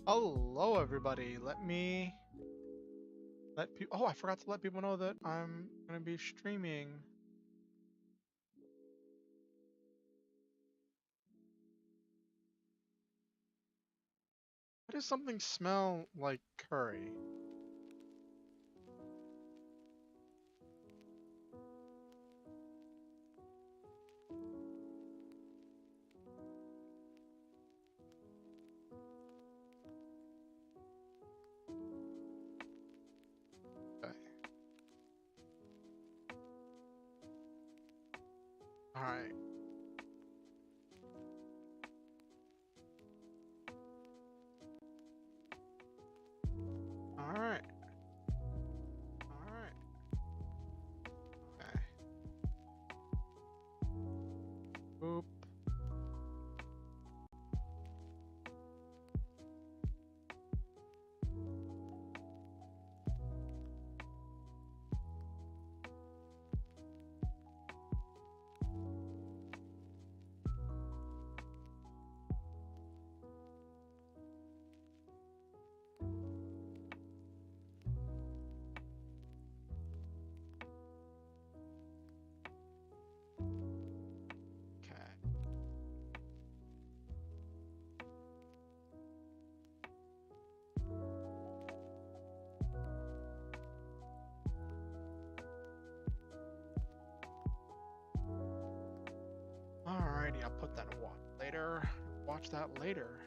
Hello, everybody. Let people. Oh, I forgot to let people know that I'm gonna be streaming. Why does something smell like curry? Okay. All right. All right. All right. Okay. Boop. Okay. Alrighty. I'll put that in watch later. Watch that later.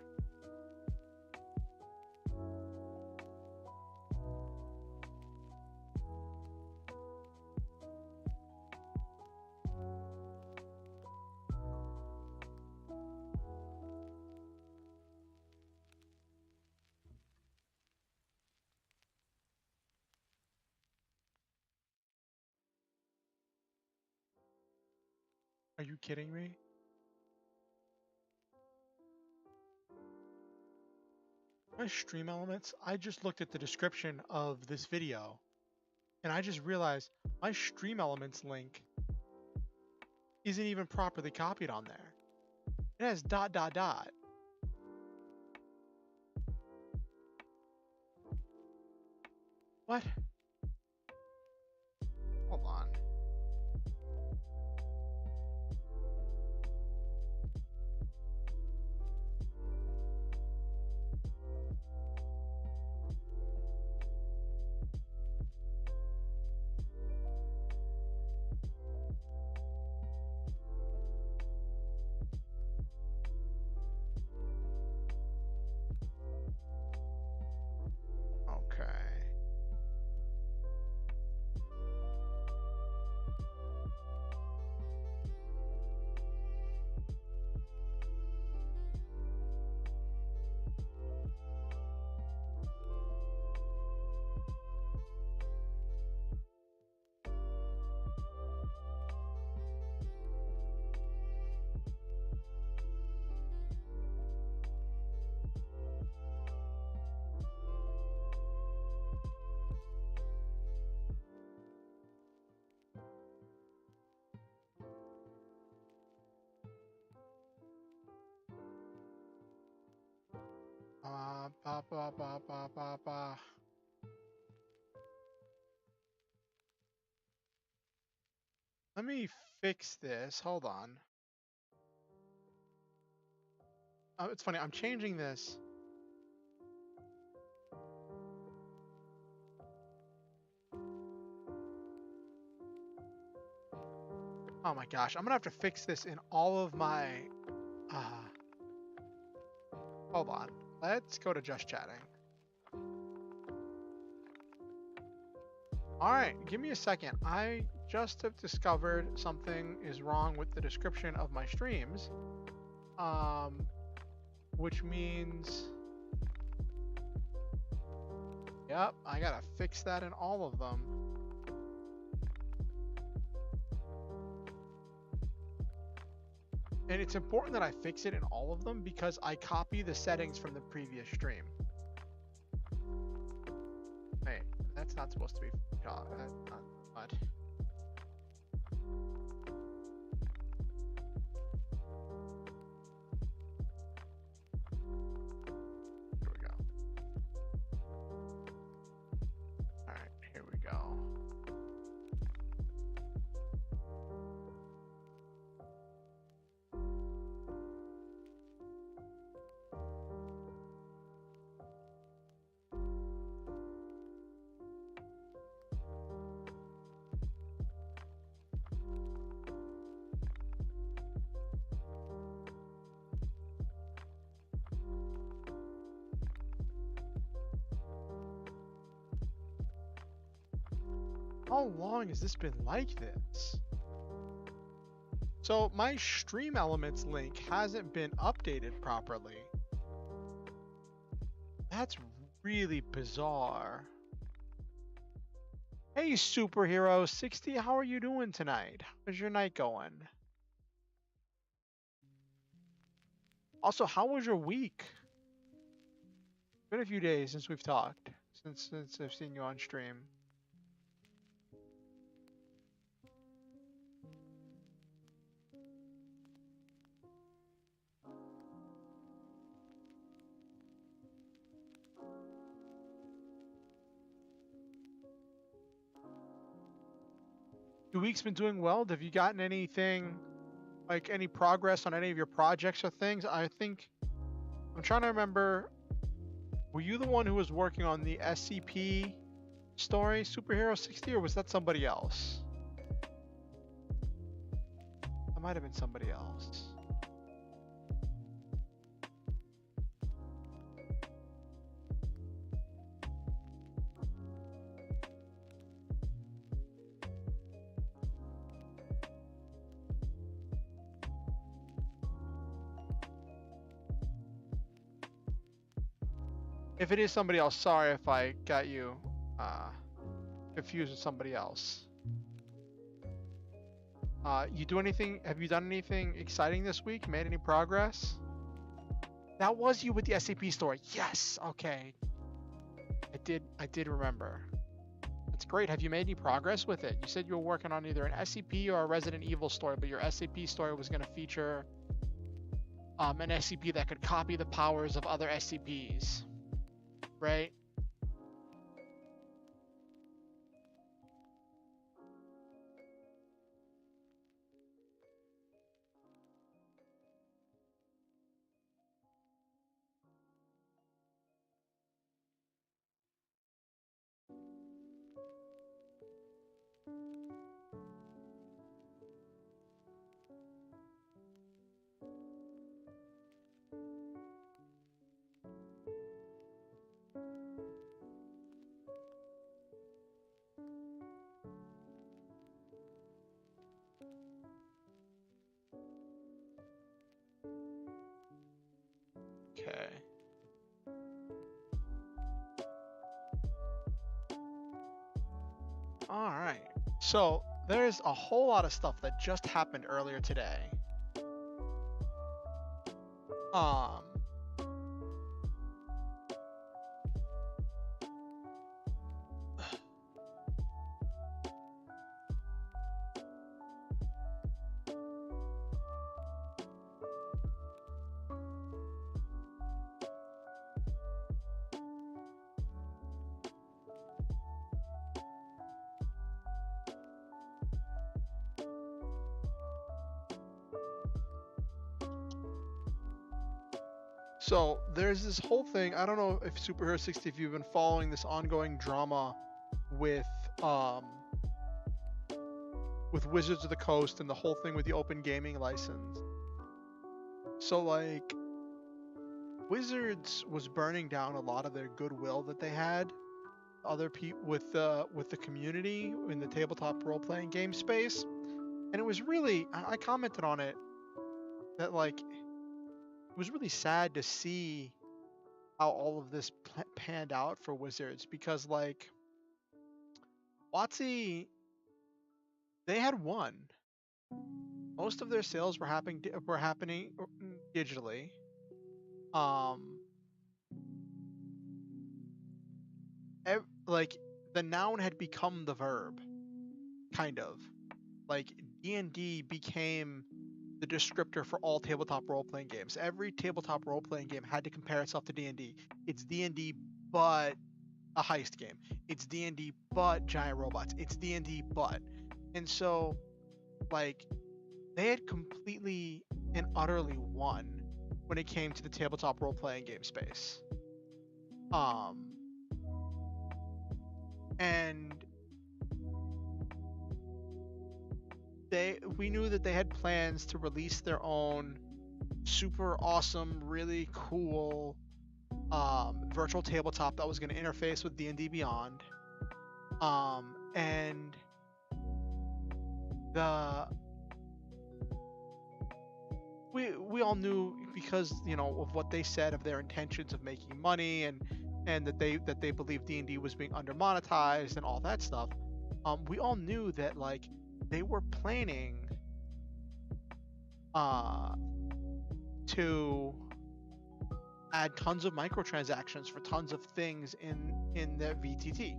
Are you kidding me? My stream elements. I just looked at the description of this video, and I just realized my stream elements link isn't even properly copied on there. It has dot dot dot. What? Hold on. Okay. Ba ba ba ba ba ba. Let me fix this. Hold on. Oh, it's funny. I'm changing this. Oh my gosh. I'm gonna have to fix this in all of my. Hold on. Let's go to just chatting. All right. Give me a second. I just have discovered something is wrong with the description of my streams. Which means. Yep, I gotta fix that in all of them. And it's important that I fix it in all of them because I copy the settings from the previous stream. Wait, that's not supposed to be. What? Here we go. How long has this been like this? So my Stream Elements link hasn't been updated properly. That's really bizarre. Hey Superhero 60, how are you doing tonight? How's your night going? Also, how was your week? It's been a few days since we've talked, since I've seen you on stream. 2 weeks been doing well. Have you gotten anything, like any progress on any of your projects or things? I'm trying to remember. Were you the one who was working on the SCP story, Superhero 60, or was that somebody else? That might have been somebody else. If it is somebody else, sorry if I got you confused with somebody else. You do anything? Have you done anything exciting this week? Made any progress? That was you with the SCP story. Yes. Okay. I did remember. That's great. Have you made any progress with it? You said you were working on either an SCP or a Resident Evil story, but your SCP story was going to feature an SCP that could copy the powers of other SCPs. Right? Okay. All right. So there's a whole lot of stuff that just happened earlier today. So there's this whole thing. I don't know if Superhero 60, if you've been following this ongoing drama with Wizards of the Coast and the whole thing with the open gaming license. So like Wizards was burning down a lot of their goodwill that they had other people with the community in the tabletop role-playing game space. And it was really, I commented on it, that like it was really sad to see how all of this panned out for Wizards, because like WotC, they had won. Most of their sales were happening digitally. Like the noun had become the verb, kind of. Like D&D became the descriptor for all tabletop role-playing games. Every tabletop role-playing game had to compare itself to D&D. It's D&D, but a heist game. It's D&D, but giant robots. It's D&D, but. And so, like, they had completely and utterly won when it came to the tabletop role-playing game space. And we knew that they had plans to release their own super awesome, really cool virtual tabletop that was going to interface with D&D Beyond. And the we all knew, because of what they said of their intentions of making money, and that they believed D&D was being under monetized and all that stuff. We all knew that like they were planning to add tons of microtransactions for tons of things in the VTT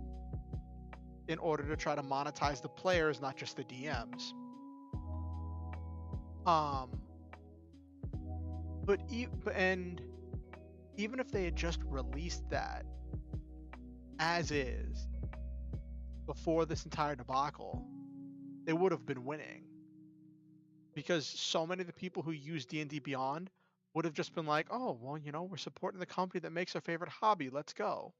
in order to try to monetize the players, not just the DMs. But even if they had just released that as is before this entire debacle, they would have been winning, because so many of the people who use D&D Beyond would have just been like, oh, well, we're supporting the company that makes our favorite hobby, let's go.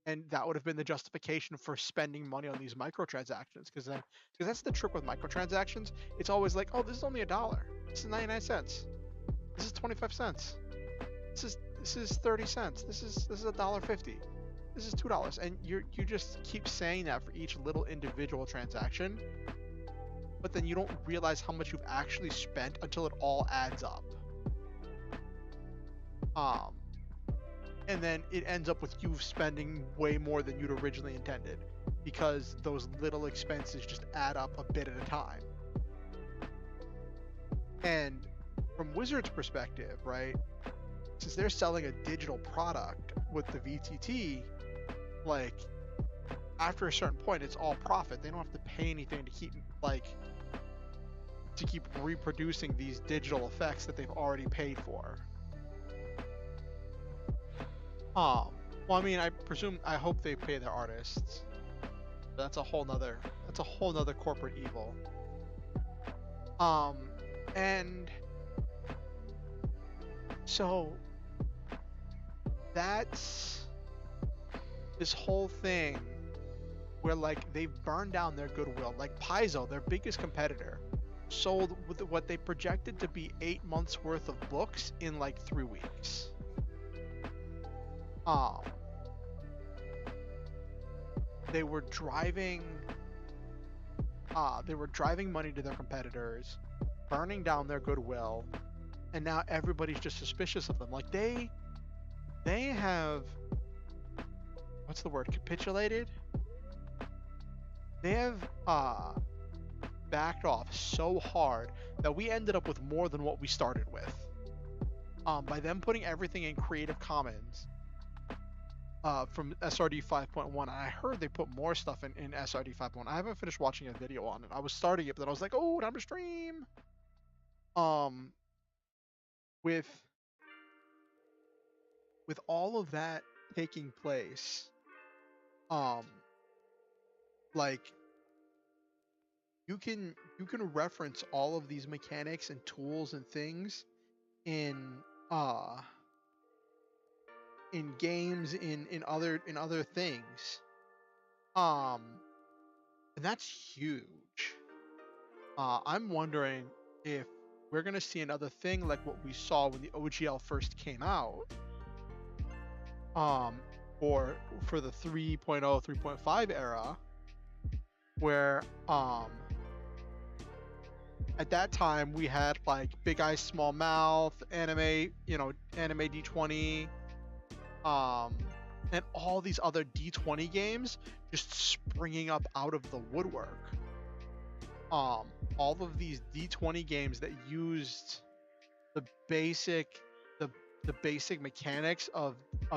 And that would have been the justification for spending money on these microtransactions, because that's the trick with microtransactions. It's always like, oh, this is only $1, this is 99 cents, this is 25 cents, this is 30 cents, this is $1.50, this is $2, and you just keep saying that for each little individual transaction, but then you don't realize how much you've actually spent until it all adds up. And then it ends up with you spending way more than you'd originally intended, because those little expenses just add up a bit at a time. And from Wizards' perspective, right, since they're selling a digital product with the VTT, like, after a certain point, it's all profit. They don't have to pay anything to keep reproducing these digital effects that they've already paid for. Well, I mean, I hope they pay their artists. That's a whole nother corporate evil. And so that's this whole thing where like they've burned down their goodwill. Like Paizo, their biggest competitor, sold with what they projected to be 8 months worth of books in like 3 weeks. They were driving money to their competitors, burning down their goodwill, and now everybody's just suspicious of them. Like they have, what's the word, capitulated? They have backed off so hard that we ended up with more than what we started with. By them putting everything in Creative Commons from SRD 5.1, and I heard they put more stuff in SRD 5.1. I haven't finished watching a video on it. I was starting it, but then I was like, oh, time to stream. With all of that taking place, like you can reference all of these mechanics and tools and things in games, in other things, and that's huge. I'm wondering if we're gonna see another thing like what we saw when the OGL first came out, for the 3.0 3.5 era, where at that time we had like Big Eyes Small Mouth, anime D20, and all these other D20 games just springing up out of the woodwork. All of these D20 games that used the basic mechanics of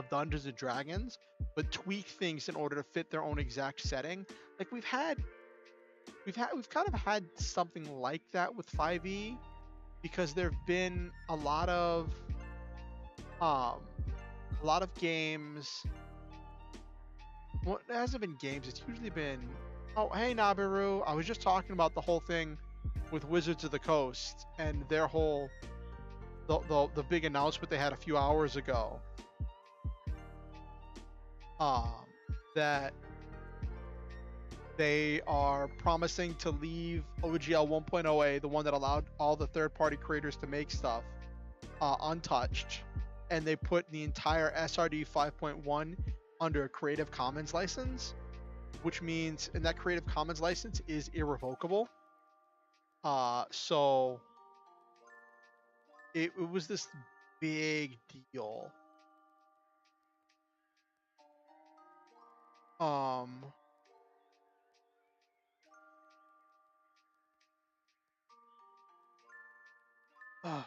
Dungeons and Dragons, but tweak things in order to fit their own exact setting. Like we've kind of had something like that with 5e, because there've been a lot of games. Well, it hasn't been games, it's usually been, oh hey Nabiru, I was just talking about the whole thing with Wizards of the Coast and their whole the big announcement they had a few hours ago, that they are promising to leave OGL 1.0a, the one that allowed all the third-party creators to make stuff, untouched, and they put the entire SRD 5.1 under a Creative Commons license, which means, and that Creative Commons license is irrevocable. So it was this big deal. Um, uh,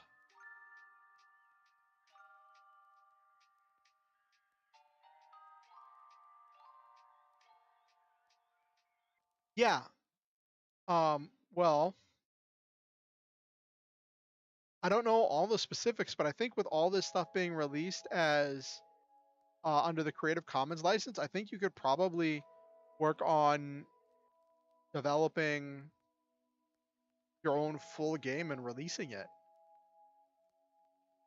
yeah. Well, I don't know all the specifics, but I think with all this stuff being released as under the Creative Commons license, I think you could probably work on developing your own full game and releasing it.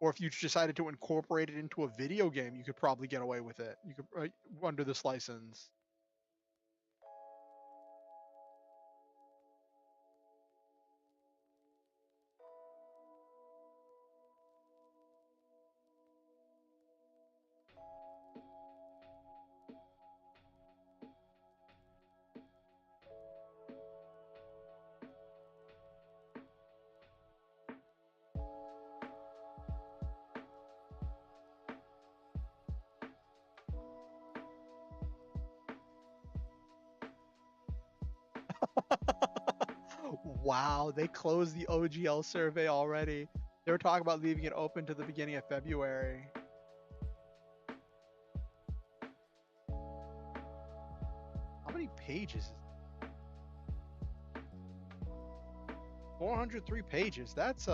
Or if you decided to incorporate it into a video game, you could probably get away with it. You could under this license. Wow, they closed the OGL survey already. They were talking about leaving it open to the beginning of February. How many pages is it? 403 pages. That's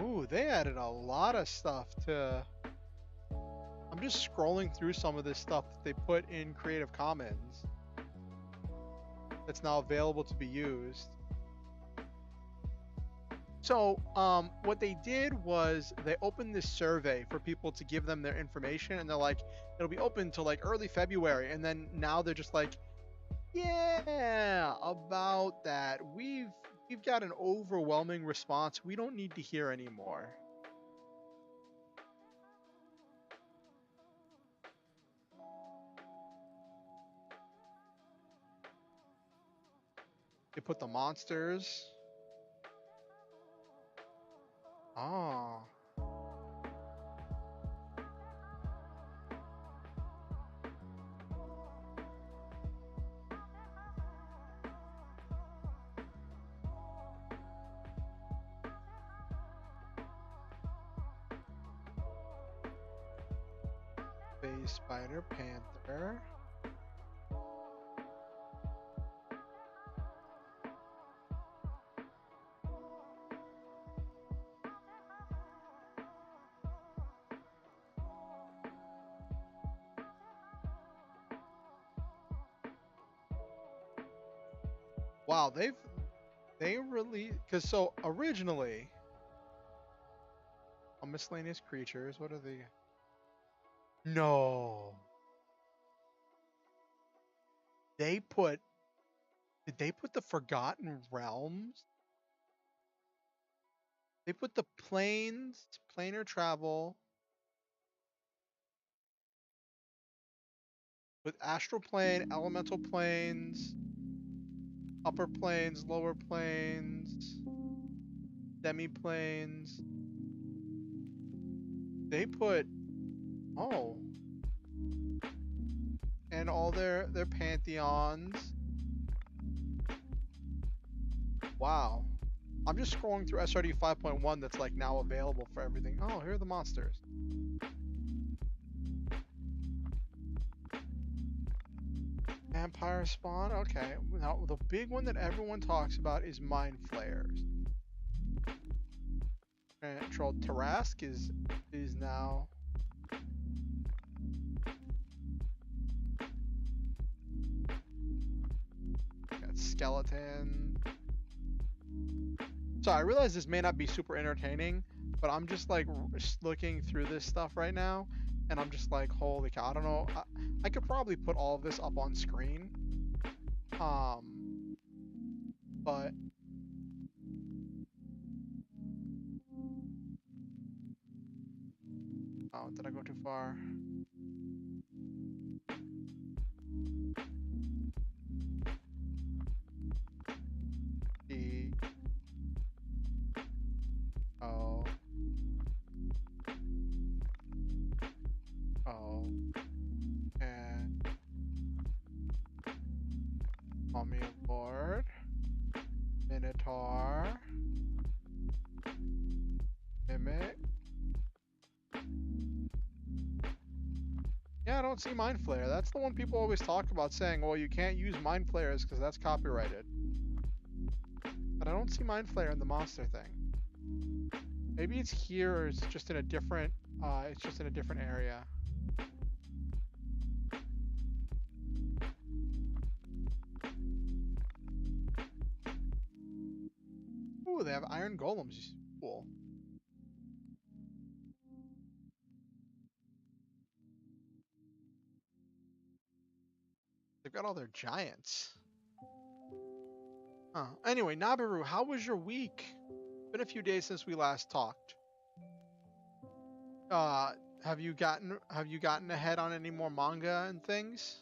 ooh, they added a lot of stuff to. I'm just scrolling through some of this stuff that they put in Creative Commons that's now available to be used. So, what they did was they opened this survey for people to give them their information, and they're like, it'll be open till like early February, and then now they're just like, yeah, about that. We've got an overwhelming response. We don't need to hear anymore. They put the monsters. Oh. Space Spider, Panther. Wow, they really, because so originally miscellaneous creatures, what are the no, they put, did they put the Forgotten Realms? They put the planes, planar travel with astral plane, elemental planes, upper planes, lower planes, demi planes. They put, oh, and all their pantheons. Wow. I'm just scrolling through SRD 5.1 that's like now available for everything. Oh, here are the monsters. Vampire spawn. Okay. Now the big one that everyone talks about is mind flayers. Troll Tarask is now. Got skeleton. So I realize this may not be super entertaining, but I'm just like looking through this stuff right now, and I'm just like, holy cow! I don't know. I could probably put all of this up on screen, but no, did I go too far? D O O and call me aboard. Minotaur. Mimic. Yeah, I don't see Mind Flayer. That's the one people always talk about saying, well, you can't use Mind Flayers because that's copyrighted. But I don't see Mind Flayer in the monster thing. Maybe it's here or it's just in a different area. Ooh, they have iron golems. Cool. They've got all their giants. Huh. Anyway, Nabiru, how was your week? Been a few days since we last talked. Have you gotten ahead on any more manga and things?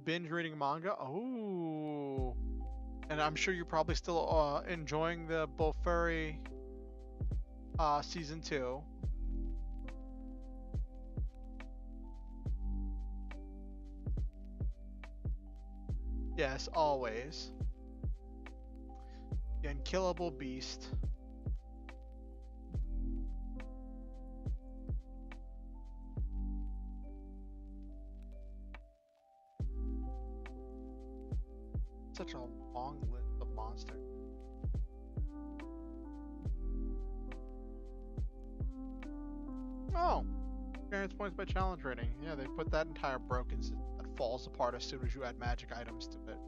Binge reading manga? Oh. And I'm sure you're probably still enjoying the Bofuri season 2. Yes, always. The unkillable beast. Such a long list of monsters. Oh, experience points by challenge rating. Yeah, they put that entire broken that falls apart as soon as you add magic items to it.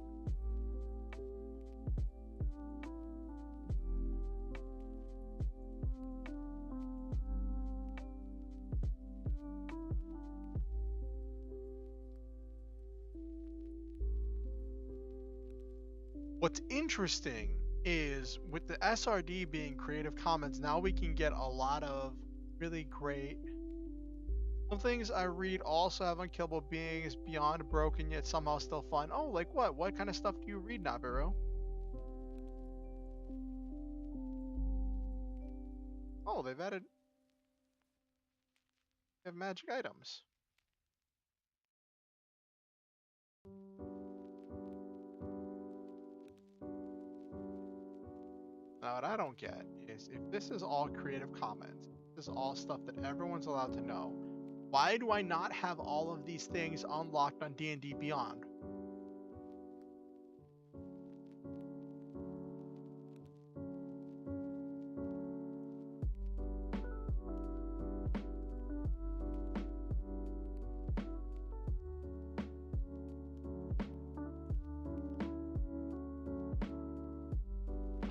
What's interesting is with the SRD being Creative Commons, now we can get a lot of really great. Some things I read also have unkillable beings, beyond broken yet somehow still fun. Oh, like what? What kind of stuff do you read, Nabiru? Oh, they have magic items. Now, what I don't get is if this is all Creative Commons, this is all stuff that everyone's allowed to know, why do I not have all of these things unlocked on D&D Beyond?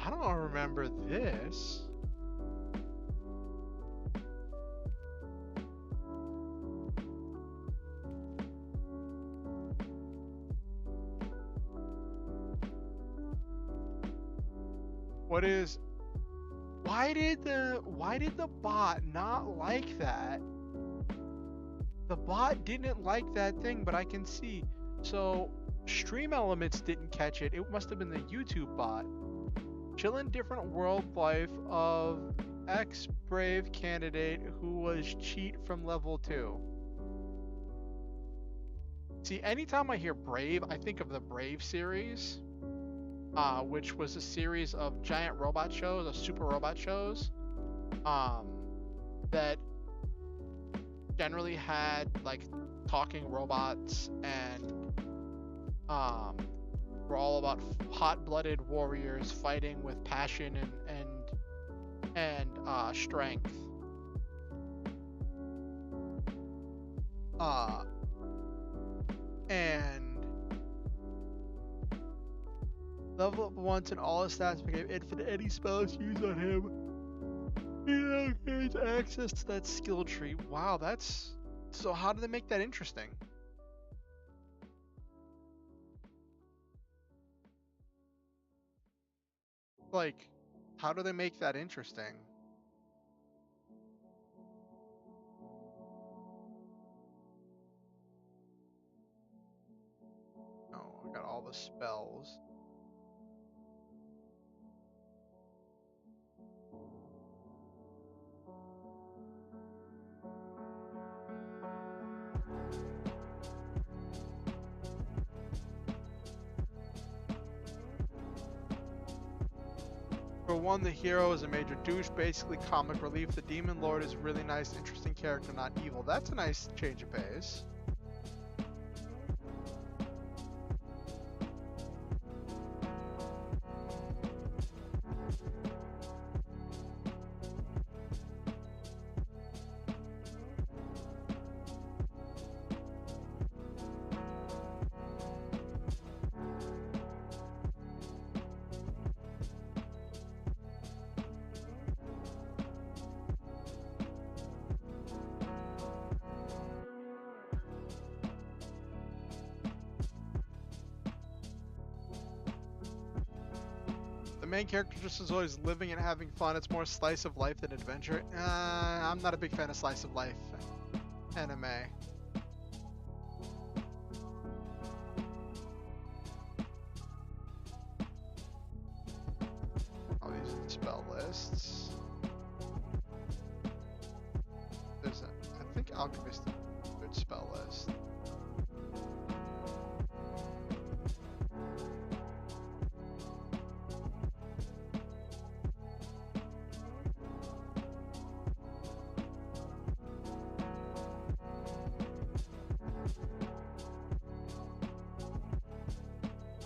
I don't remember this. Why did the bot not like that? The bot didn't like that thing, but I can see. So Stream Elements didn't catch it. It must have been the YouTube bot. Chillin' different world life of ex-Brave candidate who was cheat from level 2. See, anytime I hear Brave, I think of the Brave series, which was a series of giant robot shows, of super robot shows, that generally had like talking robots and were all about hot-blooded warriors fighting with passion and strength. And level up once and all his stats became infinite. Any spells used on him, he now gains access to that skill tree. Wow, that's... So how do they make that interesting? Like, how do they make that interesting? Oh, I got all the spells. For one, the hero is a major douche, basically comic relief. The Demon Lord is a really nice, interesting character, not evil. That's a nice change of pace. The main character just is always living and having fun. It's more slice of life than adventure. I'm not a big fan of slice of life anime. All these spell lists. There's a, I think Alchemist is a good spell list.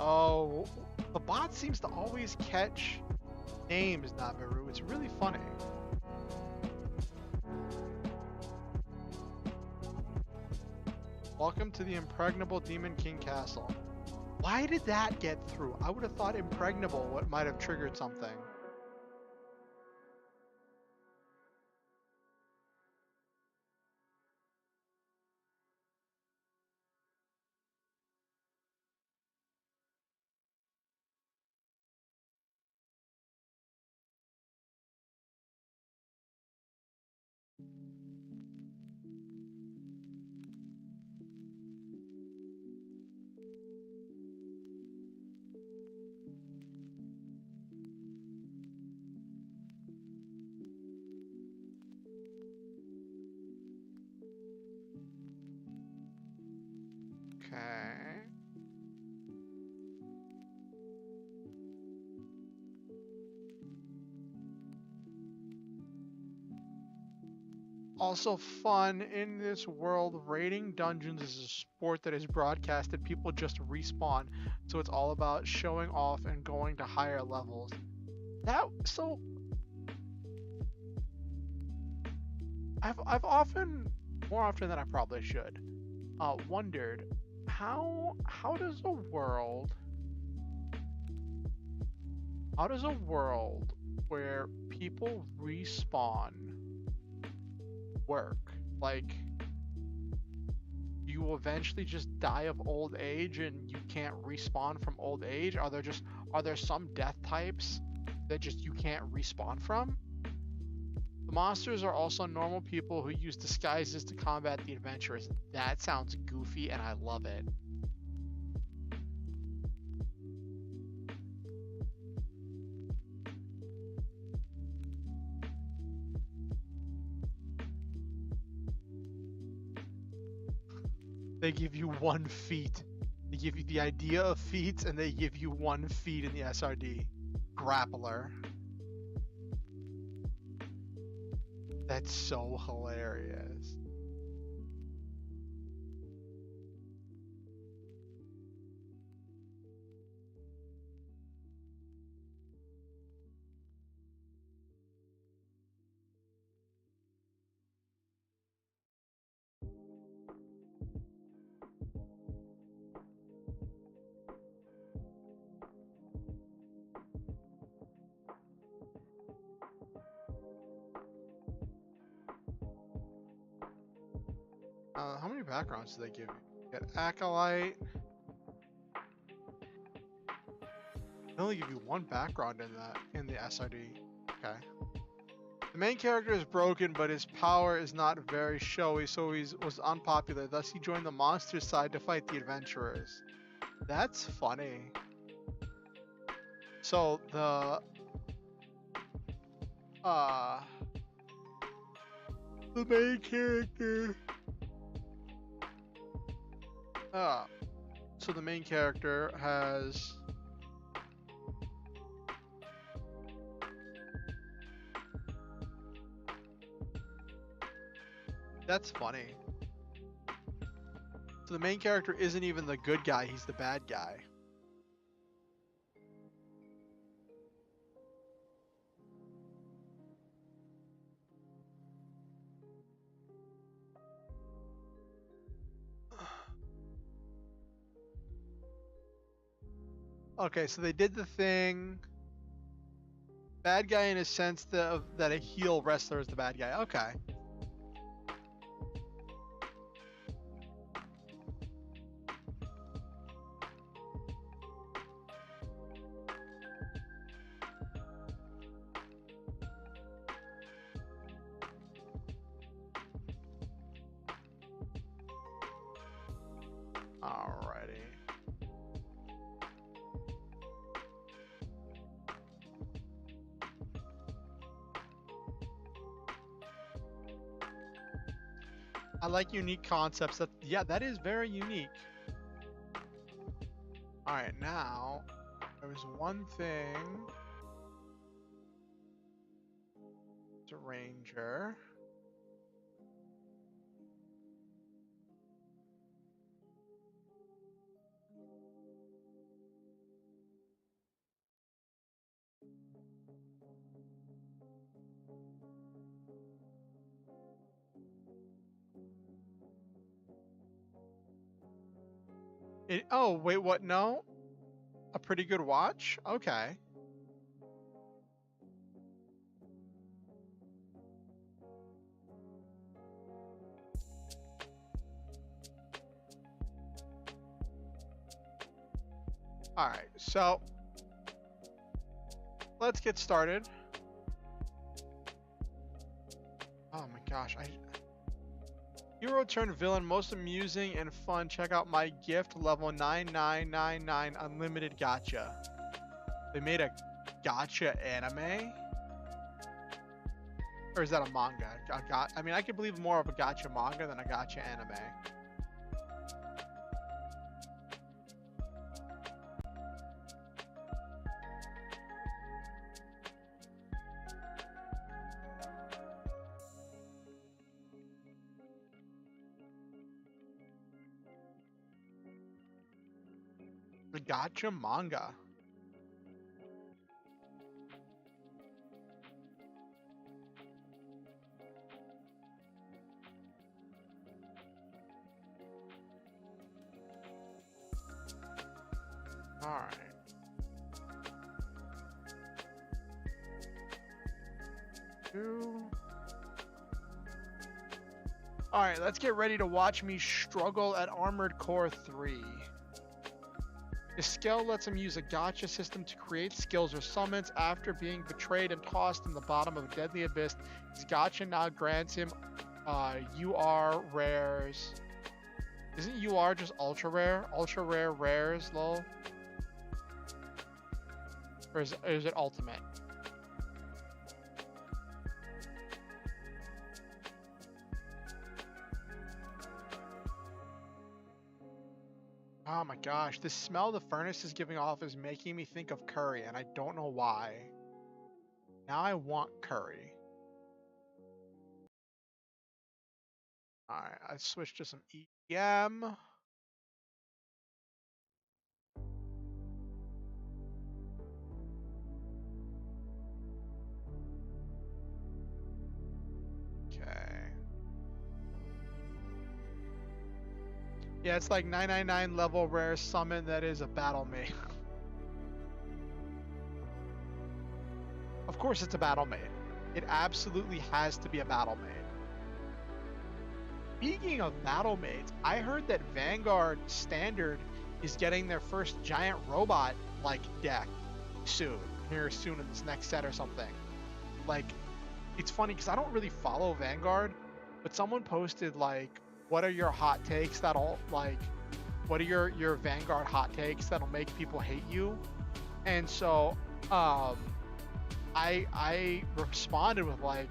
Oh, the bot seems to always catch names, Nabiru. It's really funny. Welcome to the Impregnable Demon King Castle. Why did that get through? I would have thought Impregnable what might have triggered something. Okay. Also fun in this world, raiding dungeons is a sport that is broadcasted. People just respawn, so it's all about showing off and going to higher levels. I've often, more often than I probably should, wondered how does a world where people respawn work? Like, you eventually just die of old age and you can't respawn from old age? Are there some death types that just you can't respawn from? The monsters are also normal people who use disguises to combat the adventurers. That sounds goofy and I love it. They give you 1 feat. They give you the idea of feats and they give you 1 feat in the SRD. Grappler. That's so hilarious. How many backgrounds do they give you? You get Acolyte. They only give you one background in the SRD. Okay. The main character is broken, but his power is not very showy, so he was unpopular. Thus, he joined the monster's side to fight the adventurers. That's funny. So the main character. So the main character has. That's funny. So the main character isn't even the good guy, he's the bad guy. Okay, so they did the thing. Bad guy in a sense that a heel wrestler is the bad guy. Okay. Alrighty. I like unique concepts. Yeah, that is very unique. Alright, now there was one thing. It's a ranger. Oh, wait, what? No? A pretty good watch? Okay. Alright, so let's get started. Oh my gosh, Hero turned villain, most amusing and fun. Check out my gift, level 9999 unlimited gacha. They made a gacha anime? Or is that a manga? I mean, I could believe more of a gacha manga than a gacha anime. The gacha manga. All right. All right, let's get ready to watch me struggle at Armored Core 3. His skill lets him use a gacha system to create skills or summons after being betrayed and tossed in the bottom of a deadly abyss. His gacha now grants him UR rares. Isn't UR just ultra rare? Ultra rare rares, lol? Or is it ultimate? Oh my gosh, the smell the furnace is giving off is making me think of curry, and I don't know why. Now I want curry. Alright, I switched to some EM. Okay. Yeah, it's like 999 level rare summon that is a battle maid. Of course it's a battle maid. It absolutely has to be a battle maid. Speaking of battle maids, I heard that Vanguard Standard is getting their first giant robot like deck. soon, here soon in this next set or something. Like, it's funny because I don't really follow Vanguard, but someone posted like, what are your hot takes that'll like, what are your Vanguard hot takes that'll make people hate you? And so I responded with like,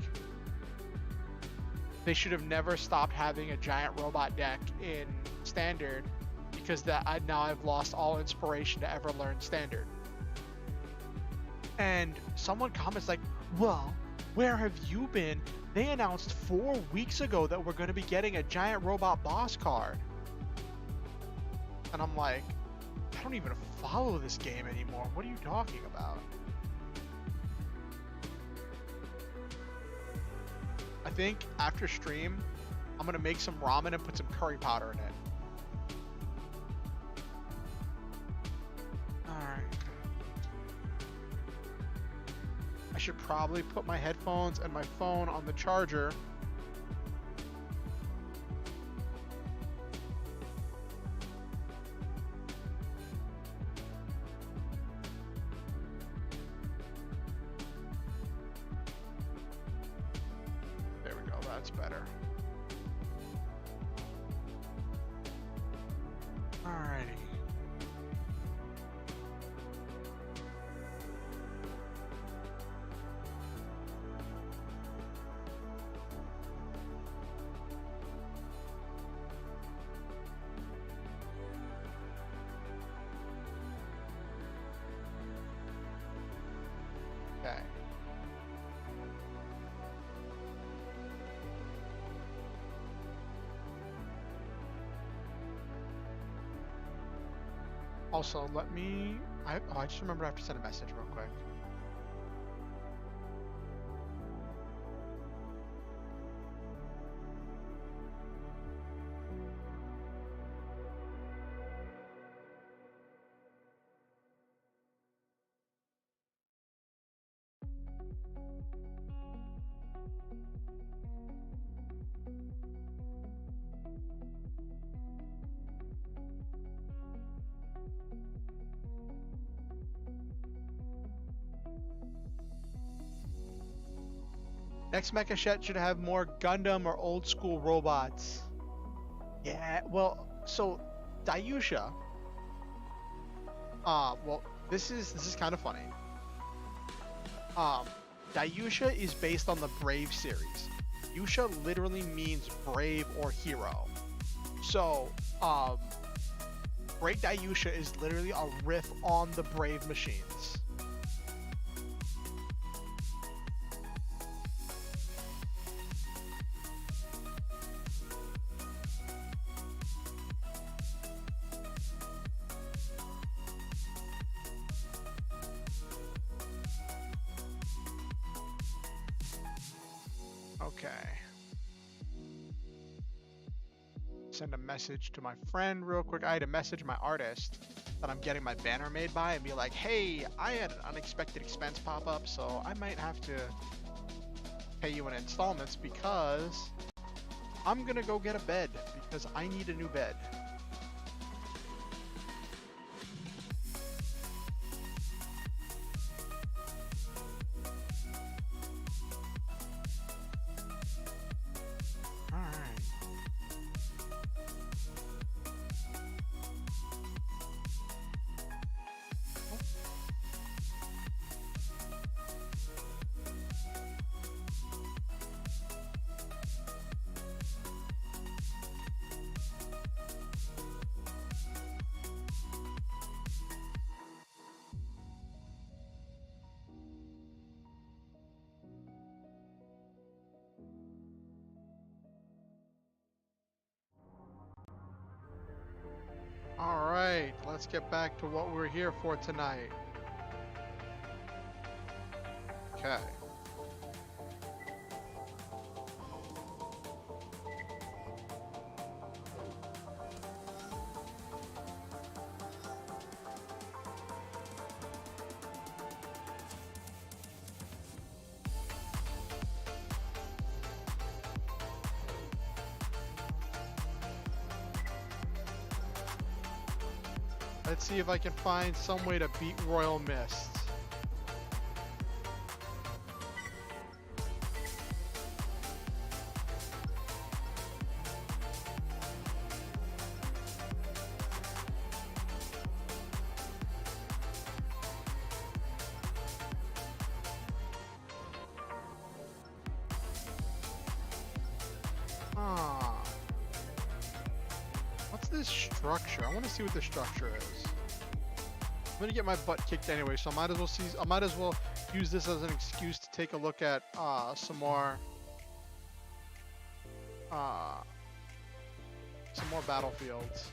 they should have never stopped having a giant robot deck in standard, because now I've lost all inspiration to ever learn standard. And someone comments like, well, where have you been? They announced 4 weeks ago that we're going to be getting a giant robot boss card. And I'm like, I don't even follow this game anymore. What are you talking about? I think after stream, I'm going to make some ramen and put some curry powder in it. Alright. I should probably put my headphones and my phone on the charger. There we go, that's better. Alrighty. Okay. Also, let me... I just remember I have to send a message real quick. Next mecha set should have more Gundam or old school robots. Yeah, well, so Dayusha. Well, this is kind of funny. Dayusha is based on the Brave series. Yusha literally means brave or hero. So, Great Dayusha is literally a riff on the Brave machines. Okay. Send a message to my friend real quick. I had to message my artist that I'm getting my banner made by and be like, hey, I had an unexpected expense pop up, so I might have to pay you in installments because I'm gonna go get a bed because I need a new bed. Alright, let's get back to what we're here for tonight. Okay. Let's see if I can find some way to beat Royal Mist. this structure? I want to see what the structure is. I'm gonna get my butt kicked anyway, so I might as well use this as an excuse to take a look at some more battlefields.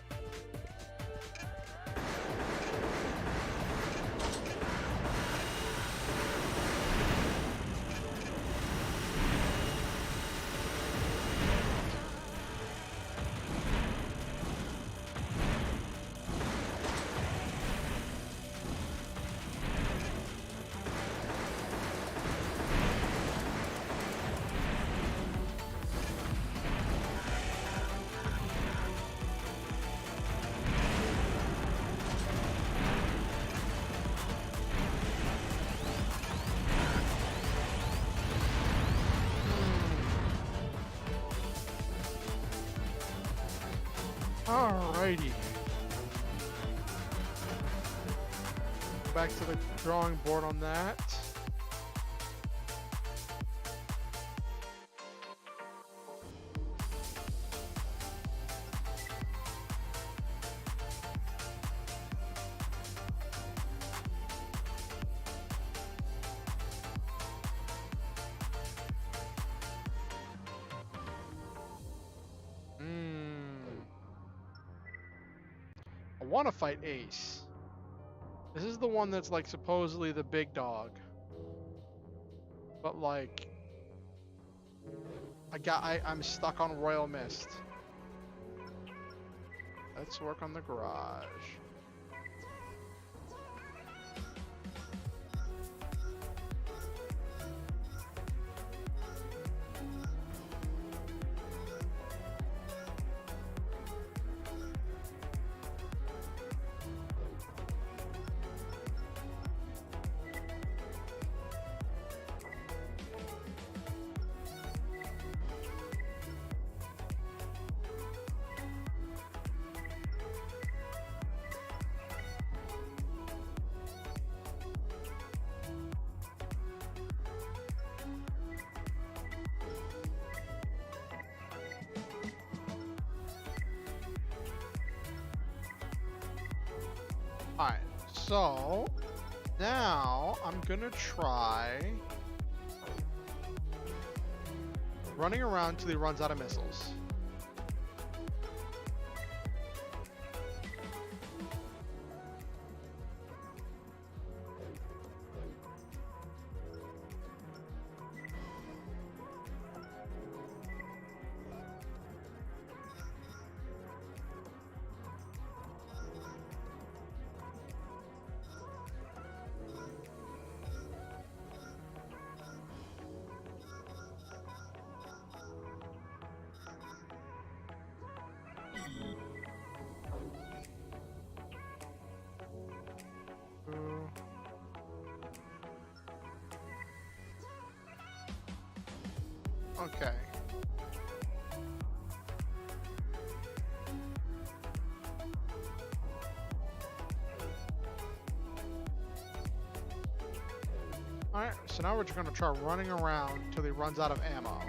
Alrighty. Back to the drawing board on that. I want to fight Ace. This is the one that's like supposedly the big dog. But like I'm stuck on Royal Mist. Let's work on the garage. Alright, so now I'm gonna try running around till he runs out of missiles. Okay. Alright, so now we're just gonna try running around till he runs out of ammo.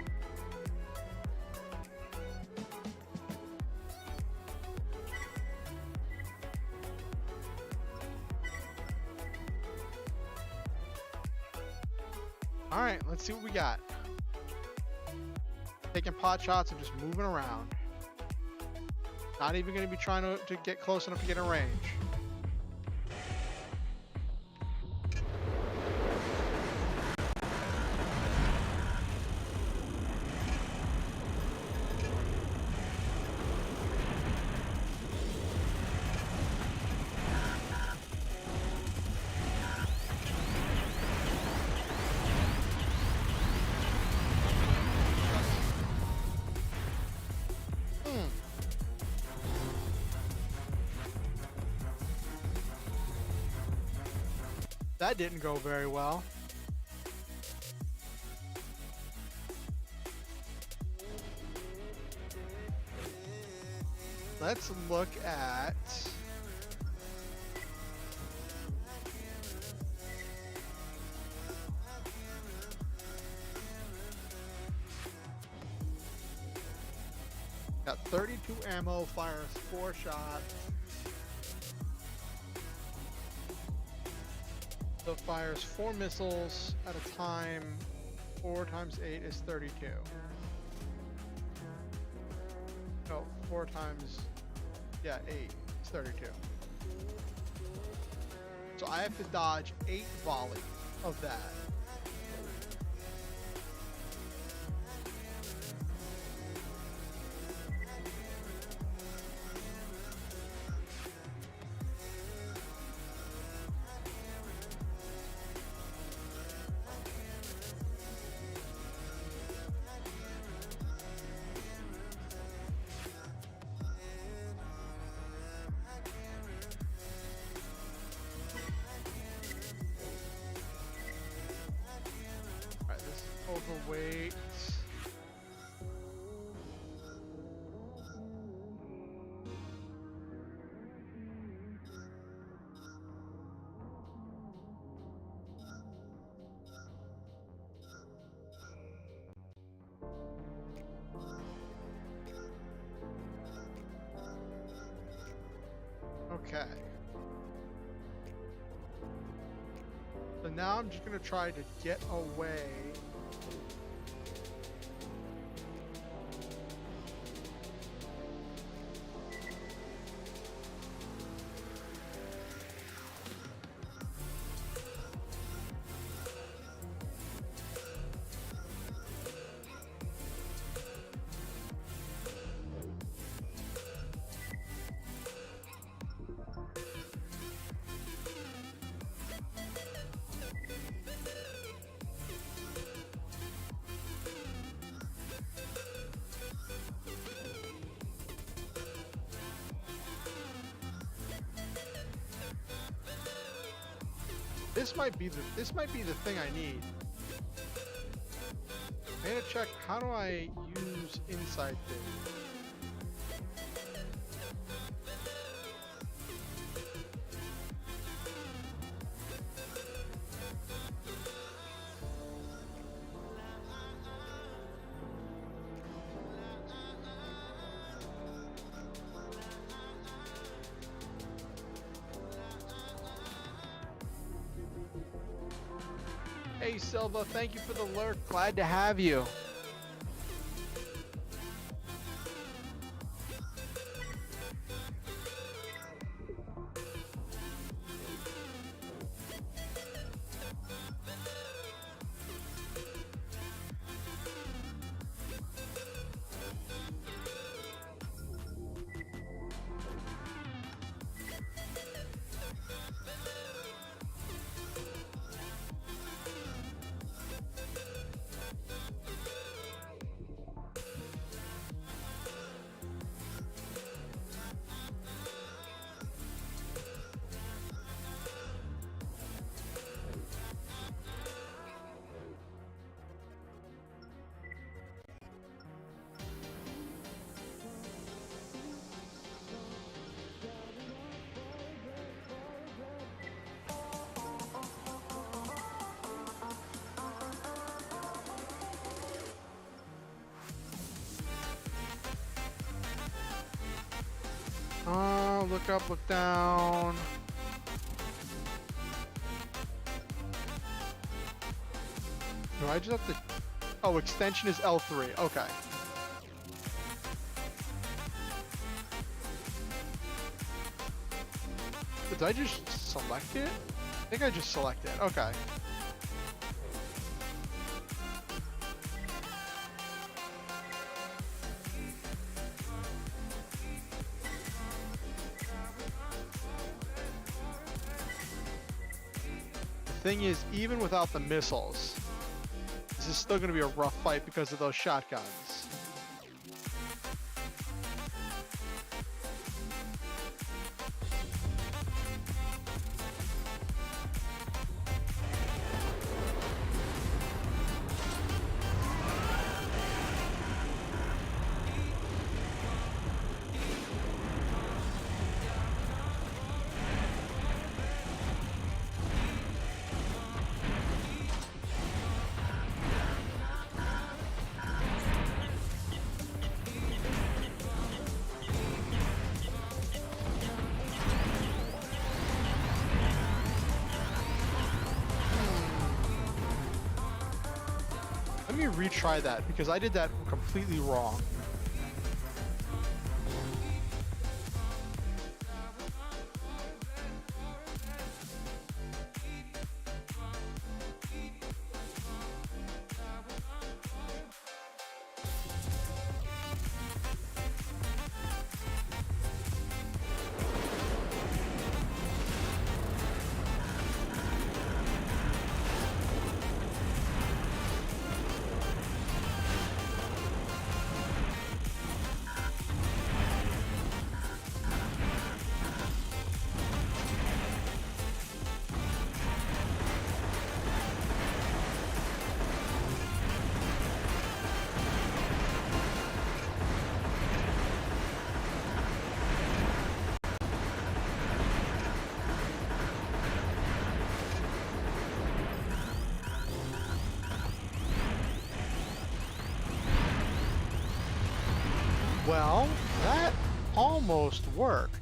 Alright, let's see what we got. Taking pot shots and just moving around. Not even going to be trying to get close enough to get in range. That didn't go very well. Let's look at Got 32 ammo, fires 4 shots. So it fires 4 missiles at a time. 4 times 8 is 32. No, 4 times, yeah, 8 is 32. So I have to dodge 8 volleys of that. Overweight. Okay. So now I'm just gonna try to get away. This might be the thing I need. I gotta check, how do I use inside thing? Hey Silva, thank you for the lurk. Glad to have you. Look up, look down. Do I just have to... Oh, extension is L3. Okay. Did I just select it? I think I just selected it. Okay. Thing is, even without the missiles, this is still going to be a rough fight because of those shotguns. Let me retry that because I did that completely wrong. Well, that almost worked.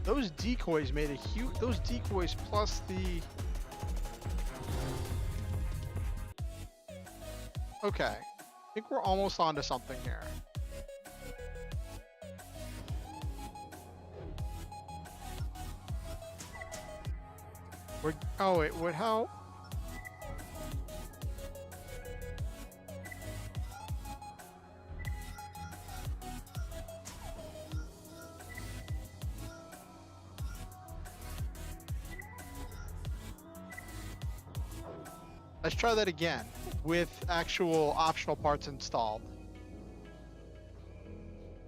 Those decoys made a huge... Those decoys plus the... Okay. I think we're almost onto something here. Oh, it would help. Let's try that again with actual optional parts installed.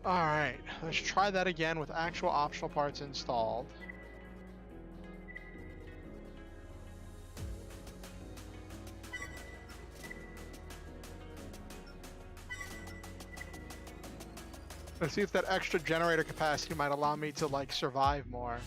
All right, let's try that again with actual optional parts installed. Let's see if that extra generator capacity might allow me to like survive more.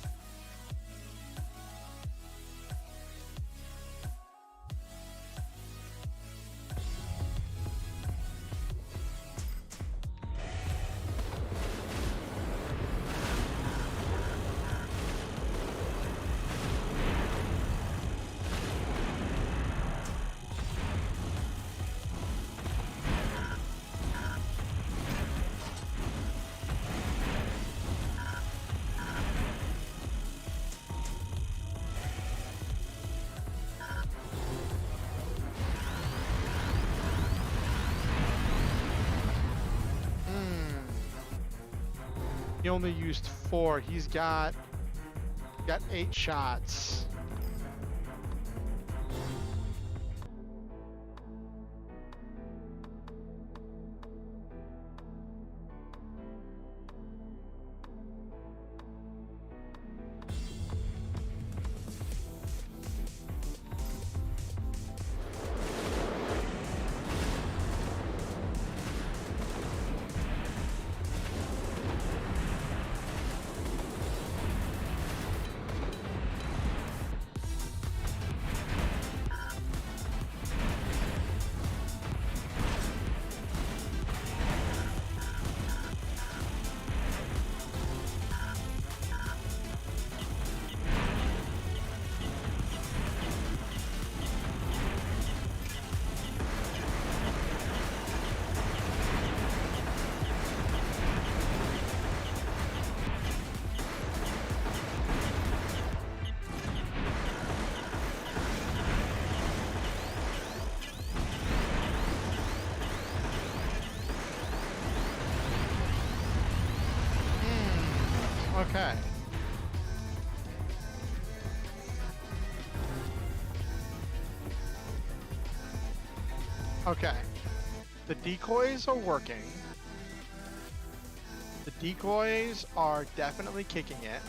He only used 4. He's got 8 shots. Okay. Okay. The decoys are working. The decoys are definitely kicking it.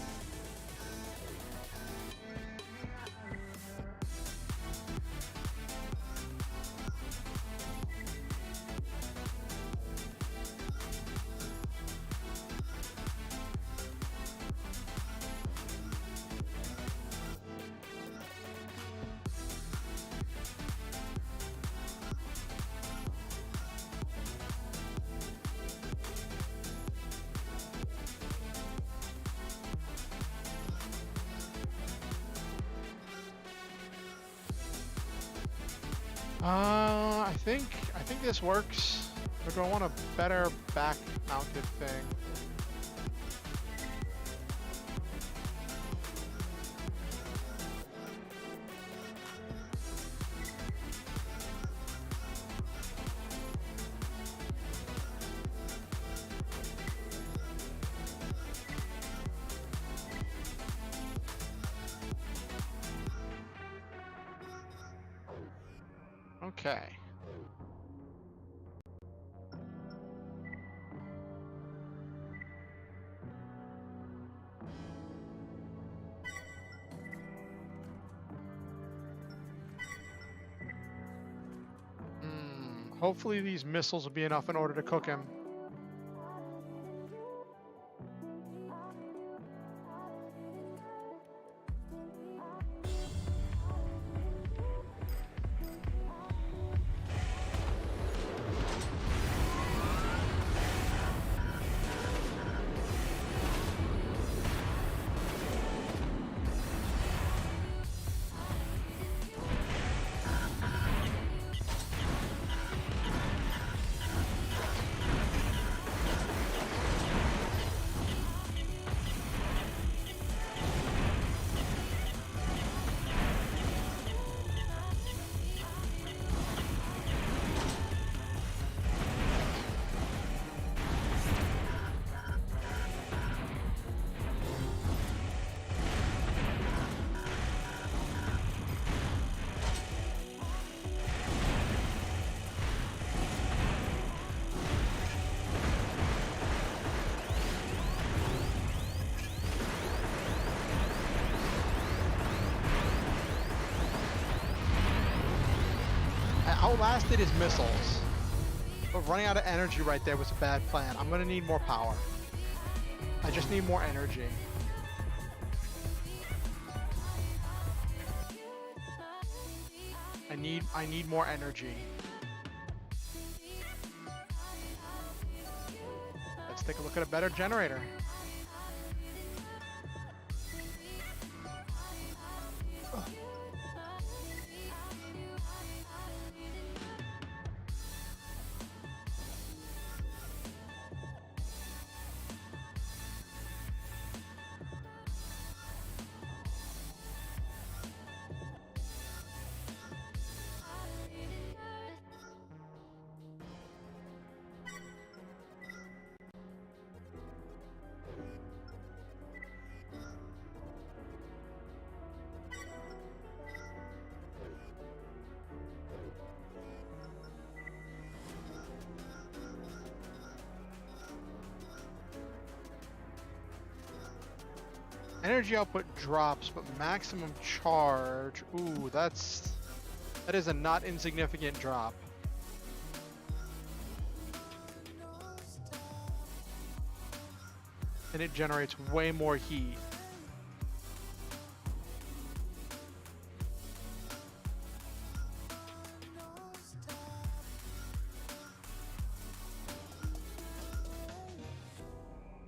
I think this works. Or do I want a better back-mounted thing? Okay. Hopefully these missiles will be enough in order to cook him. Outlasted his missiles, but running out of energy right there was a bad plan. I'm gonna need more power. I just need more energy. I need more energy. Let's take a look at a better generator. Energy output drops, but maximum charge. Ooh, that is a not insignificant drop. And it generates way more heat.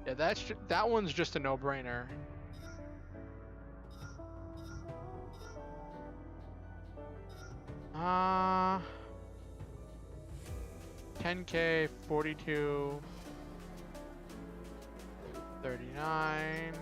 Yeah, that one's just a no-brainer. Uh, 10K, 42, 39.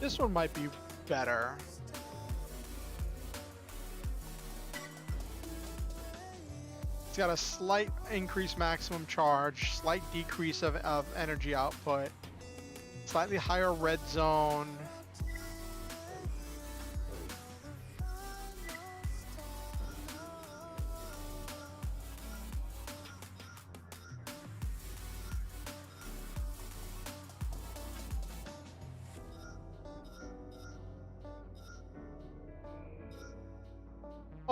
This one might be better. It's got a slight increased maximum charge, slight decrease of energy output, slightly higher red zone.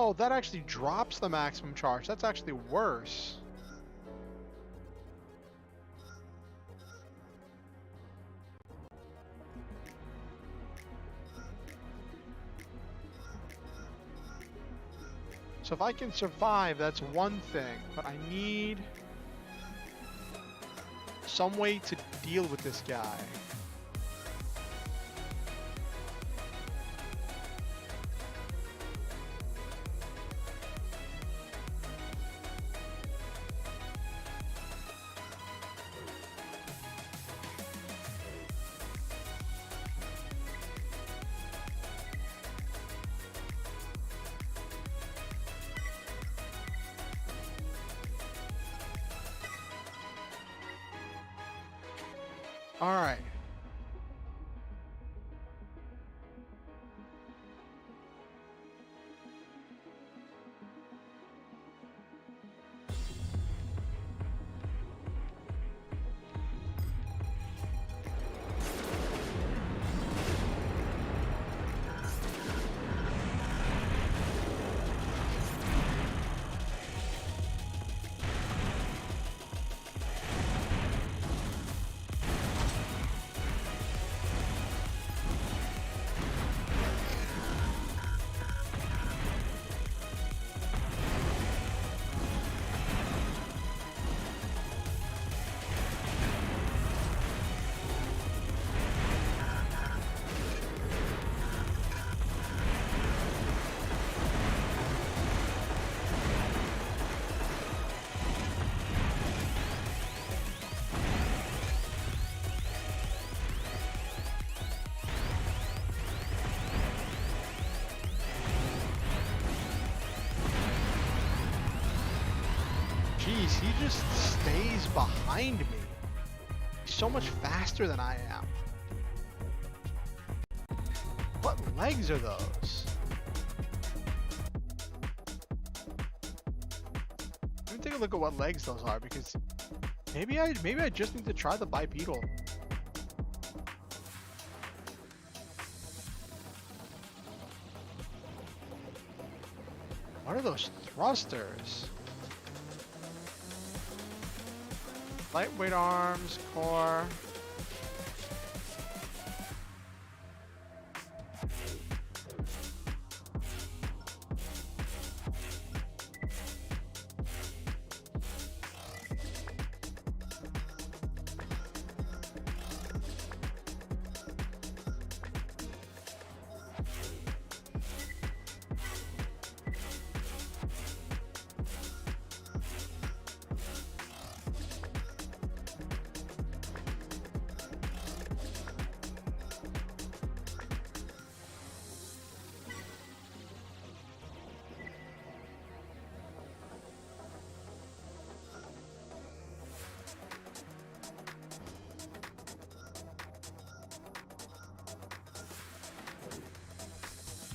Oh, that actually drops the maximum charge. That's actually worse. So if I can survive, that's one thing, but I need some way to deal with this guy. All right. Jeez, he just stays behind me. He's so much faster than I am. What legs are those? Let me take a look at what legs those are, because maybe I just need to try the bipedal. What are those thrusters? Lightweight arms, core.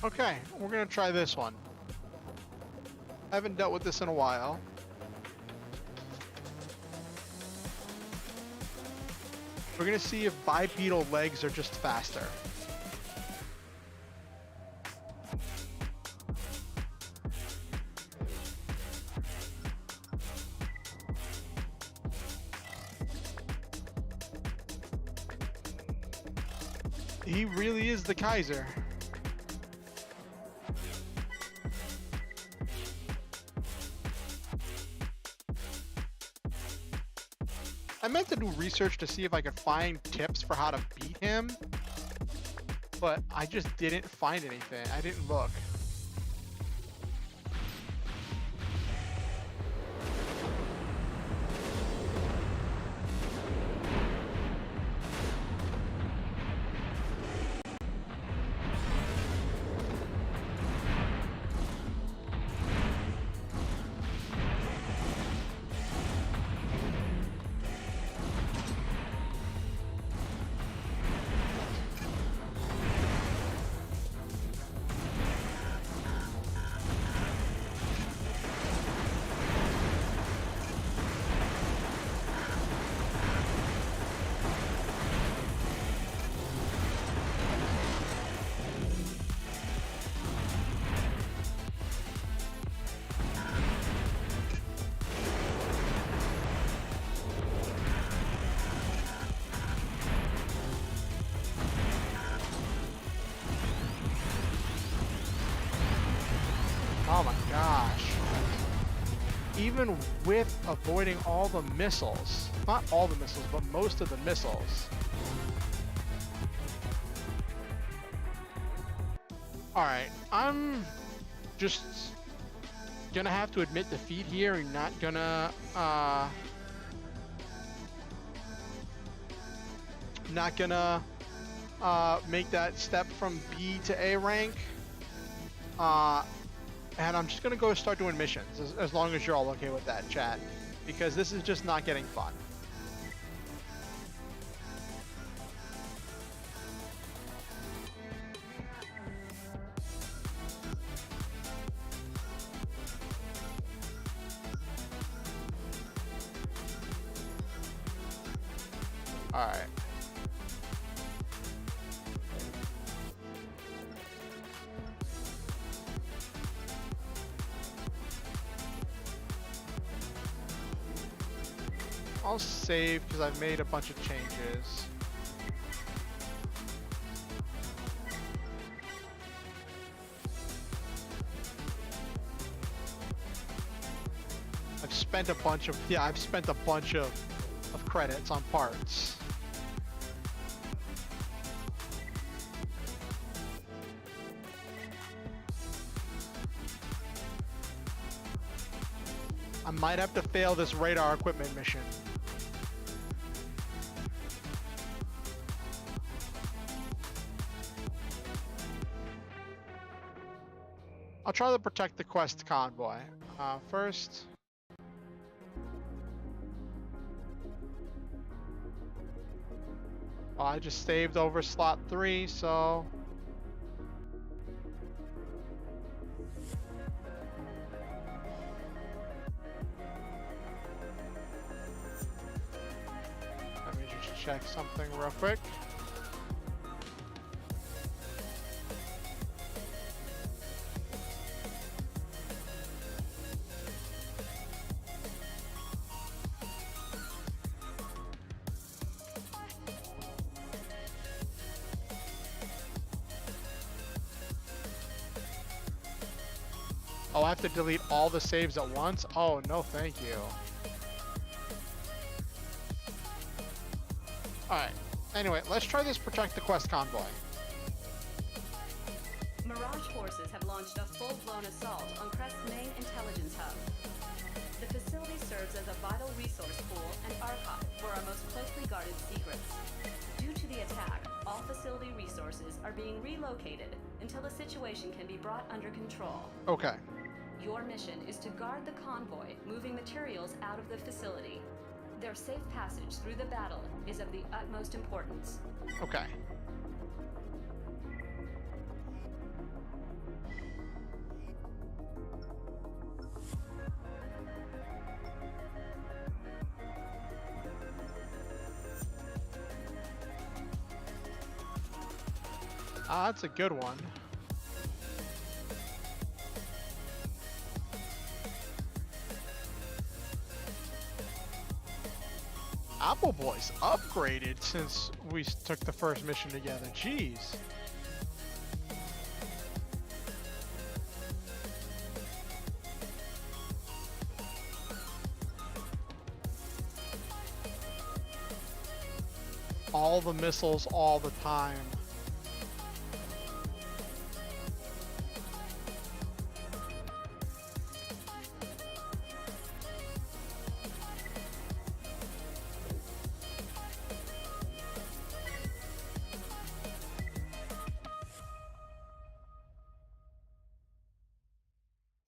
Okay, we're gonna try this one. I haven't dealt with this in a while. We're gonna see if bipedal legs are just faster. He really is the Kaiser. I meant to do research to see if I could find tips for how to beat him, but I just didn't find anything. I didn't look. Oh my gosh. Even with avoiding all the missiles, not all the missiles, but most of the missiles. Alright, I'm just gonna have to admit defeat here and not gonna make that step from B to A rank. And I'm just gonna go start doing missions, as long as you're all okay with that, chat, because this is just not getting fun. All right. I'll save because I've made a bunch of changes. I've spent a bunch of credits on parts. I might have to fail this radar equipment mission. I'll try to protect the quest convoy. First. Well, I just saved over slot 3, so. Let me just check something real quick. Oh, I have to delete all the saves at once? Oh, no thank you. Alright. Anyway, let's try this protect the quest convoy. Mirage forces have launched a full-blown assault on Crest's main intelligence hub. The facility serves as a vital resource pool and archive for our most closely guarded secrets. Due to the attack, all facility resources are being relocated until the situation can be brought under control. Okay. Your mission is to guard the convoy moving materials out of the facility. Their safe passage through the battle is of the utmost importance. Okay. That's a good one. Apple Boy's upgraded since we took the first mission together. Jeez. All the missiles all the time.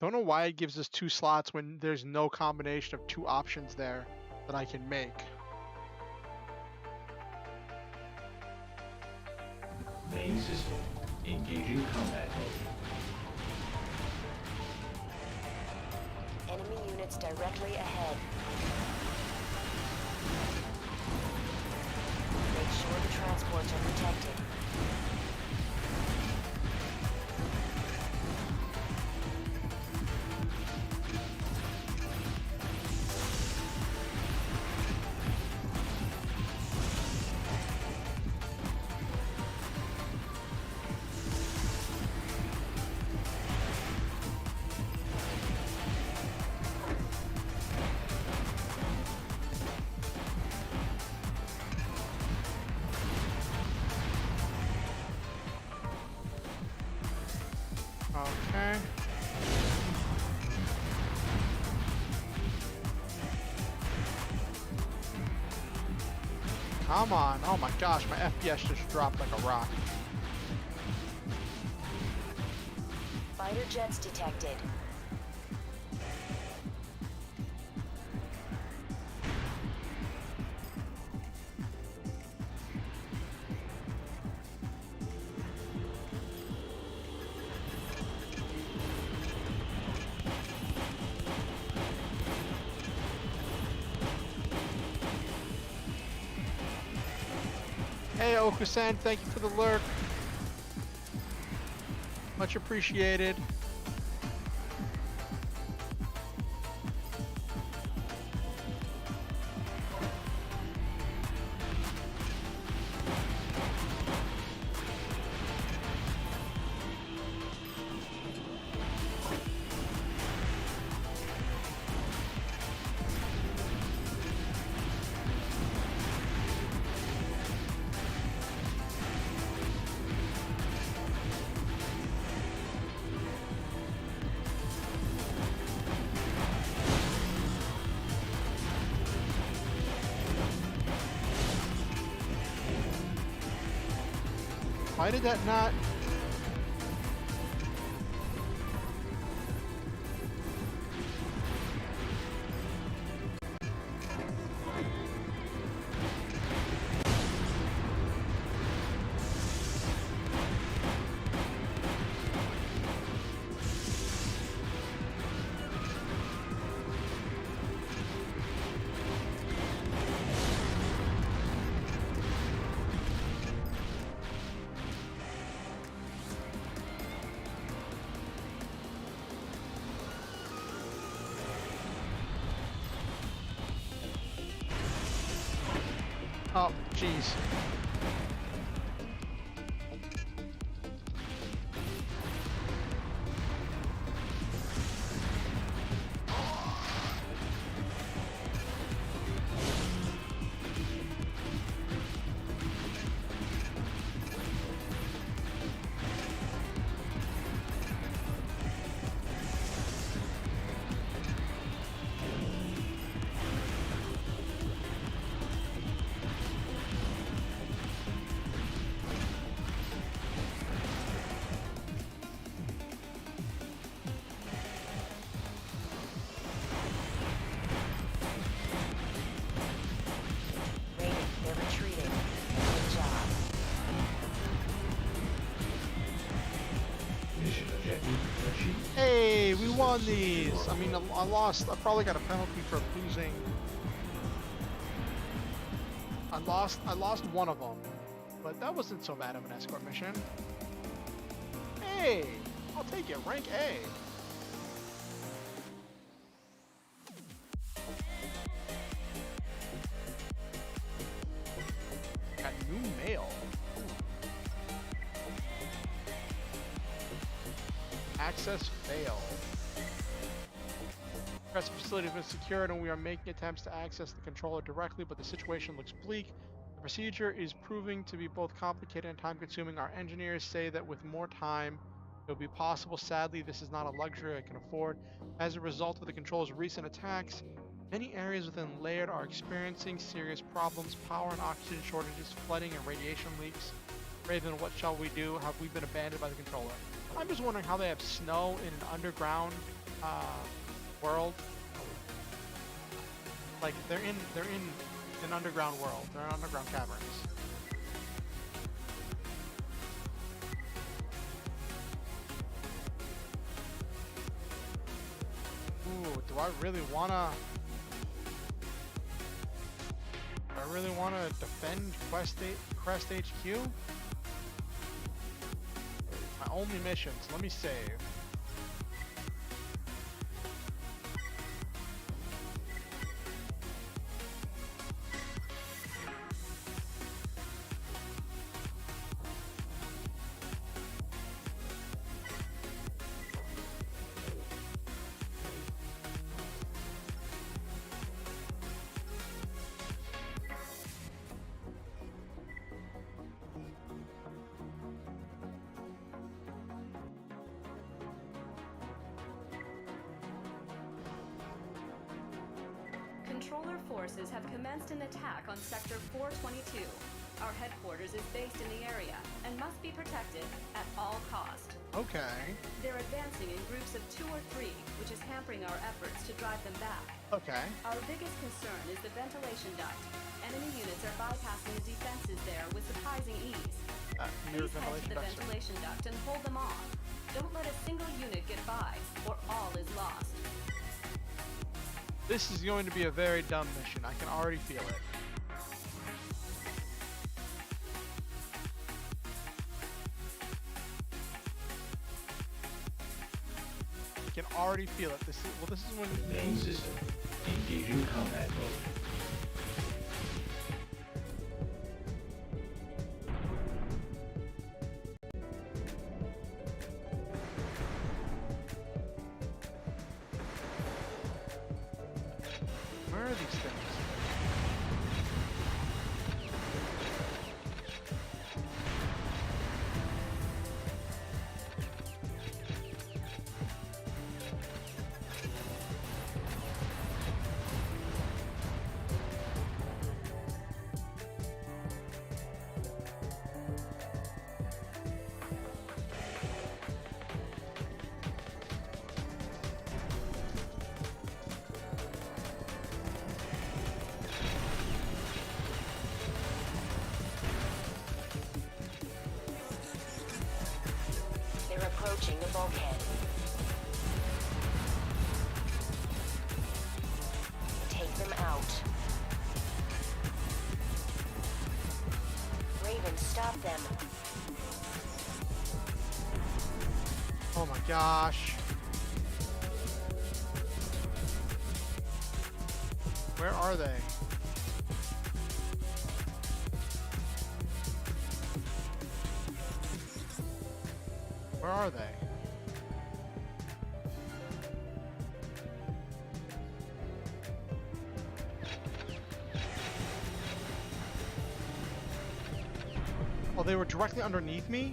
Don't know why it gives us 2 slots when there's no combination of 2 options there that I can make. Main system engaging combat mode. Enemy units directly ahead. Make sure the transports are protected. Okay. Come on. Oh my gosh, my FPS just dropped like a rock. Fighter jets detected. Hey, Okusan, thank you for the lurk. Much appreciated. Why did that not? Oh, jeez. Raiden, they're retreating. Good job. Mission objective achieved. Hey, we won these. I mean, I lost. I probably got a penalty for losing. I lost one of them, but that wasn't so bad of an escort mission. Hey, I'll take it. Rank A. Got new mail. Access failed. The facility has been secured and we are making attempts to access the controller directly, but the situation looks bleak. The procedure is proving to be both complicated and time-consuming. Our engineers say that with more time, it will be possible. Sadly, this is not a luxury I can afford. As a result of the controller's recent attacks, many areas within Laird are experiencing serious problems: power and oxygen shortages, flooding and radiation leaks. Raven, what shall we do? Have we been abandoned by the controller? I'm just wondering how they have snow in an underground world. Like they're in an underground world. They're in underground caverns. Ooh, do I really wanna defend Crest HQ? My only missions. Let me save. Controller forces have commenced an attack on Sector 422. Our headquarters is based in the area and must be protected at all cost. Okay. They're advancing in groups of 2 or 3, which is hampering our efforts to drive them back. Okay. Our biggest concern is the ventilation duct. Enemy units are bypassing the defenses there with surprising ease. Near Please head to the ducts. ventilation duct and hold them off. Don't let a single unit get by, or all is lost. This is going to be a very dumb mission. I can already feel it. I can already feel it. This is when Main system. Engaging combat mode. where are these things? They're approaching the bulkhead. Take them out. Raven, stop them. Oh my gosh. Where are they? Where are they? Oh, they were directly underneath me?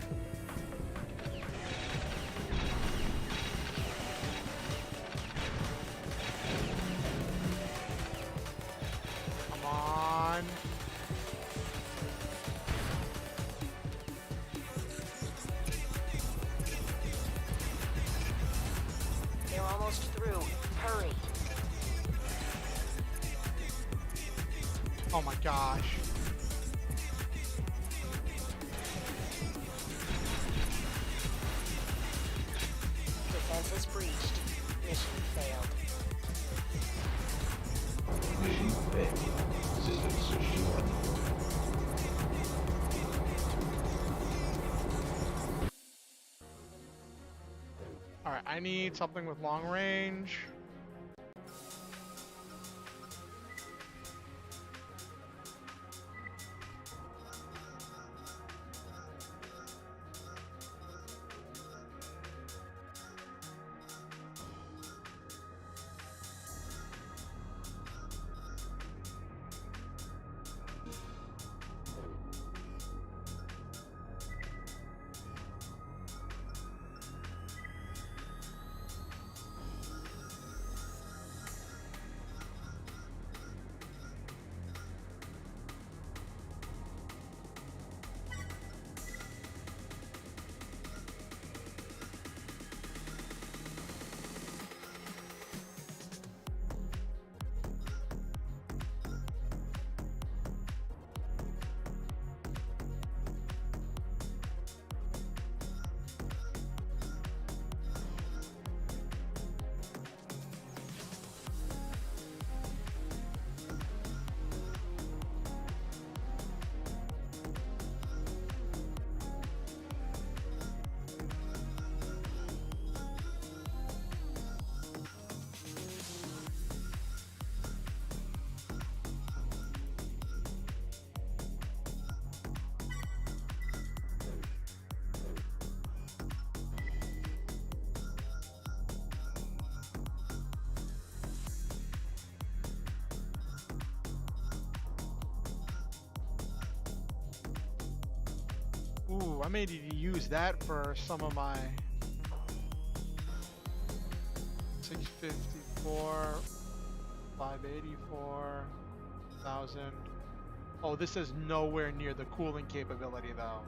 Come on. They're almost through. Hurry. Oh my gosh. Defenses breached. Mission failed. Mission failed. System switch to work. Alright, I need something with long range. Ooh, I may need to use that for some of my 654. 584,000. Oh, this is nowhere near the cooling capability though.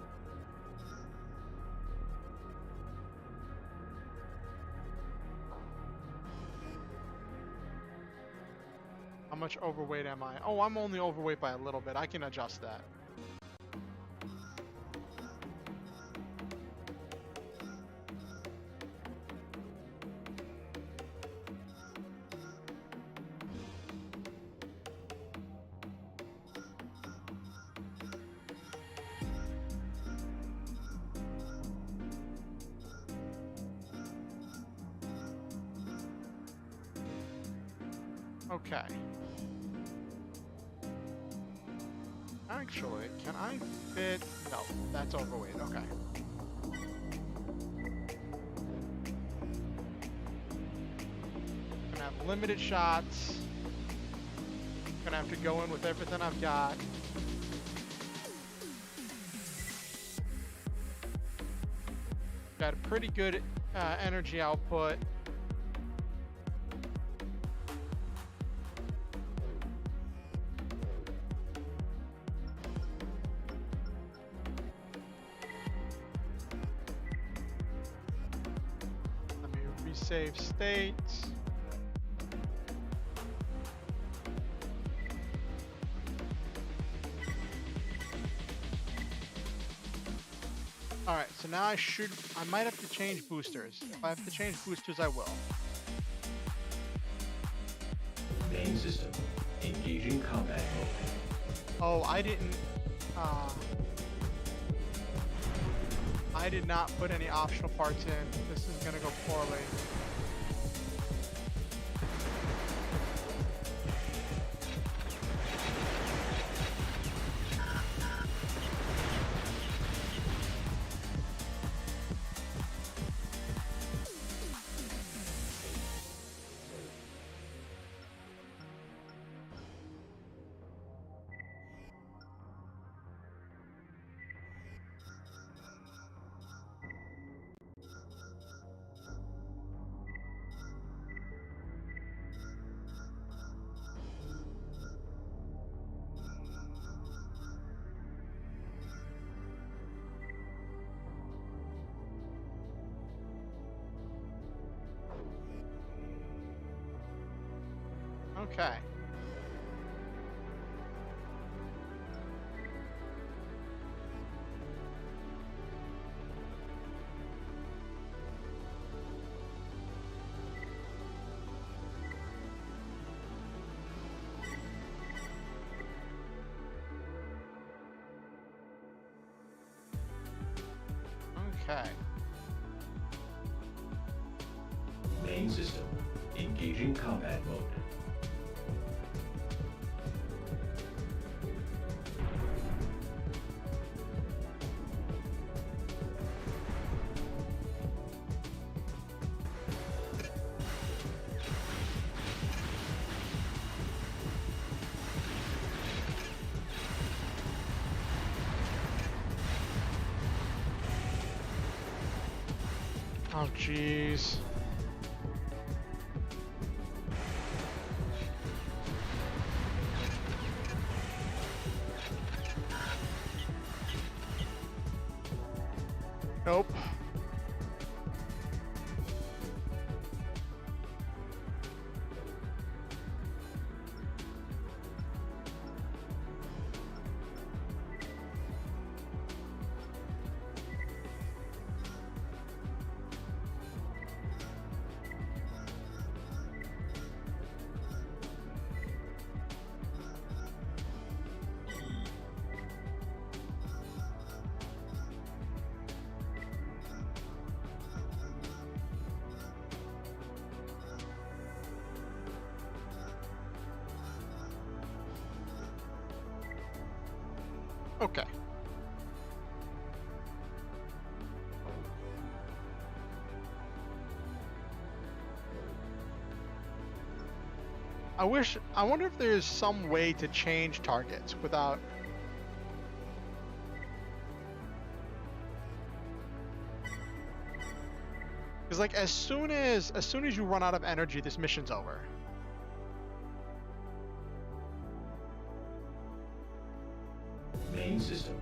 How much overweight am I? Oh, I'm only overweight by a little bit. I can adjust that. Okay. Actually, can I fit? No, that's overweight. Okay. Gonna have limited shots. Gonna have to go in with everything I've got. Got a pretty good energy output. Save states. Alright, so now I might have to change boosters. If I have to change boosters, I will. Main system. Engaging combat mode. Oh, I did not put any optional parts in. This is gonna go poorly. Okay. Okay. Main system. Engaging combat mode. Oh, jeez. Nope. Okay. I wonder if there's some way to change targets without... Because like as soon as you run out of energy, this mission's over. main system.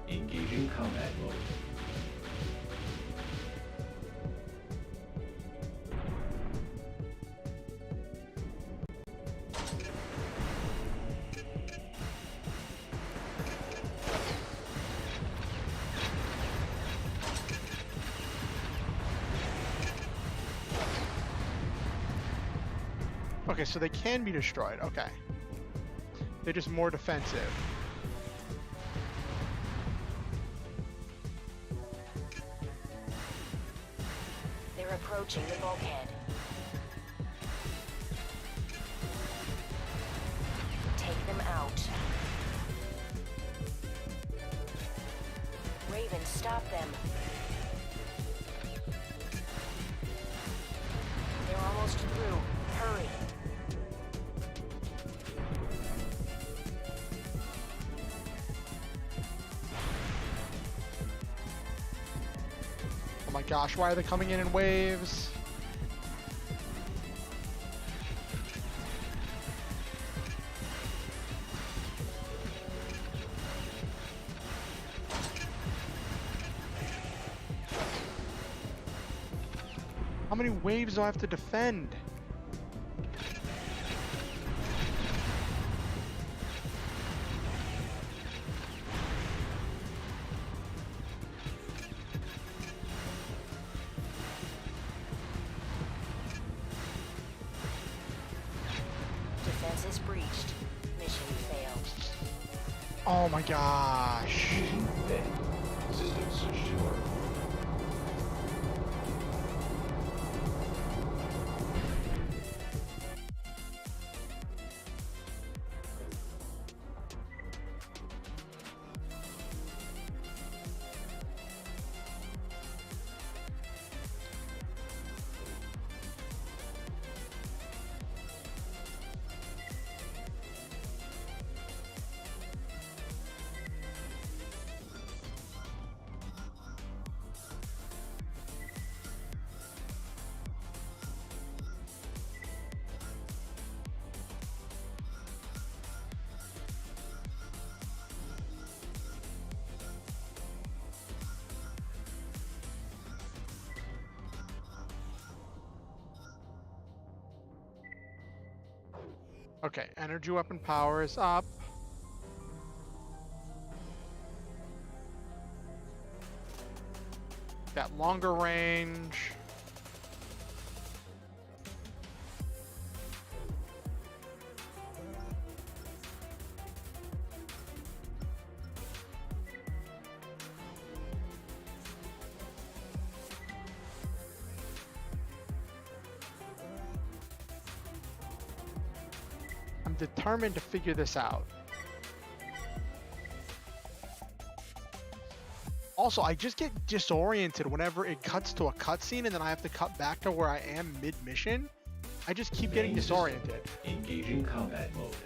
Engaging combat mode. Okay, so they can be destroyed. Okay. They're just more defensive. They're approaching the bulkhead. Take them out. Raven, stop them. They're almost through. Hurry. Oh my gosh, why are they coming in waves? How many waves do I have to defend? Defense is breached. Mission failed. Oh my gosh. Mission failed. System switch to work. Okay, energy weapon power is up. Got longer range. I'm determined to figure this out. Also, I just get disoriented whenever it cuts to a cutscene and then I have to cut back to where I am mid-mission. I just keep getting Main system. disoriented. Engaging combat mode.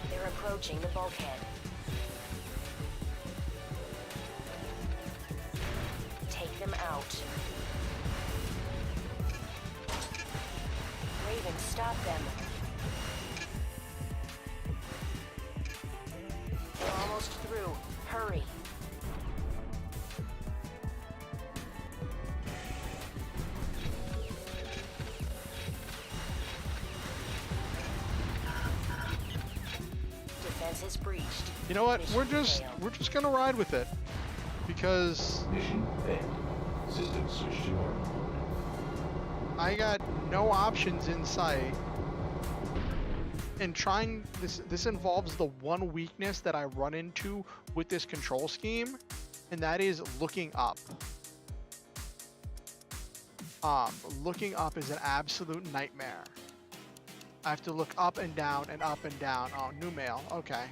They're approaching the bulkhead. Take them out. Raven, stop them. They're almost through. Hurry. Defense is breached. You know what? Mission failed. We're just gonna ride with it because Mission failed. System switch to work. I got no options in sight. and trying this involves the one weakness that I run into with this control scheme, and that is looking up. Looking up is an absolute nightmare. I have to look up and down and up and down. Oh, new mail. Okay.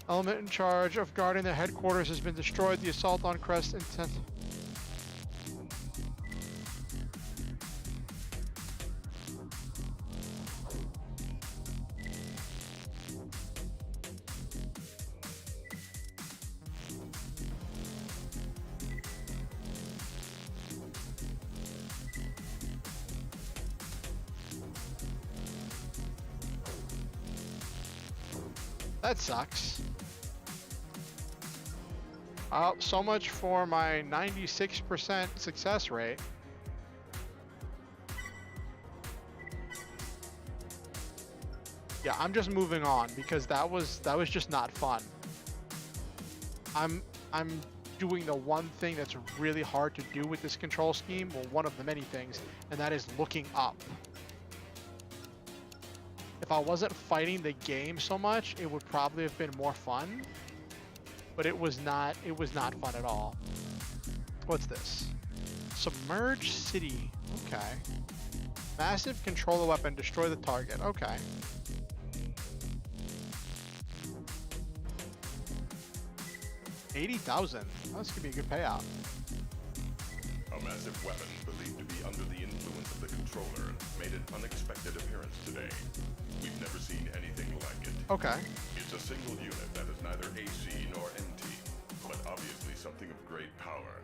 Element in charge of guarding the headquarters has been destroyed. The assault on Crest intent. That sucks. So much for my 96% success rate. Yeah, I'm just moving on because that was just not fun. I'm doing the one thing that's really hard to do with this control scheme, well, one of the many things, and that is looking up. If I wasn't fighting the game so much, it would probably have been more fun. But it was not fun at all. What's this? Submerge city. Okay. Massive controller weapon, destroy the target. Okay. $80,000. That's gonna be a good payout. A massive weapon believed to be under the influence of the controller made an unexpected appearance today. We've never seen anything like it. Okay. It's a single unit that is neither AC nor NT, but obviously something of great power.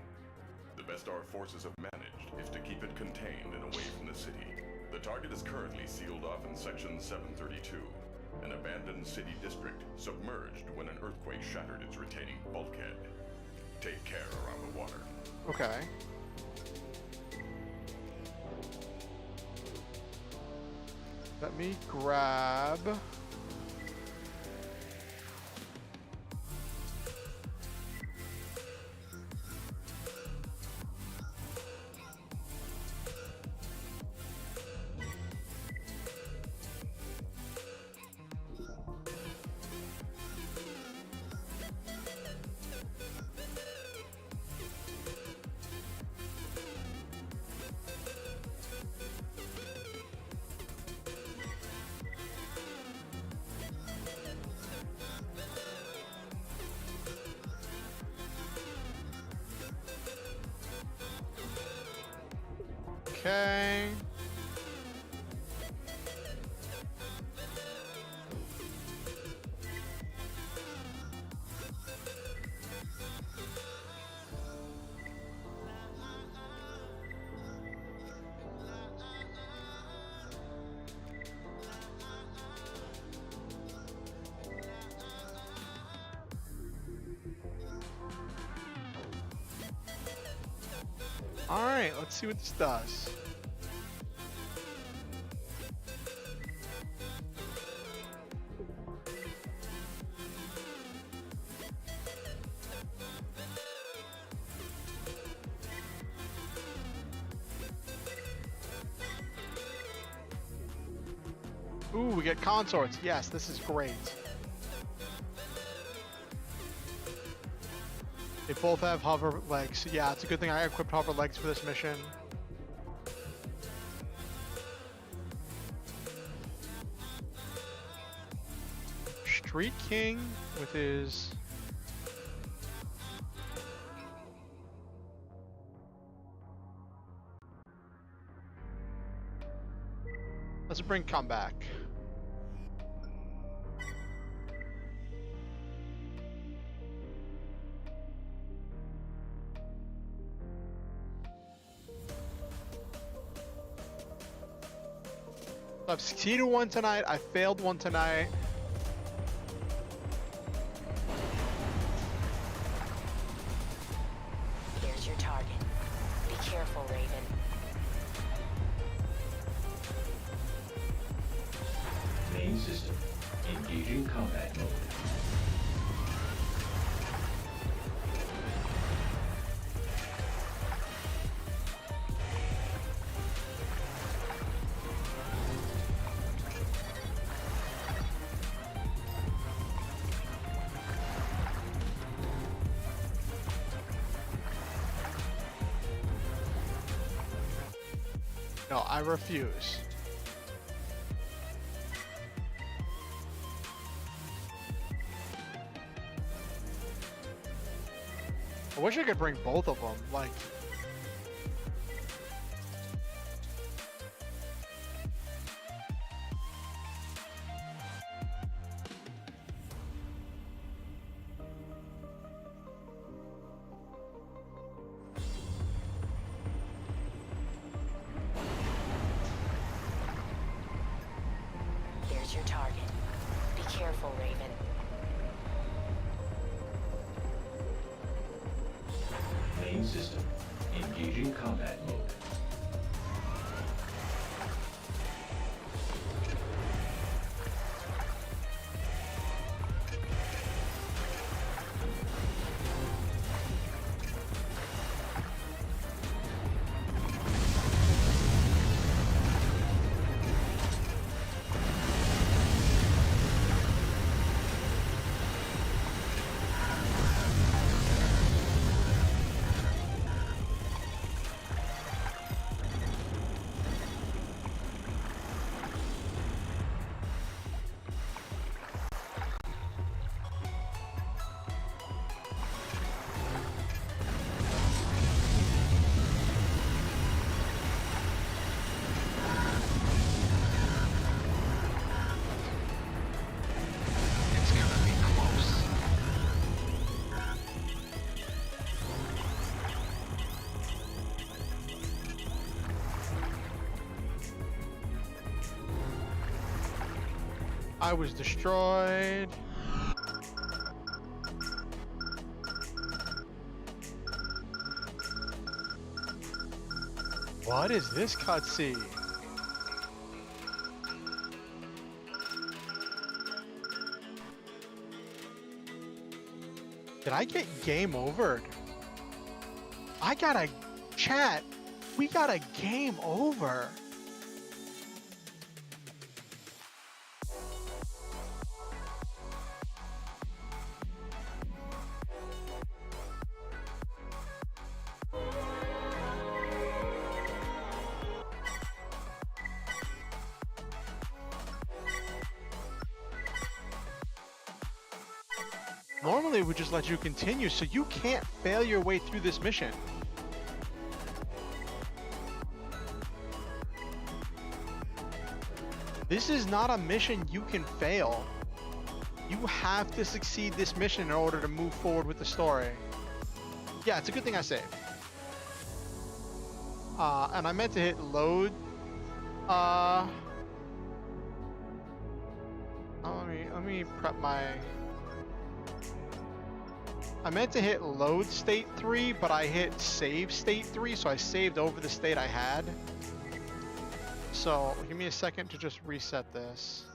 The best our forces have managed is to keep it contained and away from the city. The target is currently sealed off in Section 732, an abandoned city district submerged when an earthquake shattered its retaining bulkhead. Take care around the water. Okay. Let me grab... Okay. All right, let's see what this does. Ooh, we get consorts. Yes, this is great. They both have hover legs. Yeah, it's a good thing I equipped hover legs for this mission. Street King with his... Let's bring comeback. I've succeeded one tonight, I failed one tonight. Here's your target. Be careful, Raven. Main system. Engaging combat mode. No, I refuse. I wish I could bring both of them. Like, There's your target. Be careful, Raven. Main system. Engaging combat mode. I was destroyed. What is this cutscene? Did I get game overed? I got a chat. We got a game over. Normally it would just let you continue, so you can't fail your way through this mission. This is not a mission you can fail. You have to succeed this mission in order to move forward with the story. Yeah, it's a good thing I saved. And I meant to hit load. Let me prep my... I meant to hit load state 3, but I hit save state 3, so I saved over the state I had. So give me a second to just reset this.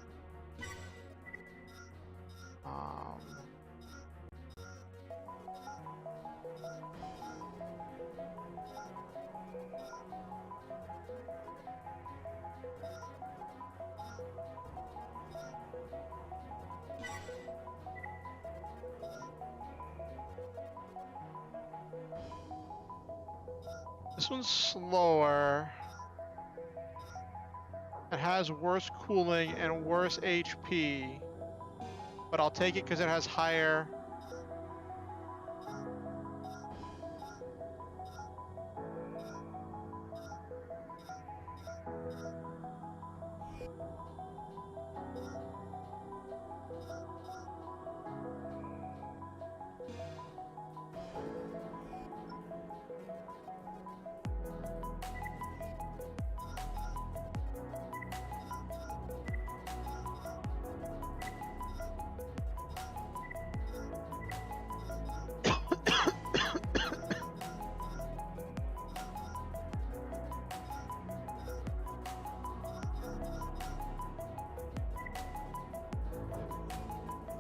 This one's slower. It has worse cooling and worse HP, but I'll take it because it has higher.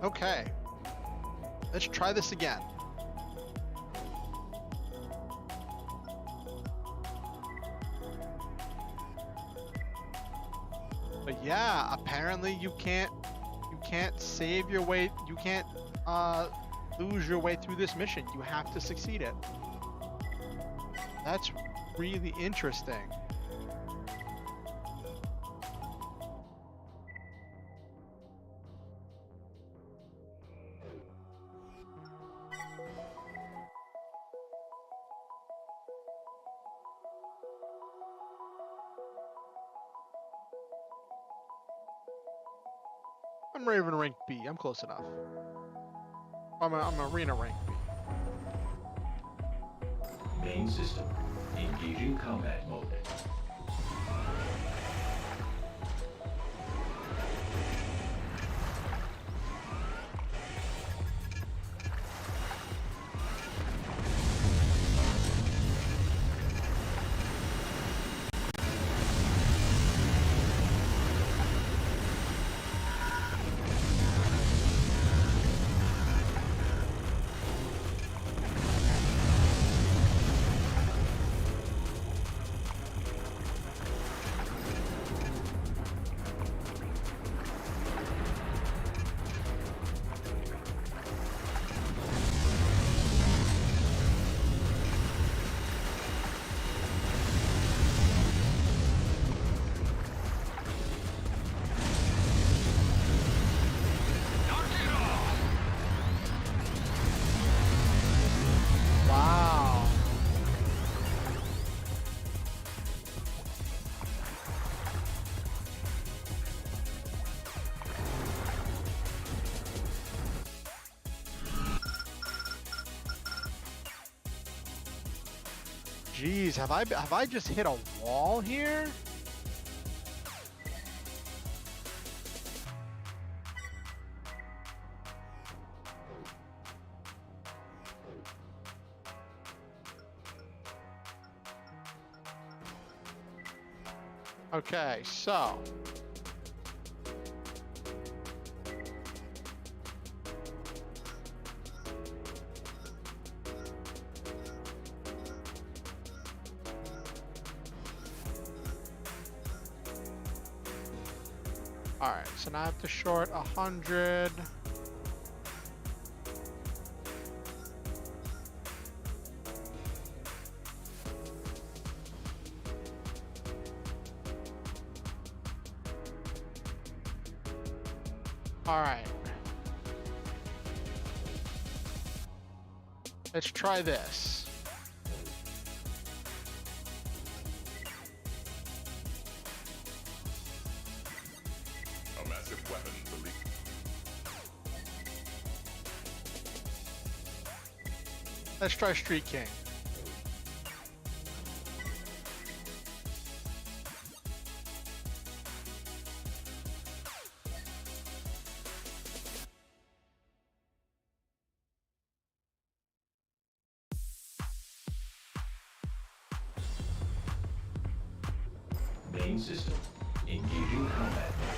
Okay, let's try this again. But yeah, apparently you can't save your way, you can't lose your way through this mission. You have to succeed it. That's really interesting. I'm Raven rank B. I'm close enough. I'm Arena rank B. Main system. Engaging combat mode. Wow. Jeez, have I just hit a wall here? Okay, so all right, so now I have to short 100. All right. Let's try this. A massive weapon believed. Let's try Street King. Main system. Engaging combat mode.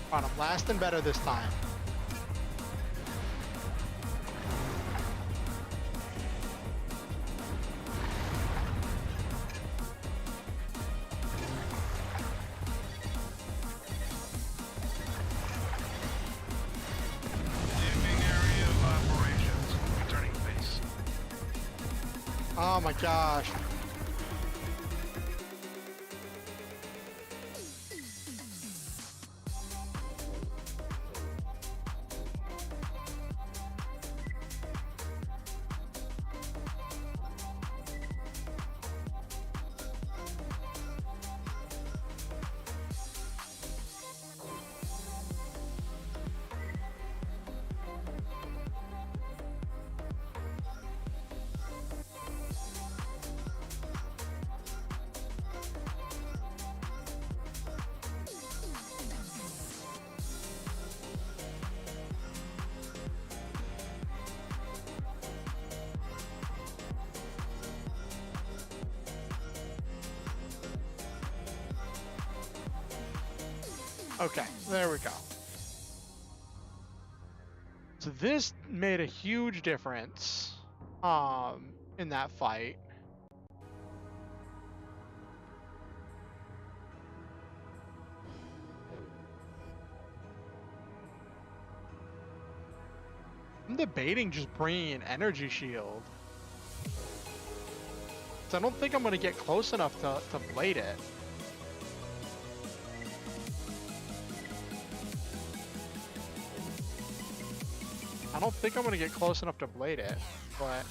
Fine, I'm lasting better this time. Dimming area of operations. Returning to base. Oh my gosh. Okay, there we go. So this made a huge difference in that fight. I'm debating just bringing an energy shield. 'Cause I don't think I'm gonna get close enough to blade it. I don't think I'm gonna get close enough to blade it, but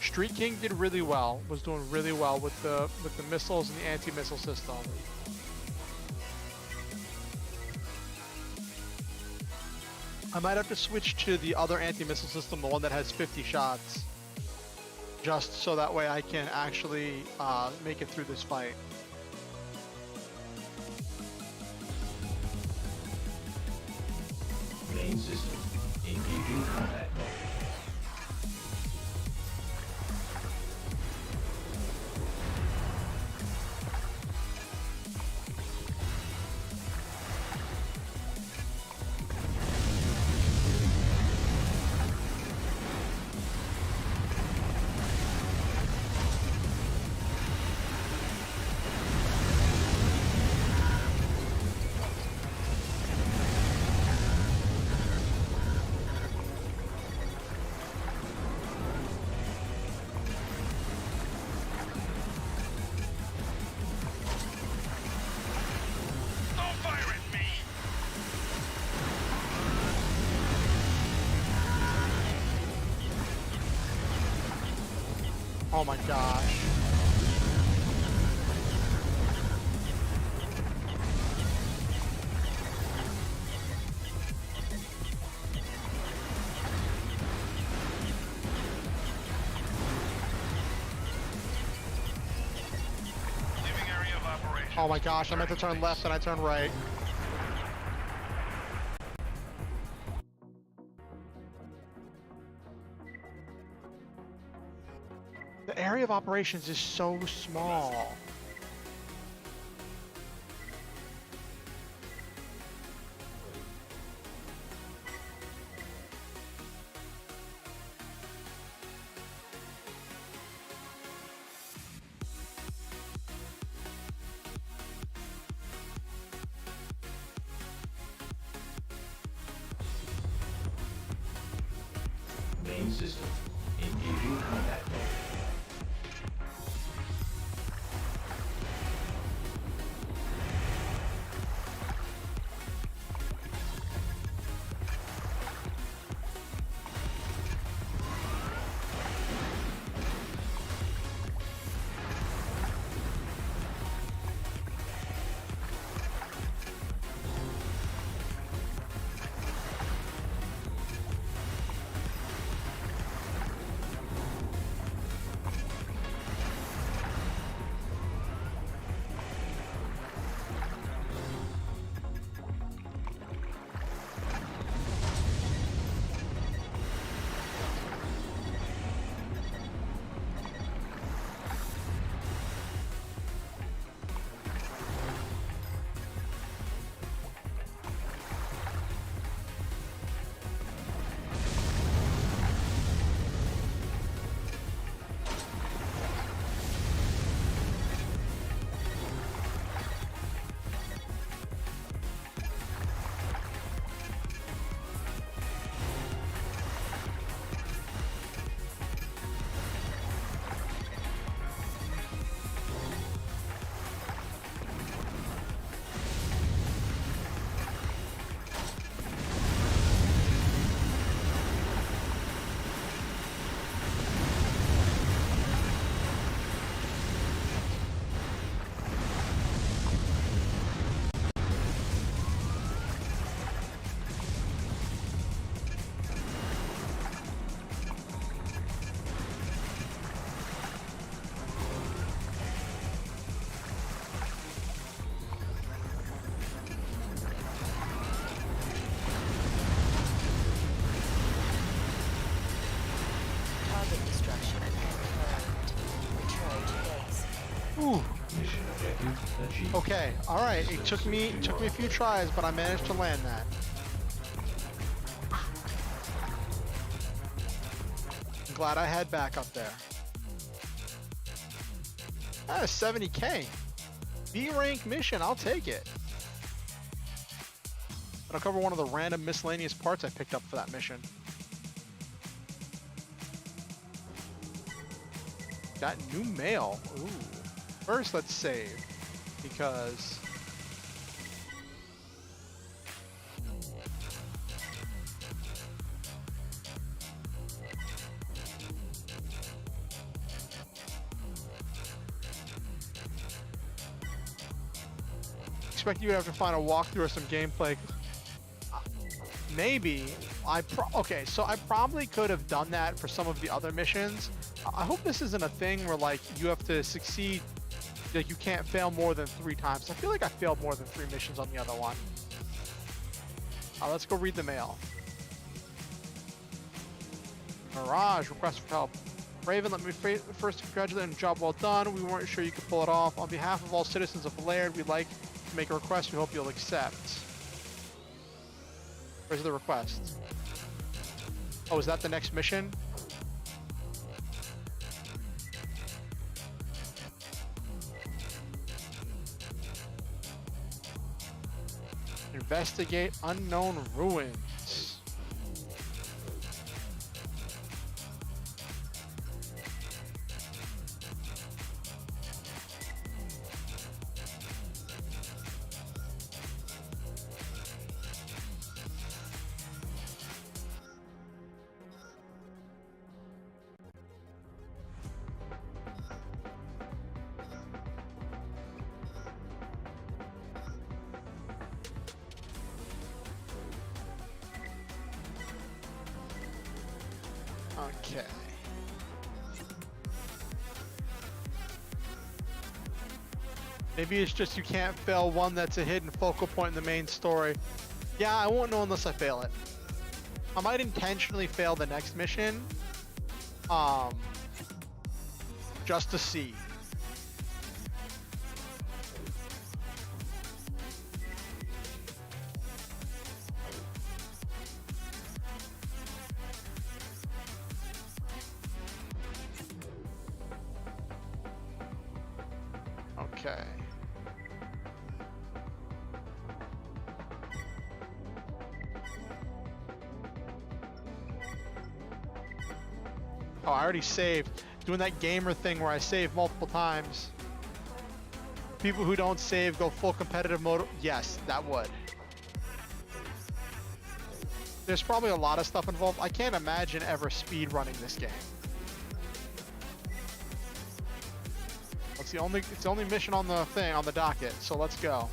Street King did really well. Was doing really well with the missiles and the anti-missile system. I might have to switch to the other anti-missile system, the one that has 50 shots. Just so that way I can actually make it through this fight. Main system. Engaging combat mode. Don't fire at me! Oh my gosh. Leaving area of operation. Oh my gosh, I meant to turn left and I turned right. The area of operations is so small. Main system. Engaging combat mode. Achieved. Okay, all right. It took me a few tries, but I managed to land that. I'm glad I had backup there. That is 70K. B rank mission, I'll take it. I'll cover one of the random miscellaneous parts I picked up for that mission. Got new mail. Ooh. First, let's save. Because... expect you would have to find a walkthrough or some gameplay. Maybe. Okay, so I probably could have done that for some of the other missions. I hope this isn't a thing where, like, you have to succeed, like, you can't fail more than 3 times. I feel like I failed more than 3 missions on the other one. Let's go read the mail. Mirage, request for help. Raven, let me first congratulate on a job well done. We weren't sure you could pull it off. On behalf of all citizens of Laird, we'd like to make a request we hope you'll accept. Where's the request? Oh, is that the next mission? Investigate unknown ruins. Okay. Maybe it's just you can't fail one that's a hidden focal point in the main story. Yeah, I won't know unless I fail it. I might intentionally fail the next mission. Just to see. Okay. Oh, I already saved. Doing that gamer thing where I save multiple times. People who don't save go full competitive mode. Yes, that would. There's probably a lot of stuff involved. I can't imagine ever speed running this game. It's the only mission on the thing, on the docket, so let's go.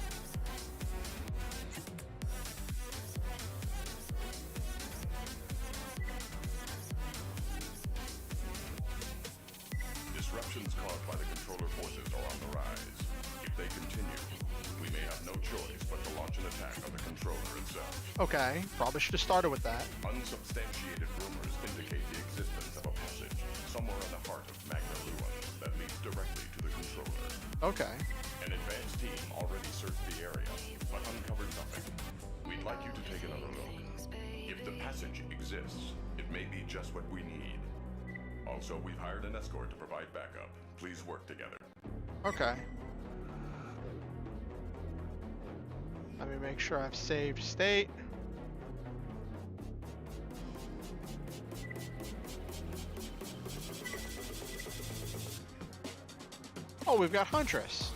Disruptions caused by the controller forces are on the rise. If they continue, we may have no choice but to launch an attack on the controller itself. Okay, probably should have started with that. Unsubstantiated rumors indicate the existence of a passage somewhere in the heart of Magna Luan that leads directly to the controller. Okay. An advanced team already searched the area, but uncovered nothing. We'd like you to take another look. If the passage exists, it may be just what we need. Also, we've hired an escort to provide backup. Please work together. Okay. Let me make sure I've saved state. Oh, we've got Huntress.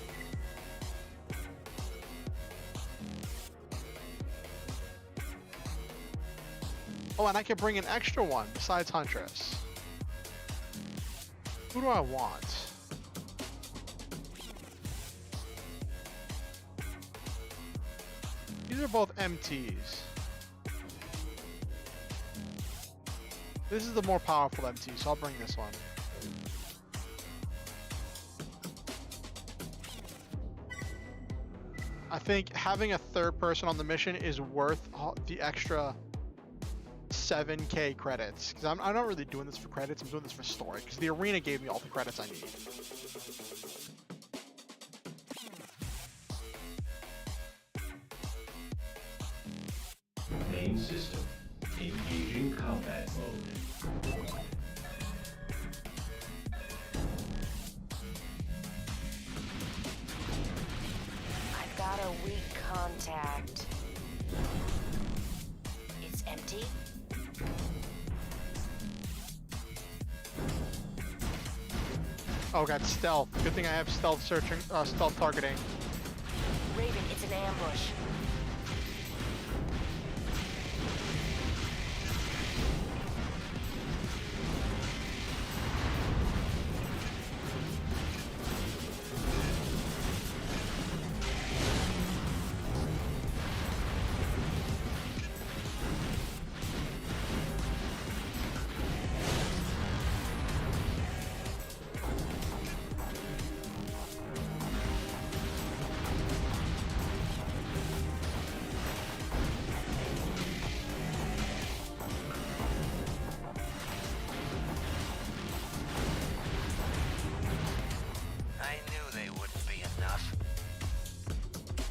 Oh, and I can bring an extra one besides Huntress. Who do I want? These are both MTs. This is the more powerful MT, so I'll bring this one. I think having a third person on the mission is worth the extra 7K credits. Because I'm not really doing this for credits, I'm doing this for story. Because the arena gave me all the credits I need. main system. Engaging combat mode. I've got a weak contact. It's empty? Oh god, stealth. Good thing I have stealth searching, stealth targeting. Raven, it's an ambush.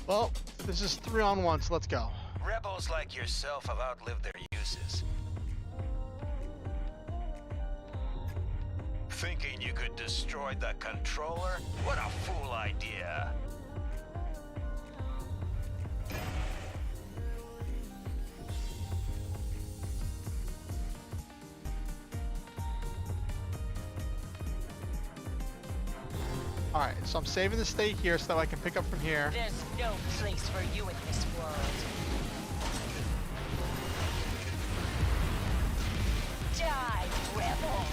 Well, this is 3-on-1, so let's go. Rebels like yourself have outlived their uses. Thinking you could destroy the controller? What a fool idea. Alright, so I'm saving the state here so that I can pick up from here. There's no place for you in this world. Die, rebel!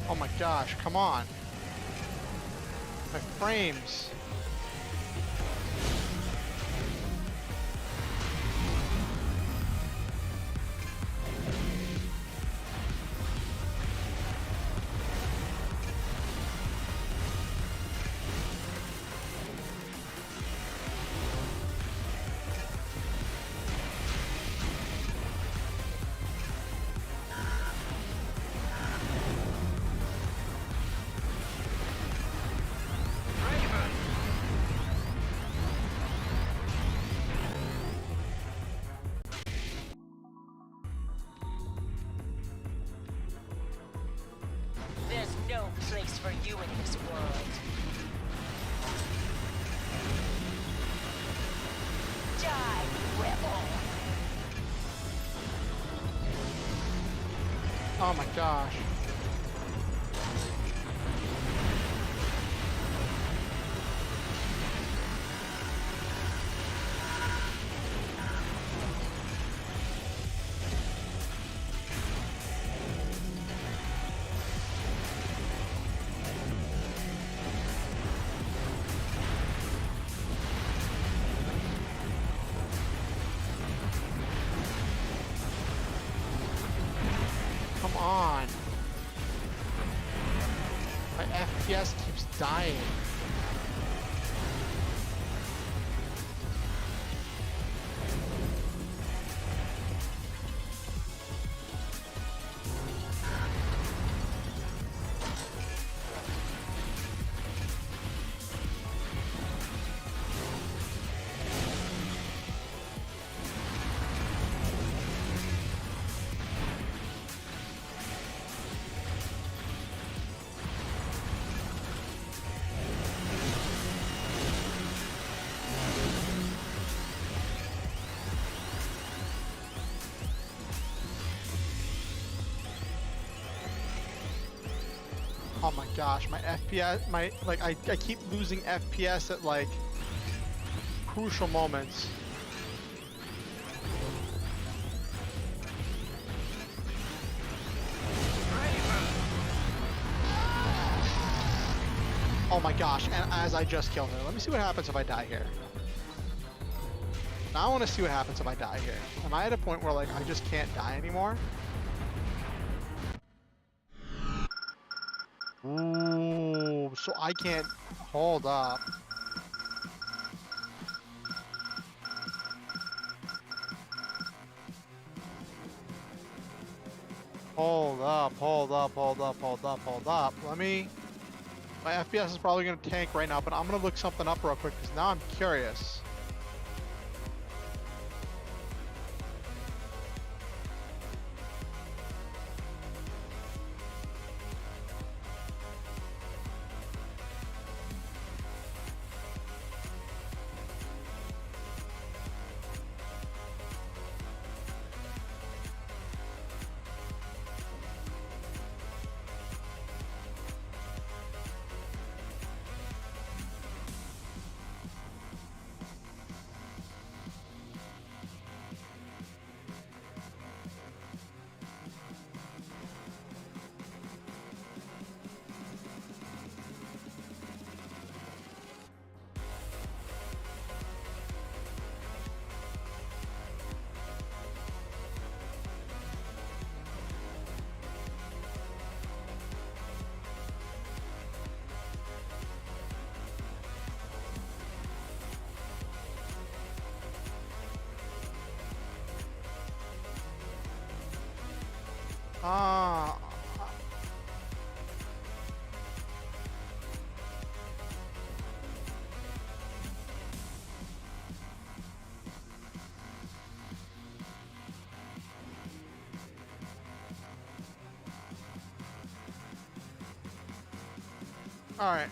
Oh my gosh, come on. My frames. There's no place for you in this world. Die, rebel! Oh my gosh. Come on. My FPS keeps dying. Oh my gosh, my FPS, I keep losing FPS at like crucial moments. Oh my gosh, and as I just killed her. Let me see what happens if I die here. Now I want to see what happens if I die here. Am I at a point where like I just can't die anymore? Ooh, so I can't hold up. Hold up, hold up, hold up, hold up, hold up. Let me... My FPS is probably going to tank right now, but I'm going to look something up real quick because now I'm curious. Ah. All right.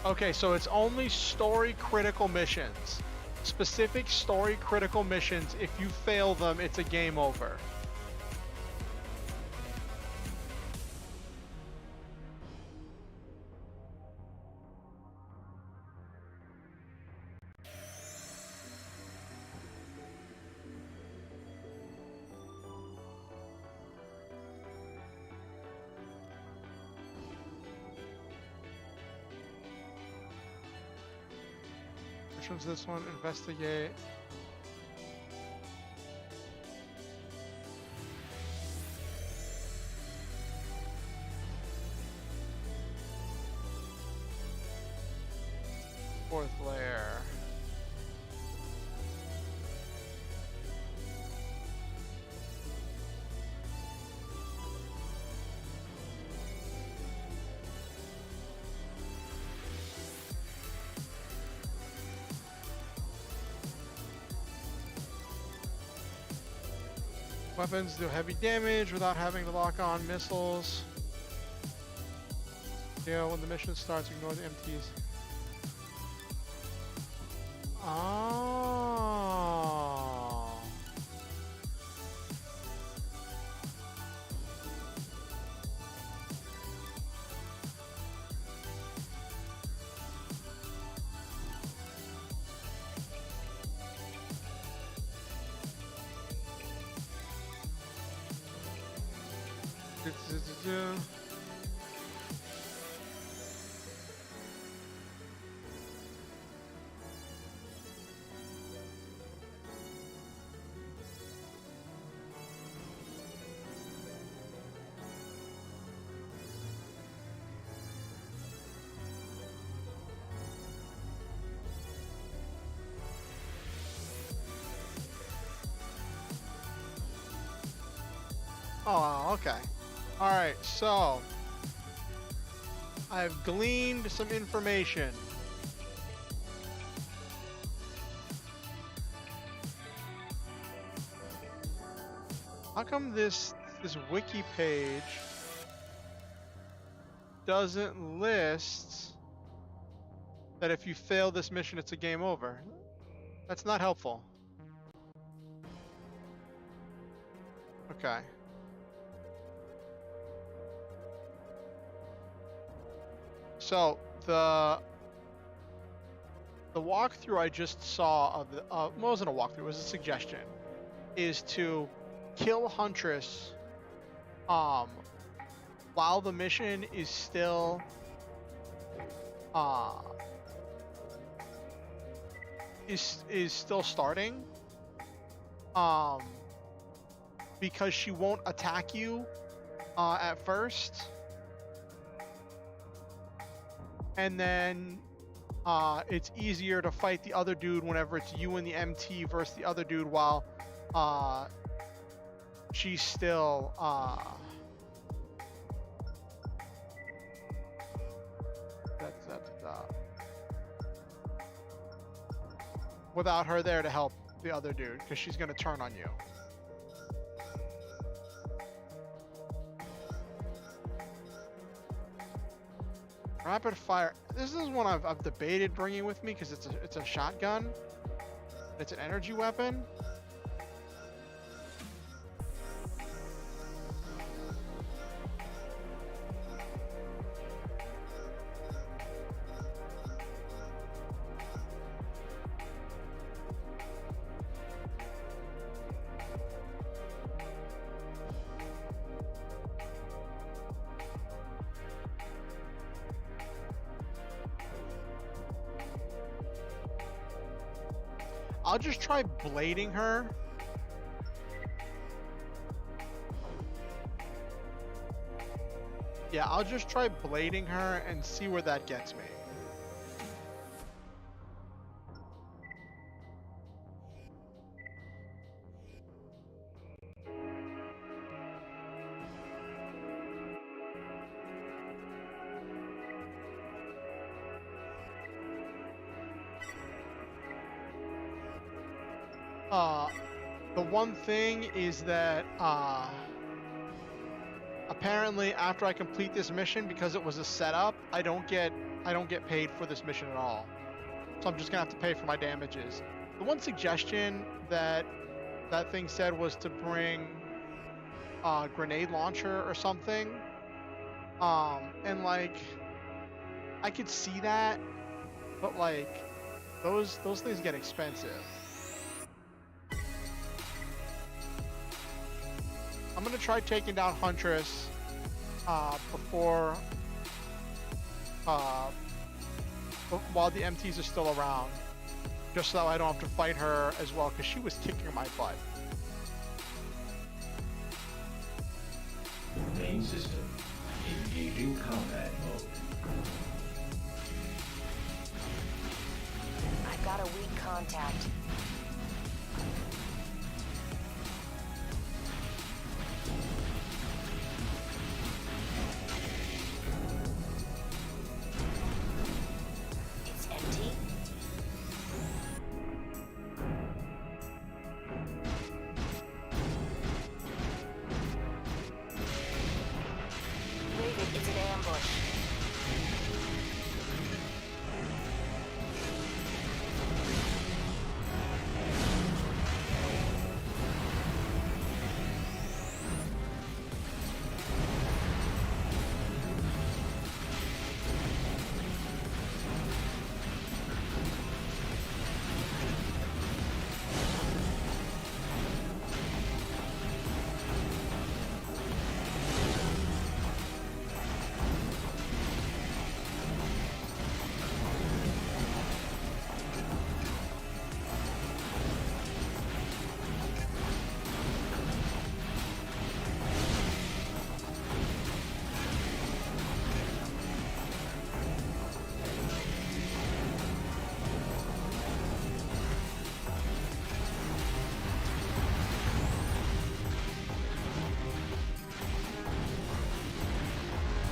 Okay, so it's only story critical missions. Specific story critical missions, if you fail them, it's a game over. Which one's this one? Investigate. Fourth layer. Weapons do heavy damage without having to lock on missiles. Yeah, when the mission starts, ignore the MTs. Oh. Oh, okay. Alright, so I've gleaned some information. How come this wiki page doesn't list that if you fail this mission, it's a game over? That's not helpful. Okay. So the walkthrough I just saw of the well, it wasn't a walkthrough, it was a suggestion, is to kill Huntress while the mission is still is still starting, because she won't attack you at first, and then it's easier to fight the other dude whenever it's you and the MT versus the other dude while she's still without her there to help the other dude, because she's gonna turn on you. Rapid fire. This is one I've debated bringing with me because it's a shotgun. It's an energy weapon. I'll just try blading her. Yeah, I'll just try blading her and see where that gets me. The one thing is that apparently after I complete this mission, because it was a setup, I don't get paid for this mission at all. So I'm just gonna have to pay for my damages. The one suggestion that thing said was to bring a grenade launcher or something. And like I could see that, but like those things get expensive. I'm gonna try taking down Huntress before while the MTs are still around, just so I don't have to fight her as well, because she was kicking my butt. Main system. Engaging combat mode. I've got a weak contact. It's empty. Raven, it's an ambush.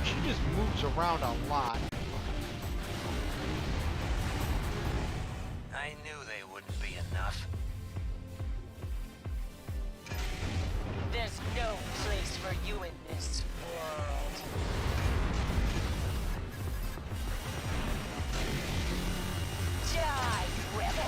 She just moves around a lot. I knew they wouldn't be enough. There's for you in this world. Die, rebel!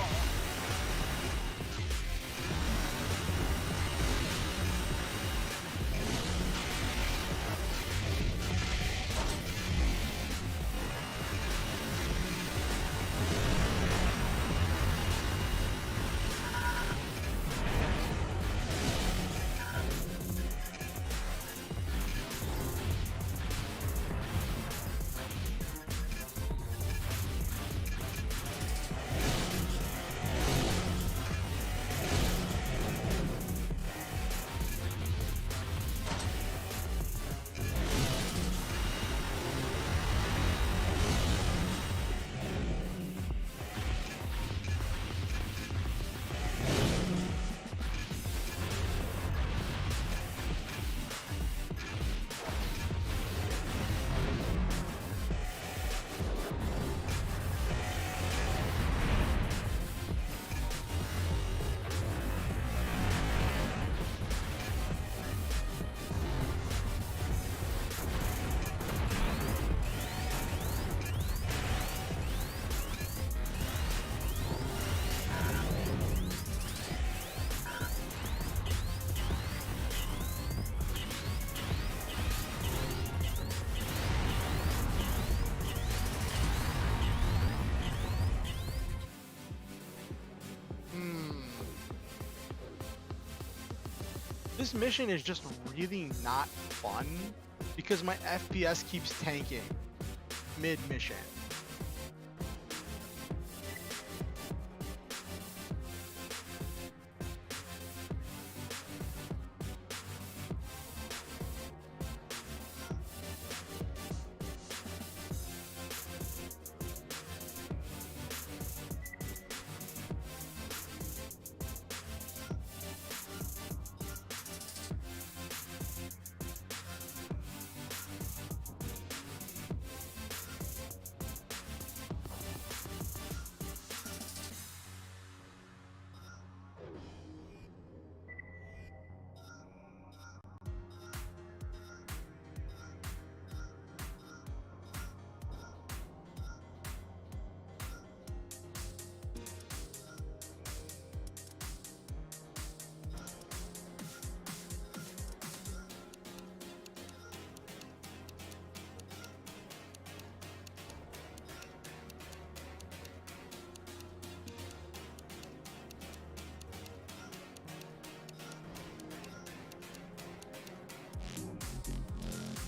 This mission is just really not fun because my FPS keeps tanking mid-mission.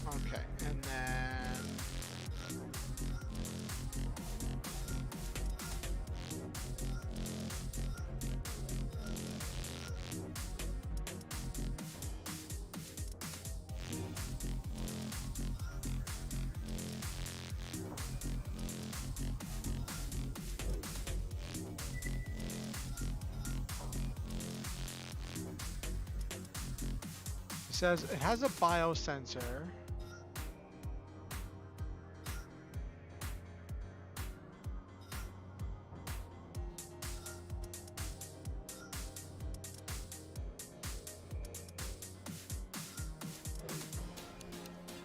Okay, and then it says it has a biosensor.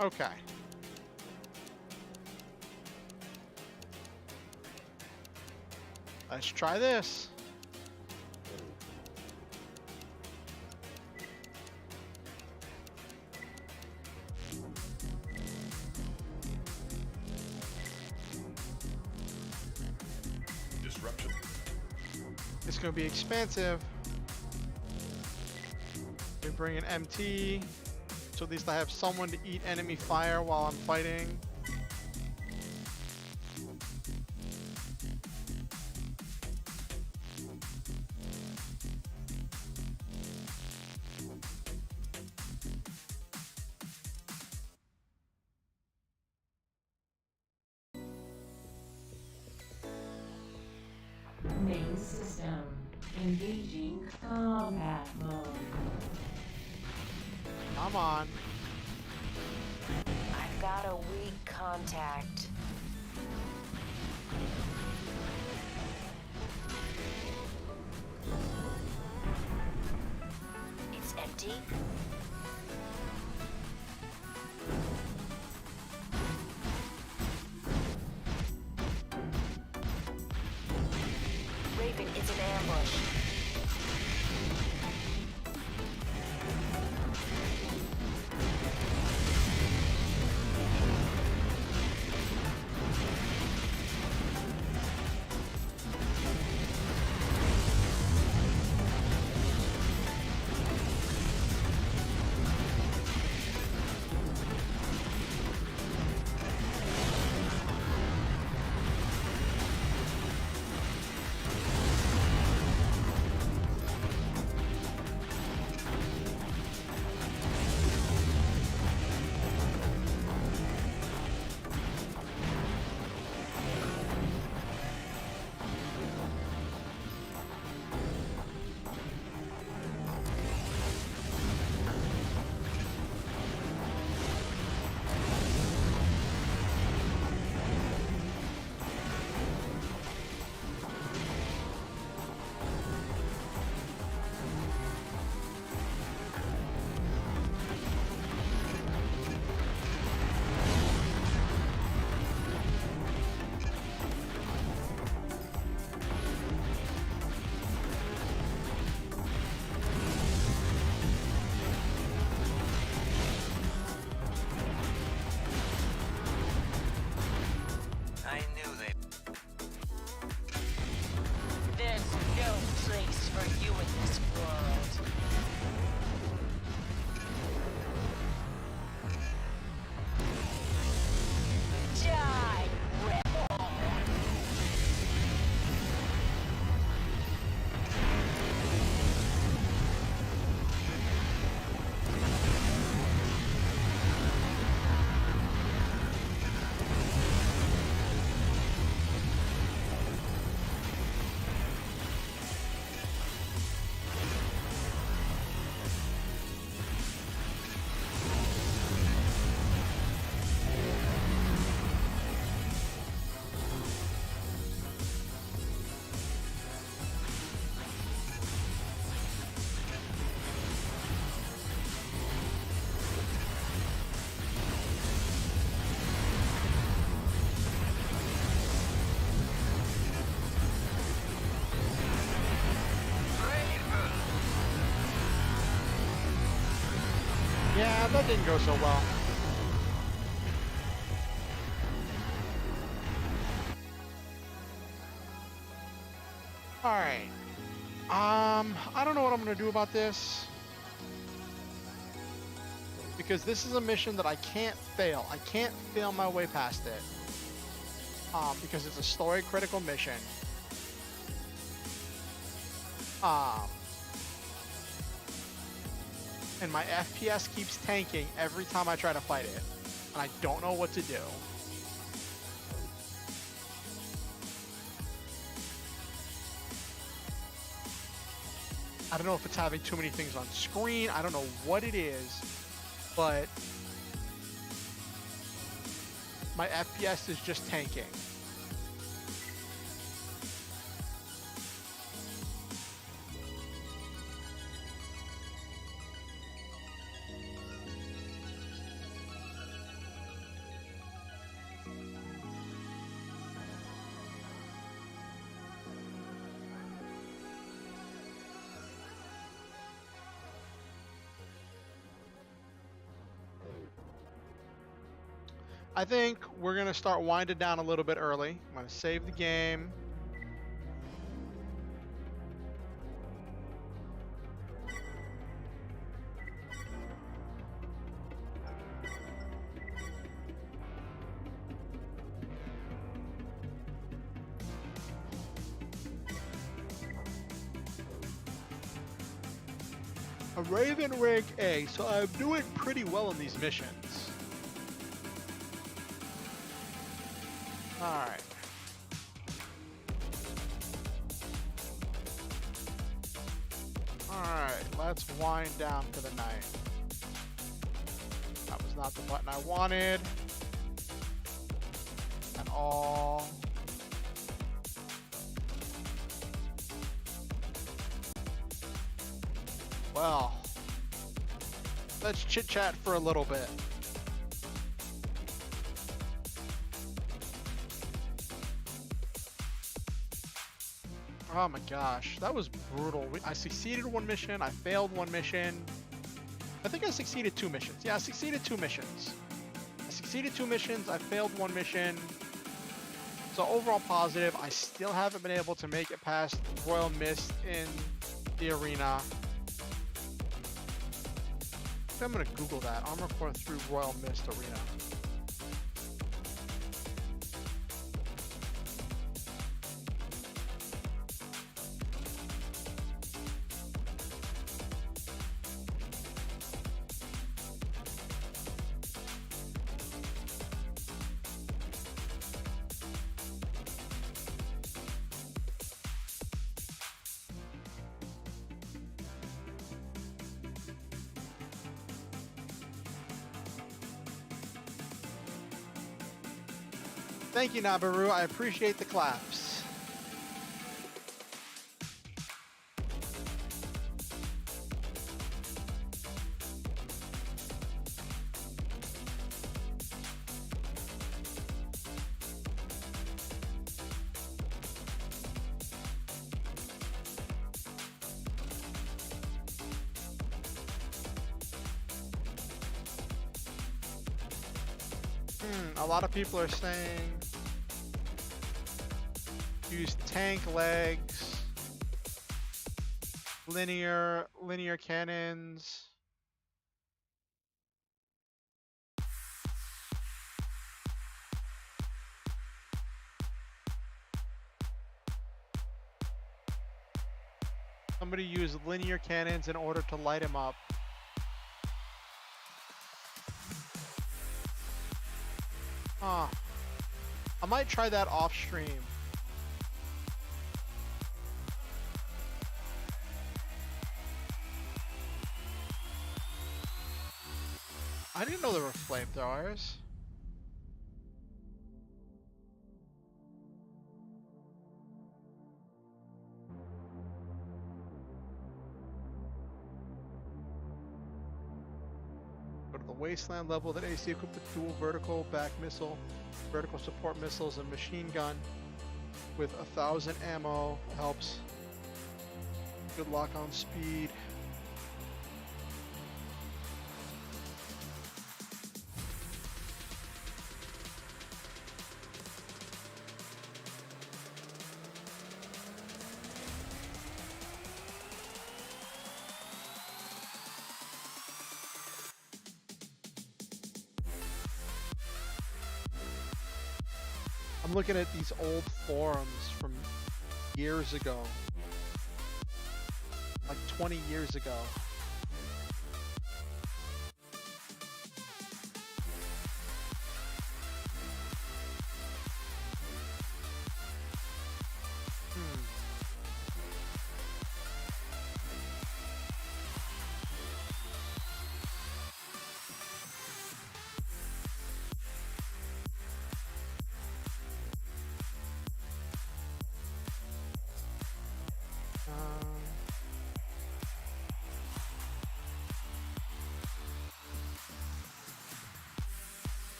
Okay. Let's try this. Disruption. It's going to be expansive. We bring an MT, so at least I have someone to eat enemy fire while I'm fighting. Main system. Engaging combat mode. Come on. I've got a weak contact. It's empty? Yeah, that didn't go so well. Alright. I don't know what I'm gonna do about this. Because this is a mission that I can't fail. I can't fail my way past it. Because it's a story critical mission. And my FPS keeps tanking every time I try to fight it. And I don't know what to do. I don't know if it's having too many things on screen. I don't know what it is, but my FPS is just tanking. I think we're going to start winding down a little bit early. I'm going to save the game. A Raven rank A, so I'm doing pretty well in these missions. Alright. Alright, let's wind down for the night. That was not the button I wanted. At all. Well, let's chit-chat for a little bit. Oh my gosh, that was brutal. I succeeded one mission, I failed one mission. I think I succeeded 2 missions. Yeah, I succeeded 2 missions. I failed 1 mission. So overall positive. I still haven't been able to make it past Royal Mist in the arena. I'm gonna Google that. Armor Core through Royal Mist arena. Thank you, Nabaru. I appreciate the claps. A lot of people are saying use tank legs, linear cannons. Somebody use linear cannons in order to light him up. Huh. I might try that off stream. I didn't know there were flamethrowers. Go to the wasteland level that AC equipped with dual vertical back missile, vertical support missiles, and machine gun with 1,000 ammo helps. Good lock on speed. I'm looking at these old forums from years ago, like 20 years ago.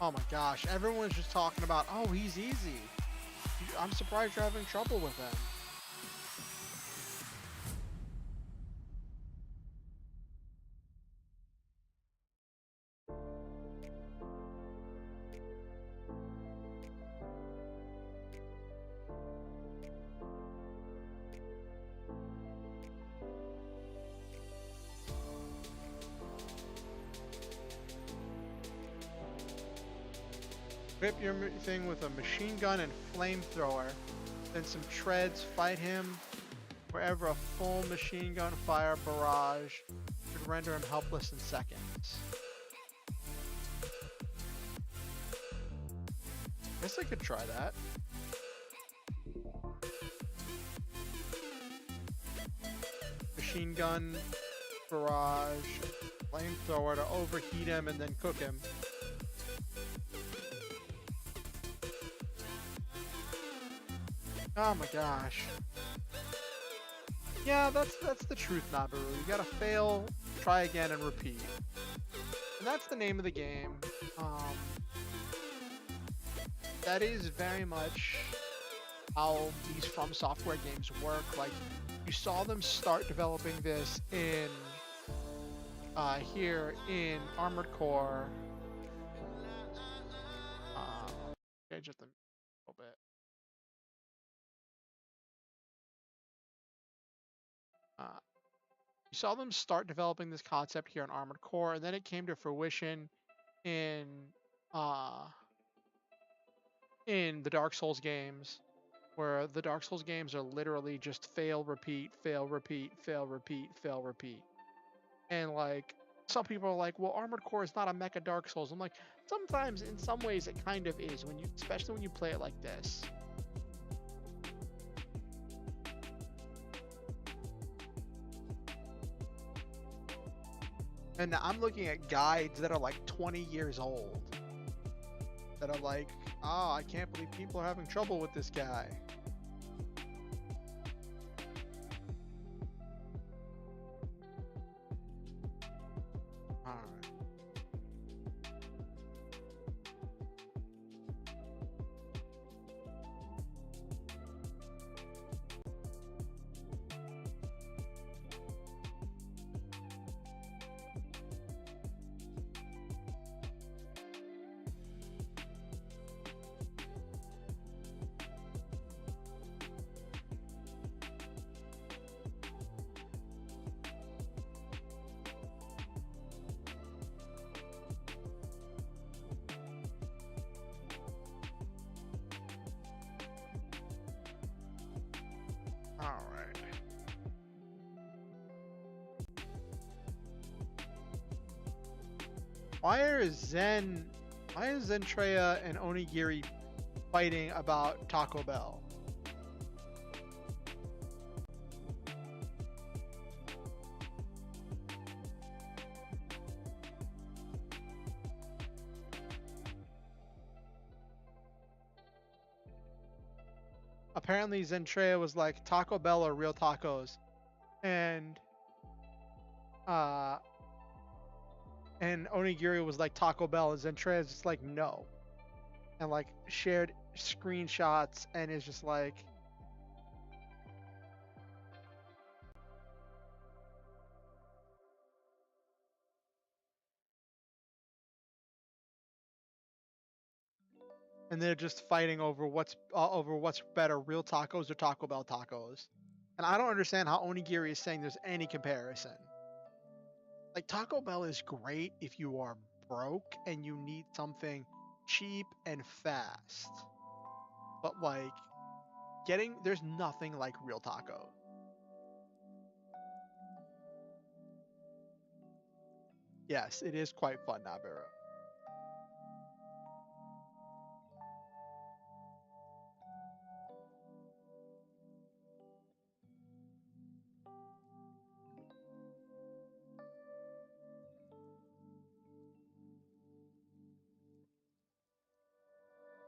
Oh my gosh, everyone's just talking about, oh, he's easy. I'm surprised you're having trouble with him. Equip your thing with a machine gun and flamethrower. Then some treads, fight him wherever a full machine gun fire barrage could render him helpless in seconds. Guess I could try that. Machine gun, barrage, flamethrower to overheat him and then cook him. Oh my gosh. Yeah, that's the truth, Nabaru. You gotta fail, try again, and repeat. And that's the name of the game. That is very much how these From Software games work. Like, you saw them start developing this in here in Armored Core. Change it a little bit. You saw them start developing this concept here in Armored Core, and then it came to fruition in the Dark Souls games, where the Dark Souls games are literally just fail, repeat, fail, repeat, fail, repeat, fail, repeat. And like, some people are like, well, Armored Core is not a mecha Dark Souls. I'm like, sometimes in some ways it kind of is, especially when you play it like this. And I'm looking at guides that are like 20 years old. That are like, oh, I can't believe people are having trouble with this guy. Alright. Why is Zentreya and Onigiri fighting about Taco Bell? Apparently Zentreya was like, Taco Bell are real tacos. And Onigiri was like, Taco Bell, and Zentreya's just like, no. And like shared screenshots and is just like, and they're just fighting over what's better, real tacos or Taco Bell tacos. And I don't understand how Onigiri is saying there's any comparison. Like Taco Bell is great if you are broke and you need something cheap and fast. But like there's nothing like real tacos. Yes, it is quite fun, Navarro.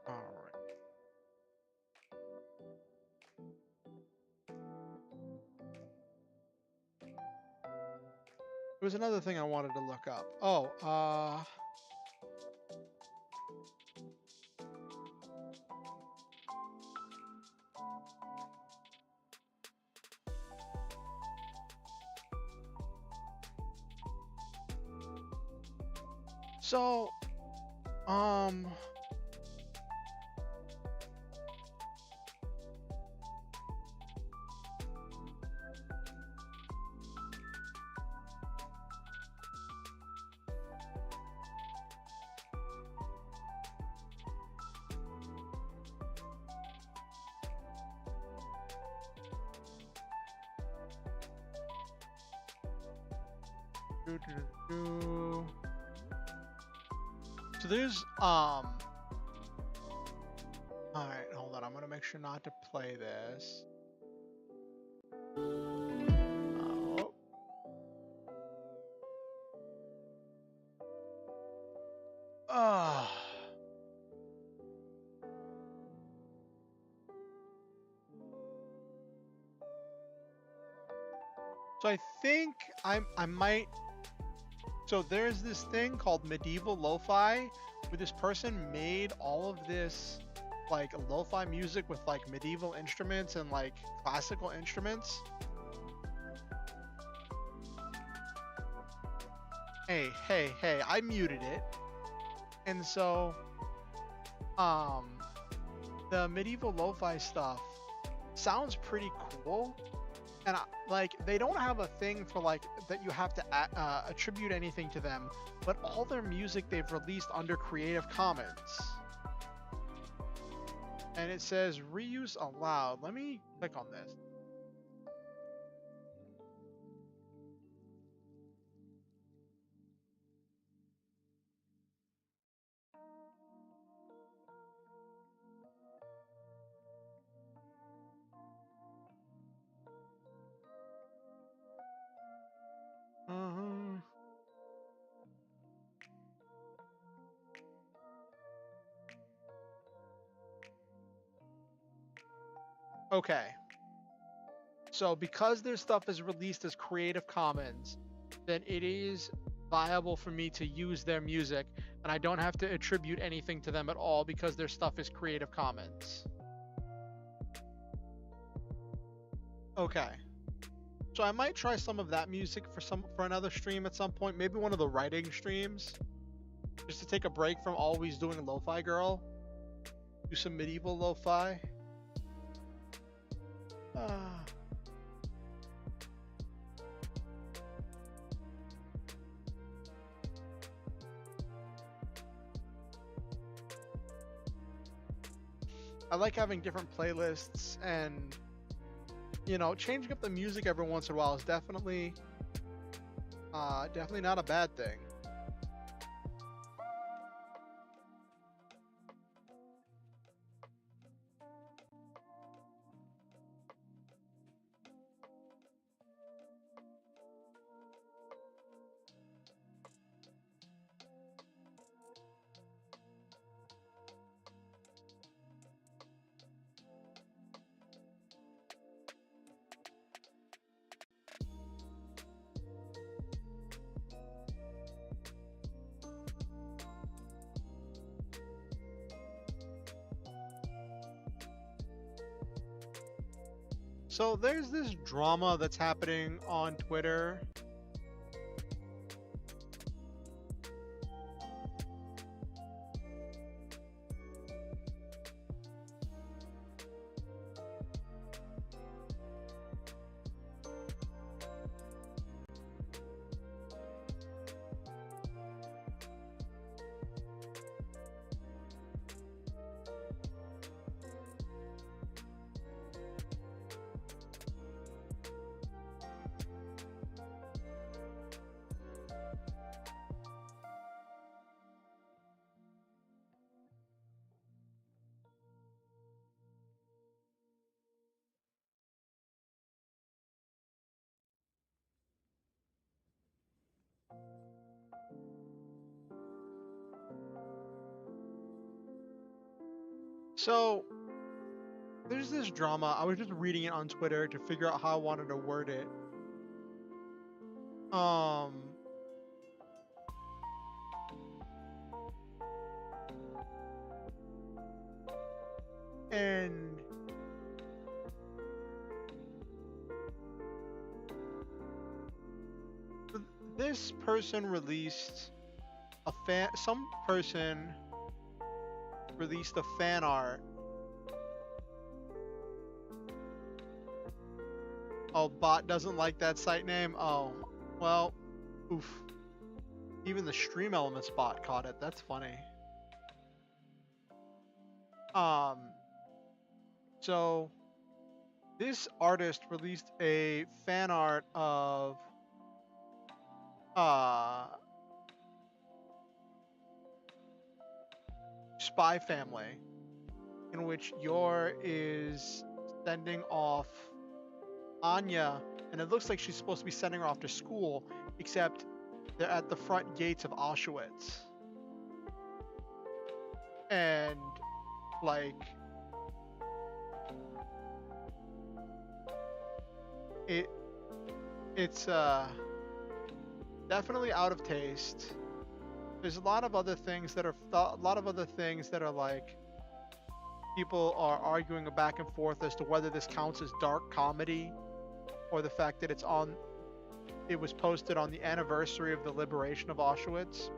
All right. There was another thing I wanted to look up. Oh, so, um, so there's all right, hold on. I'm gonna make sure not to play this. Oh. Ah. So I think I might. So there's this thing called medieval lo-fi, where this person made all of this like lo-fi music with like medieval instruments and like classical instruments. Hey, I muted it. And so the medieval lo-fi stuff sounds pretty cool. And like they don't have a thing for like that you have to attribute anything to them, but all their music they've released under Creative Commons. And it says reuse allowed. Let me click on this. Okay. So because their stuff is released as Creative Commons, then it is viable for me to use their music, and I don't have to attribute anything to them at all because their stuff is Creative Commons. Okay. So I might try some of that music for another stream at some point, maybe one of the writing streams, just to take a break from always doing lo-fi girl. Do some medieval lo-fi. I like having different playlists, and you know, changing up the music every once in a while is definitely not a bad thing. So there's this drama that's happening on Twitter. So there's this drama. I was just reading it on Twitter to figure out how I wanted to word it. And this person released some person released a fan art. Oh, bot doesn't like that site name. Oh, well, oof. Even the Stream Elements bot caught it. That's funny. So this artist released a fan art of Spy Family, in which Yor is sending off Anya, and it looks like she's supposed to be sending her off to school, except they're at the front gates of Auschwitz. And like it's definitely out of taste. There's a lot of other things that are like people are arguing back and forth as to whether this counts as dark comedy, or the fact that it was posted on the anniversary of the liberation of Auschwitz.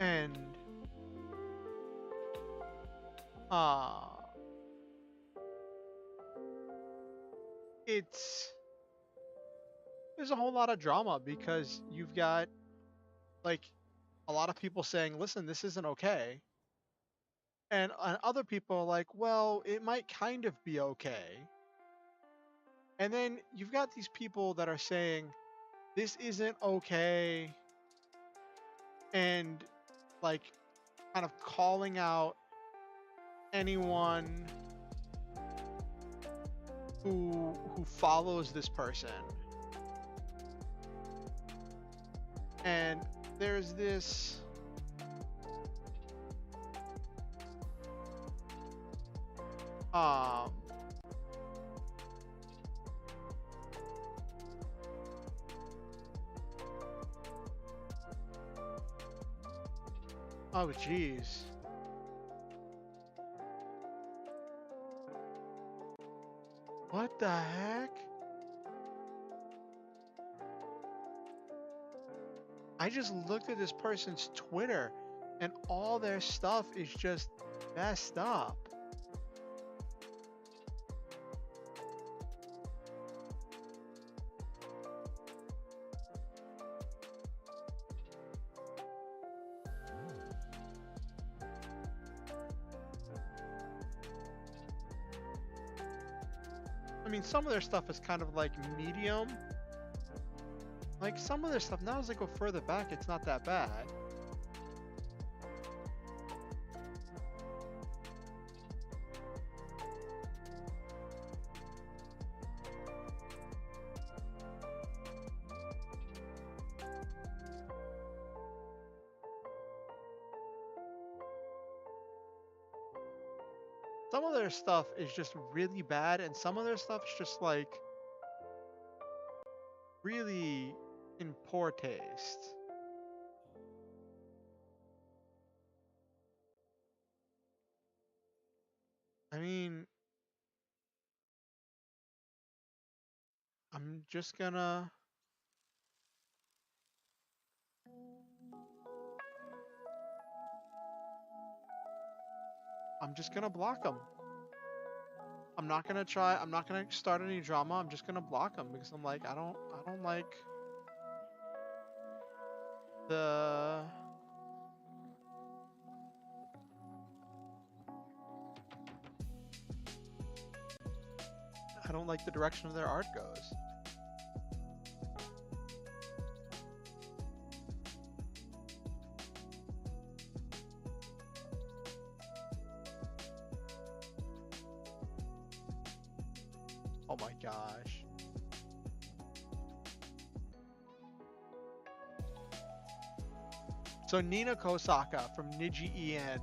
And there's a whole lot of drama because you've got like a lot of people saying, listen, this isn't okay. And other people are like, well, it might kind of be okay. And then you've got these people that are saying, this isn't okay. And like kind of calling out anyone who follows this person. And there's this oh geez. What the heck? I just looked at this person's Twitter and all their stuff is just messed up. I mean, some of their stuff is kind of like medium. Like some of their stuff, now as I go further back, it's not that bad. Some of their stuff is just really bad, and some of their stuff is just like really in poor taste. I mean, I'm just gonna block them. I'm not gonna start any drama. I'm just gonna block them because I'm like, I don't like the direction of their art goes. Oh my gosh. So Nina Kosaka from Niji En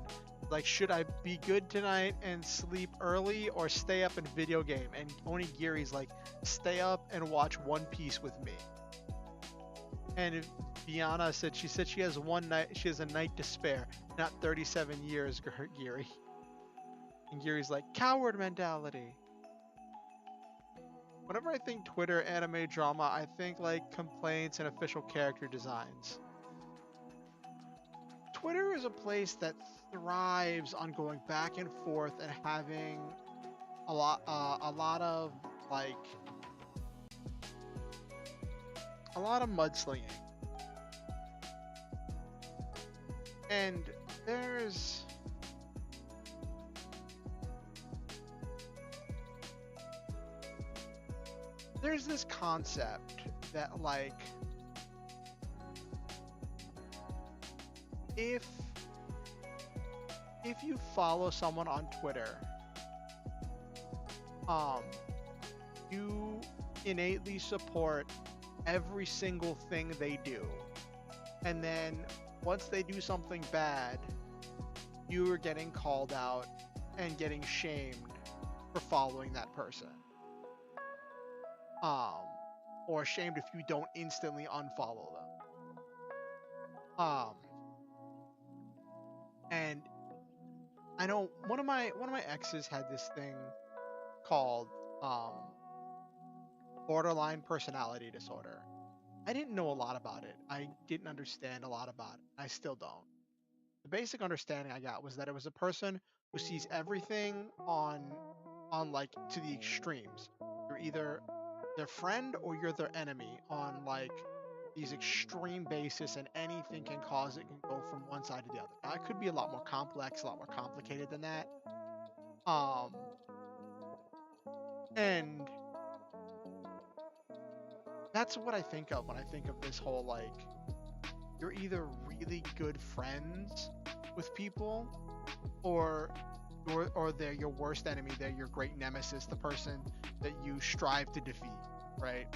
Like, should I be good tonight and sleep early or stay up and video game? And Onigiri's like, stay up and watch One Piece with me. And Biana said she has she has a night to spare, not 37 years, Giri. And Giri's like, coward mentality. Whenever I think Twitter, anime, drama, I think like complaints and official character designs. Twitter is a place that thrives on going back and forth and having a lot of mudslinging. And there's this concept that, like, if you follow someone on Twitter, you innately support every single thing they do. And then once they do something bad, you are getting called out and getting shamed for following that person. Or shamed if you don't instantly unfollow them. And I know one of my exes had this thing called borderline personality disorder. I didn't know a lot about it. I didn't understand a lot about it. I still don't. The basic understanding I got was that it was a person who sees everything on like to the extremes. You're either their friend or you're their enemy on like these extreme basis, and anything can cause it, can go from one side to the other. Now, it could be a lot more complex, a lot more complicated than that. And that's what I think of when I think of this whole, like, you're either really good friends with people, or they're your worst enemy, they're your great nemesis, the person that you strive to defeat, right?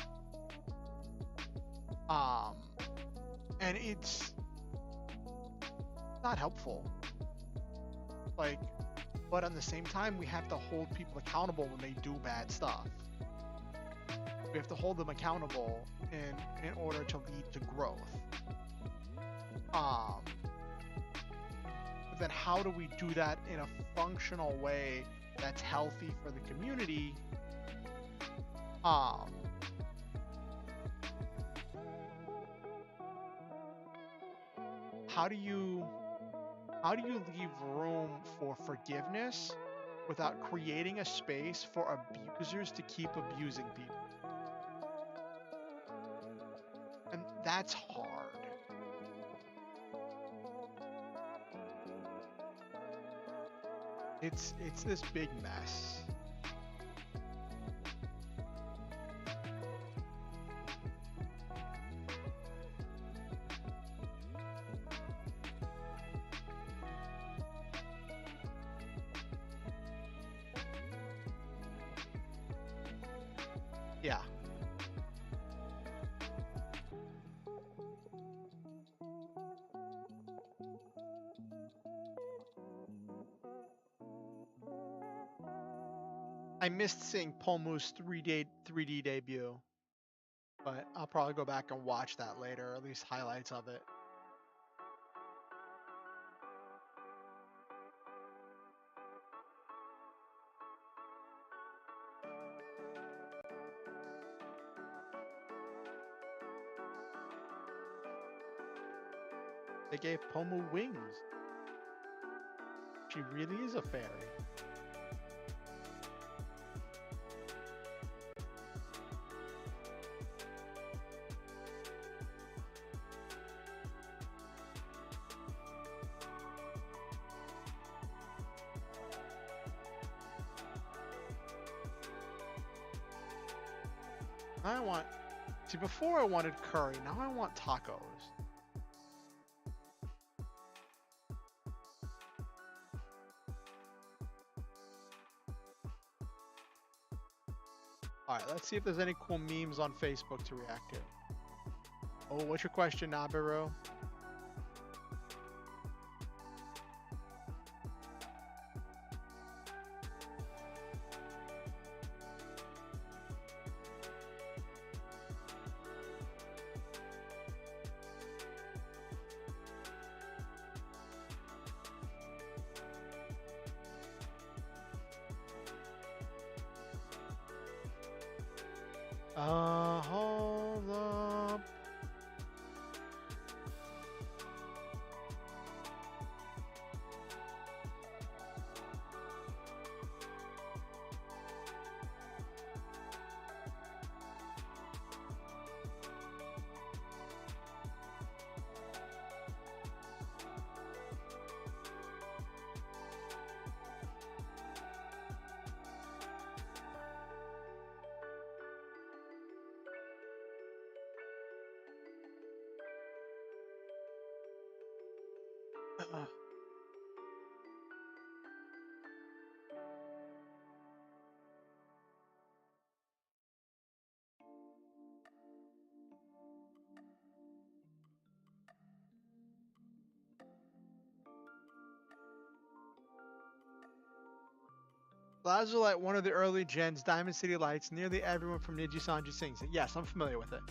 And it's not helpful. Like, but at the same time, we have to hold people accountable when they do bad stuff. We have to hold them accountable in order to lead to growth. But then how do we do that in a functional way that's healthy for the community? How do you leave room for forgiveness without creating a space for abusers to keep abusing people? And that's hard. It's this big mess. Yeah. I missed seeing Pomu's 3D debut, but I'll probably go back and watch that later, or at least highlights of it. They gave Pomu wings. She really is a fairy. See, before I wanted curry, now I want tacos. Alright, let's see if there's any cool memes on Facebook to react to. Oh, what's your question, Nabiru? Hold up. Lazulite, one of the early gens, Diamond City Lights. Nearly everyone from Niji-Sanji sings it. Yes, I'm familiar with it.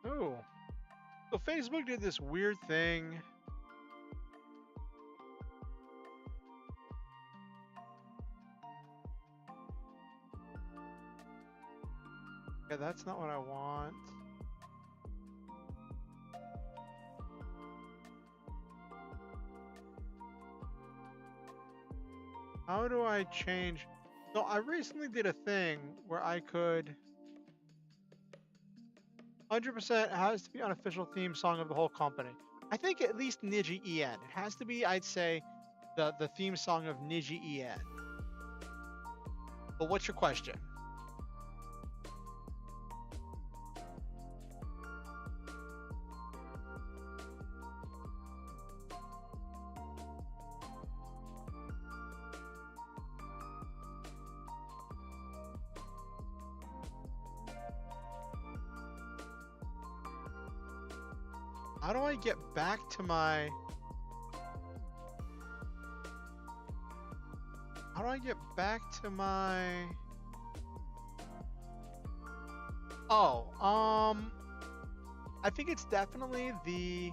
Ooh. So Facebook did this weird thing. Yeah, that's not what I want. How do I change? So I recently did a thing where I could 100% has to be unofficial theme song of the whole company. I think at least Niji En. It has to be, I'd say, the theme song of Niji En. But what's your question? How do I get back to my... How do I get back to my... Oh, I think it's definitely the...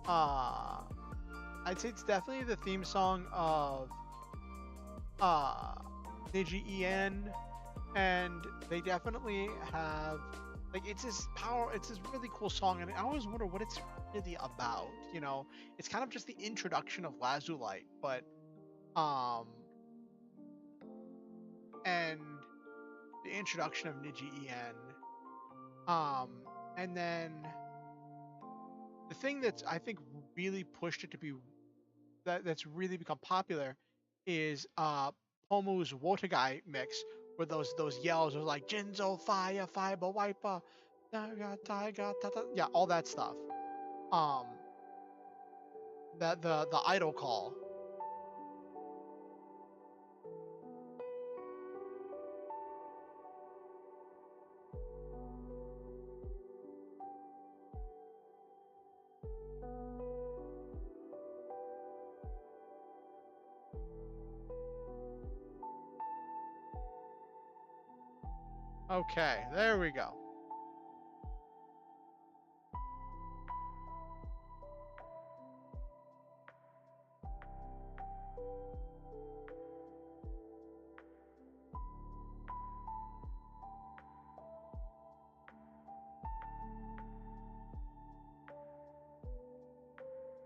I'd say it's definitely the theme song of Niji En, and they definitely have... Like, it's this really cool song, and I always wonder what it's really about, you know? It's kind of just the introduction of Lazulite, but, and the introduction of Niji En. And then the thing that's, I think, really pushed it to be, that's really become popular is, Pomu's Wotagai mix, where those yells are like Jinzo fire fiber wiper, yeah, all that stuff. That the idol call. Okay, there we go.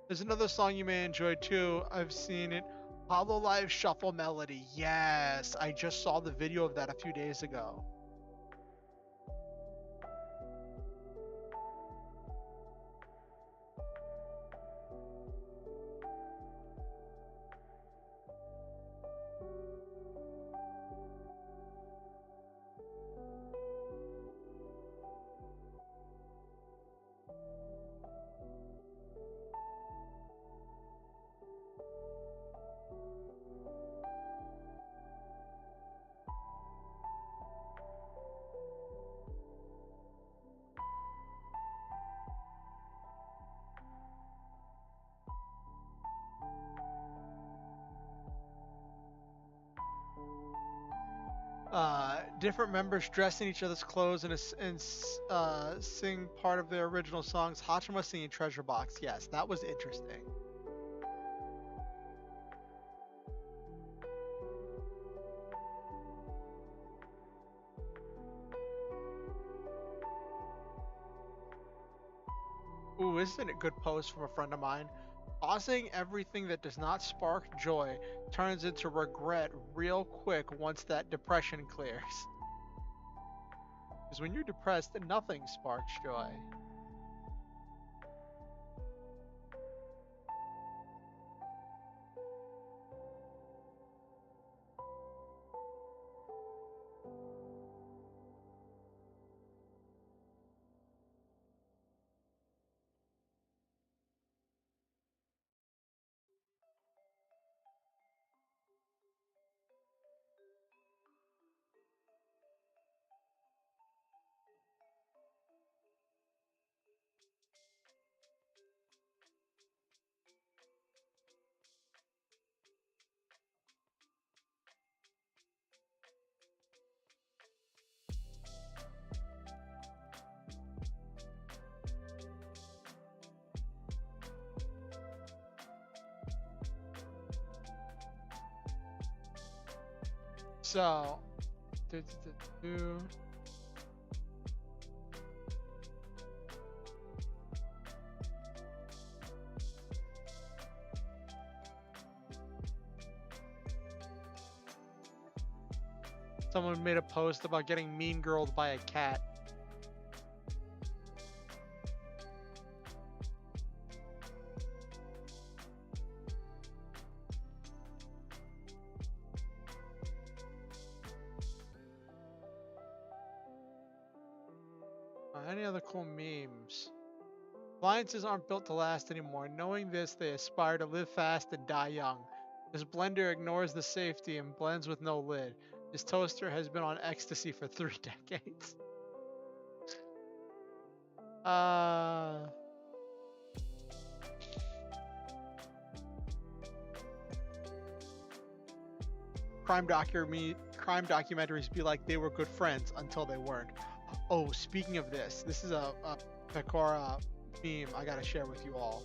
There's another song you may enjoy too. I've seen it. Hololive Shuffle Melody. Yes, I just saw the video of that a few days ago. different members dressed in each other's clothes and sing part of their original songs. Hachima singing Treasure Box. Yes, that was interesting. Ooh, isn't it a good post from a friend of mine? Tossing everything that does not spark joy turns into regret real quick once that depression clears. Because when you're depressed, nothing sparks joy. So, someone made a post about getting mean girled by a cat. Any other cool memes? Alliances aren't built to last anymore. Knowing this, they aspire to live fast and die young. This blender ignores the safety and blends with no lid. This toaster has been on ecstasy for 3 decades. Crime documentaries be like they were good friends until they weren't. Oh, speaking of this is a Pecora meme I gotta share with you all.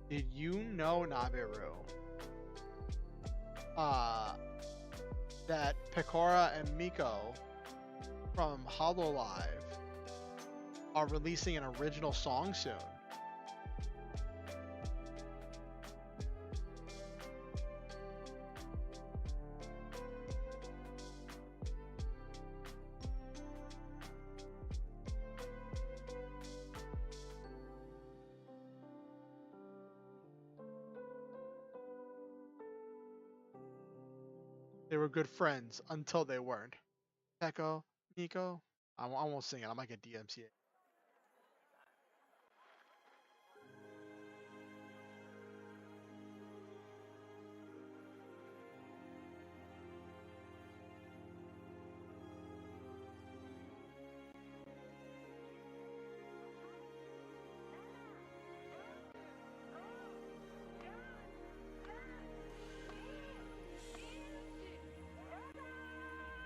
Did you know, Nabiru, that Pecora and Miko from Hololive are releasing an original song soon? They were good friends until they weren't. Peko, Miko. I won't sing it. I might get DMCA.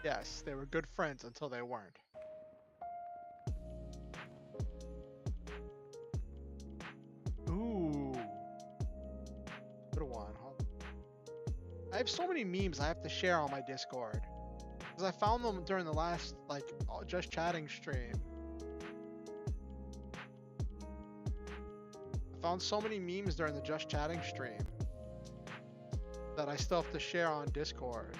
Yes, they were good friends until they weren't. Ooh. Good one. I have so many memes I have to share on my Discord. Because I found them during the last, Just Chatting stream. I found so many memes during the Just Chatting stream that I still have to share on Discord.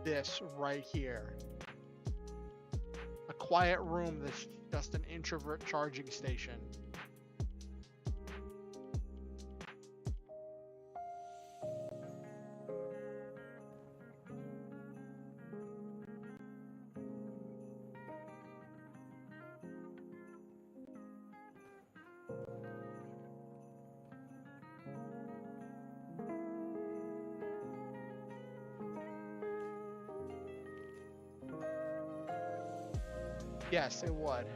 This right here. A quiet room that's just an introvert charging station. Yes, it would.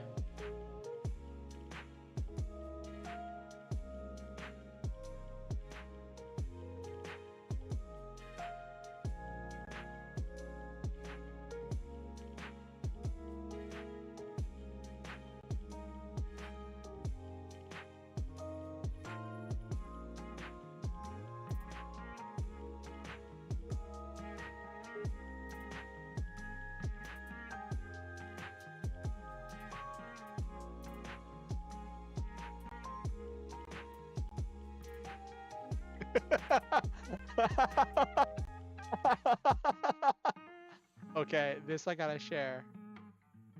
Okay, this I gotta share.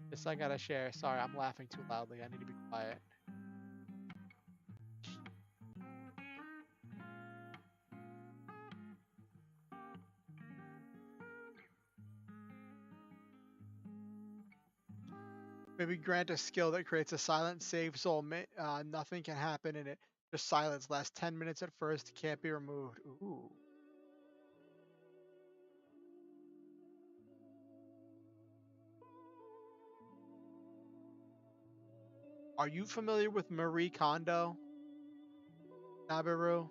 This I gotta share. Sorry, I'm laughing too loudly. I need to be quiet. Maybe grant a skill that creates a silent save zone. Nothing can happen in it. Just silence. Lasts 10 minutes at first. Can't be removed. Ooh. Are you familiar with Marie Kondo, Nabiru?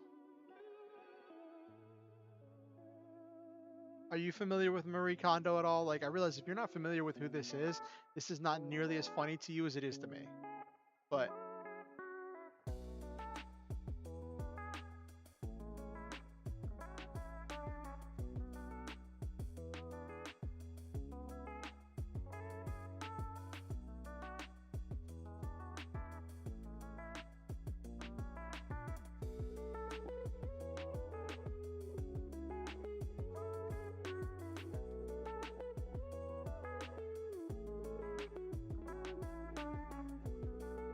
Are you familiar with Marie Kondo at all? Like, I realize if you're not familiar with who this is not nearly as funny to you as it is to me. But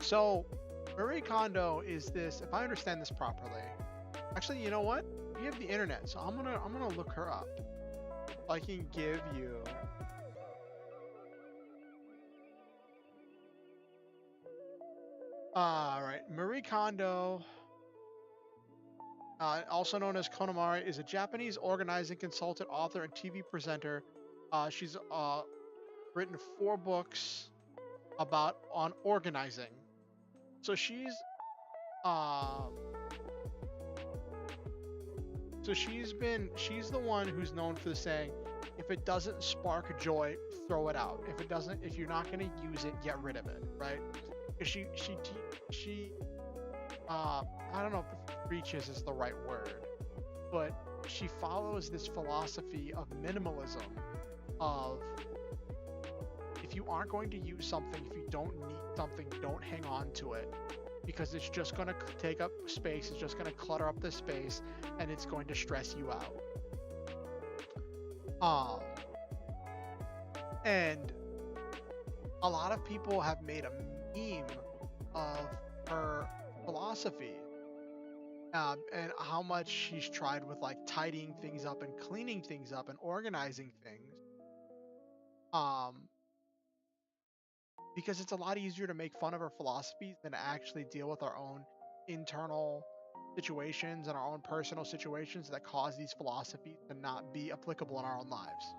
so Marie Kondo is this, if I understand this properly. Actually, you know what? We have the internet, so I'm gonna look her up. I can give you alright, Marie Kondo, also known as Konamari, is a Japanese organizing consultant, author, and TV presenter. She's written 4 books on organizing. So she's the one who's known for the saying, if it doesn't spark joy, throw it out. If you're not going to use it, get rid of it, right? She I don't know if preaches is the right word, but she follows this philosophy of minimalism, of if you aren't going to use something, if you don't need something, don't hang on to it, because it's just going to take up space, it's just going to clutter up the space, and it's going to stress you out. And a lot of people have made a meme of her philosophy, and how much she's tried with like tidying things up and cleaning things up and organizing things. Because it's a lot easier to make fun of her philosophies than to actually deal with our own internal situations and our own personal situations that cause these philosophies to not be applicable in our own lives.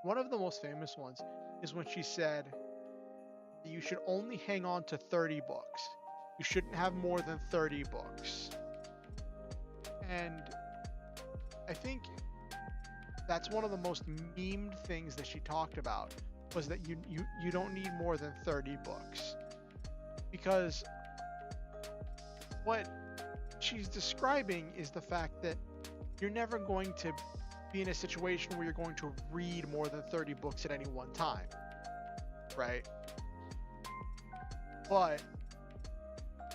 One of the most famous ones is when she said that you should only hang on to 30 books. You shouldn't have more than 30 books. And I think that's one of the most memed things that she talked about, was that you don't need more than 30 books. Because what she's describing is the fact that you're never going to be in a situation where you're going to read more than 30 books at any one time, right? But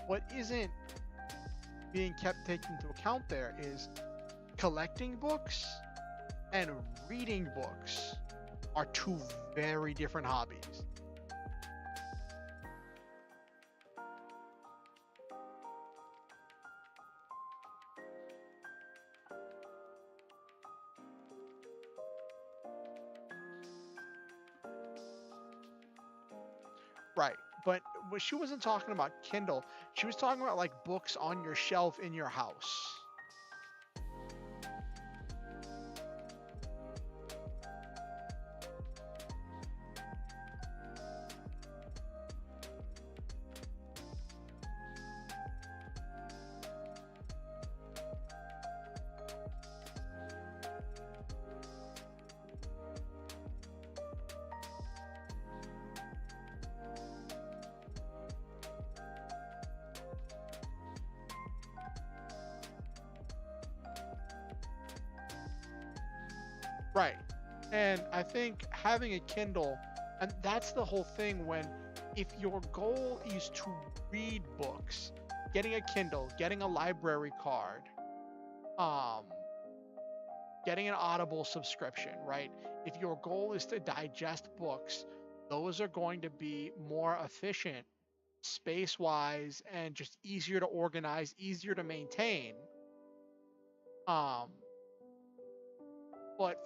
what isn't being taken into account there is collecting books and reading books are 2 very different hobbies. Right, but she wasn't talking about Kindle. She was talking about like books on your shelf in your house. Right. And I think having a Kindle, and that's the whole thing, if your goal is to read books, getting a Kindle, getting a library card, getting an Audible subscription, right? If your goal is to digest books, those are going to be more efficient space-wise and just easier to organize, easier to maintain. But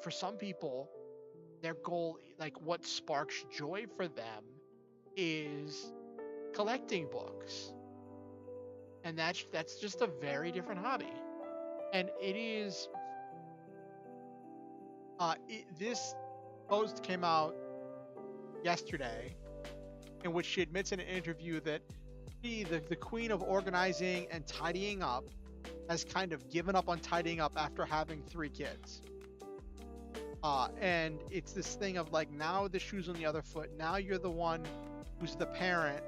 for some people, their goal, like what sparks joy for them, is collecting books. And that's just a very different hobby. And it is this post came out yesterday, in which she admits in an interview that she, the queen of organizing and tidying up, has kind of given up on tidying up after having 3 kids. And it's this thing of like, now the shoe's on the other foot. Now you're the one who's the parent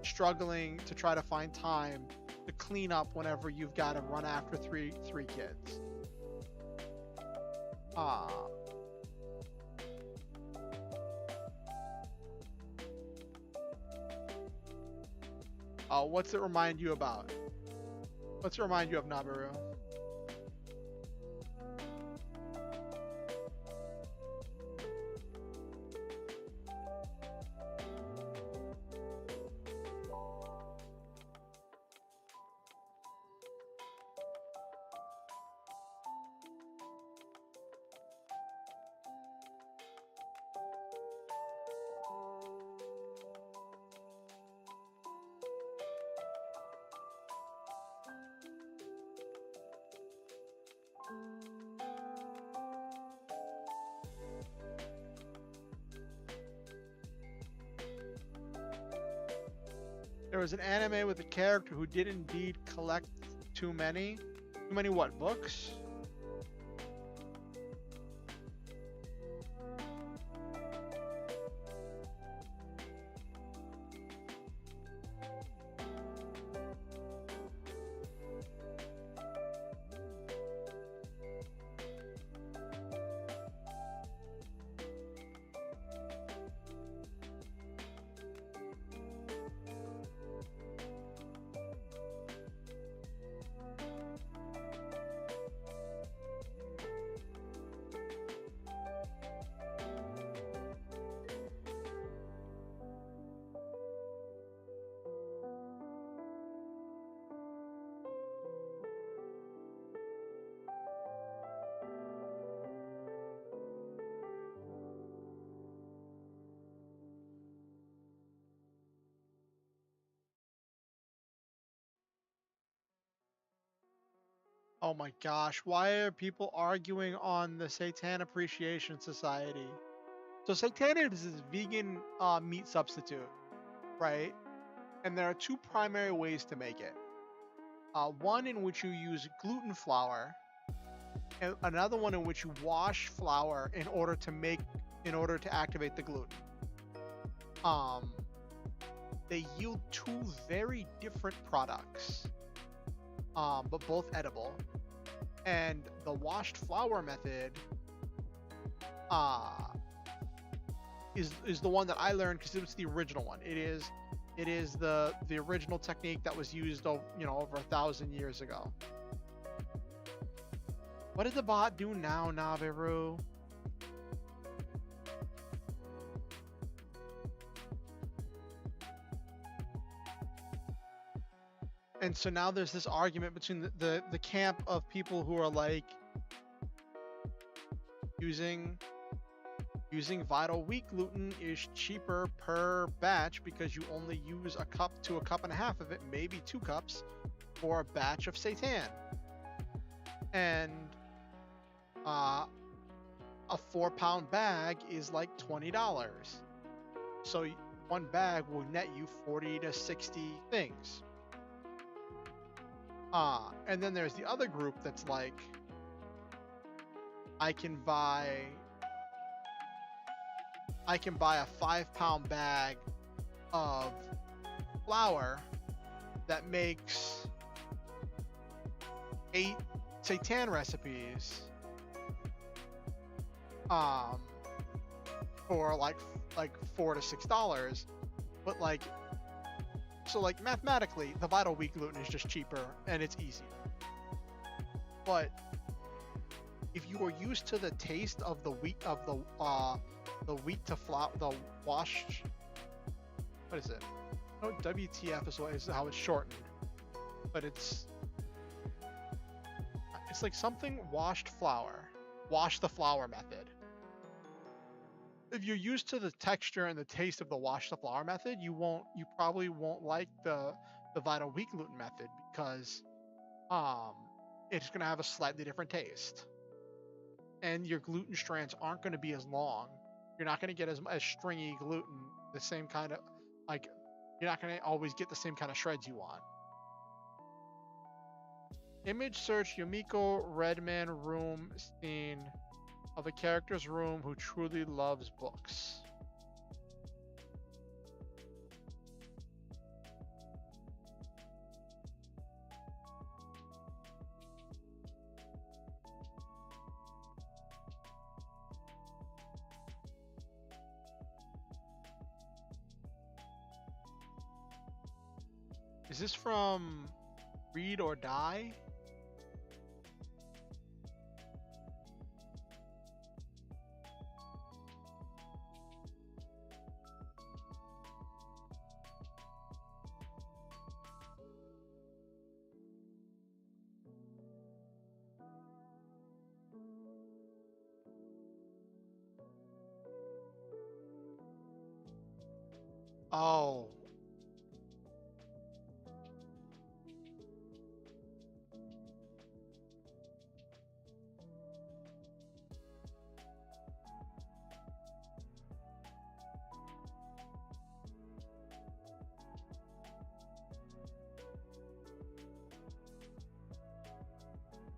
struggling to try to find time to clean up whenever you've got to run after three kids. What's it remind you about? What's it remind you of, Nabaru? There was an anime with a character who did indeed collect too many what, books? Oh my gosh, why are people arguing on the Seitan Appreciation Society? So seitan is this vegan meat substitute, right? And there are 2 primary ways to make it. One in which you use gluten flour, and another one in which you wash flour in order to activate the gluten. They yield 2 very different products, but both edible. And the washed flour method is the one that I learned because it was the original one. It is the original technique that was used over 1,000 years ago. What did the bot do now, Naviru? And so now there's this argument between the camp of people who are like using vital wheat gluten is cheaper per batch because you only use a cup to a cup and a half of it, maybe 2 cups, for a batch of seitan. And a 4-pound bag is like $20. So 1 bag will net you 40 to 60 things. And then there's the other group that's like, I can buy a 5-pound bag of flour that makes 8 seitan recipes for like $4 to $6, but like So like mathematically, the vital weak gluten is just cheaper and it's easier. But if you are used to the taste of the wheat the wheat to flour, the wash, what is it? Oh, WTF is how it's shortened, but it's like something washed flour, wash the flour method. If you're used to the texture and the taste of the wash the flour method, you probably won't like the vital wheat gluten method because it's gonna have a slightly different taste, and your gluten strands aren't gonna be as long. You're not gonna get as stringy gluten, the same kind of like. You're not gonna always get the same kind of shreds you want. Image search Yumiko Redman room scene of a character's room who truly loves books. Is this from Read or Die? Oh.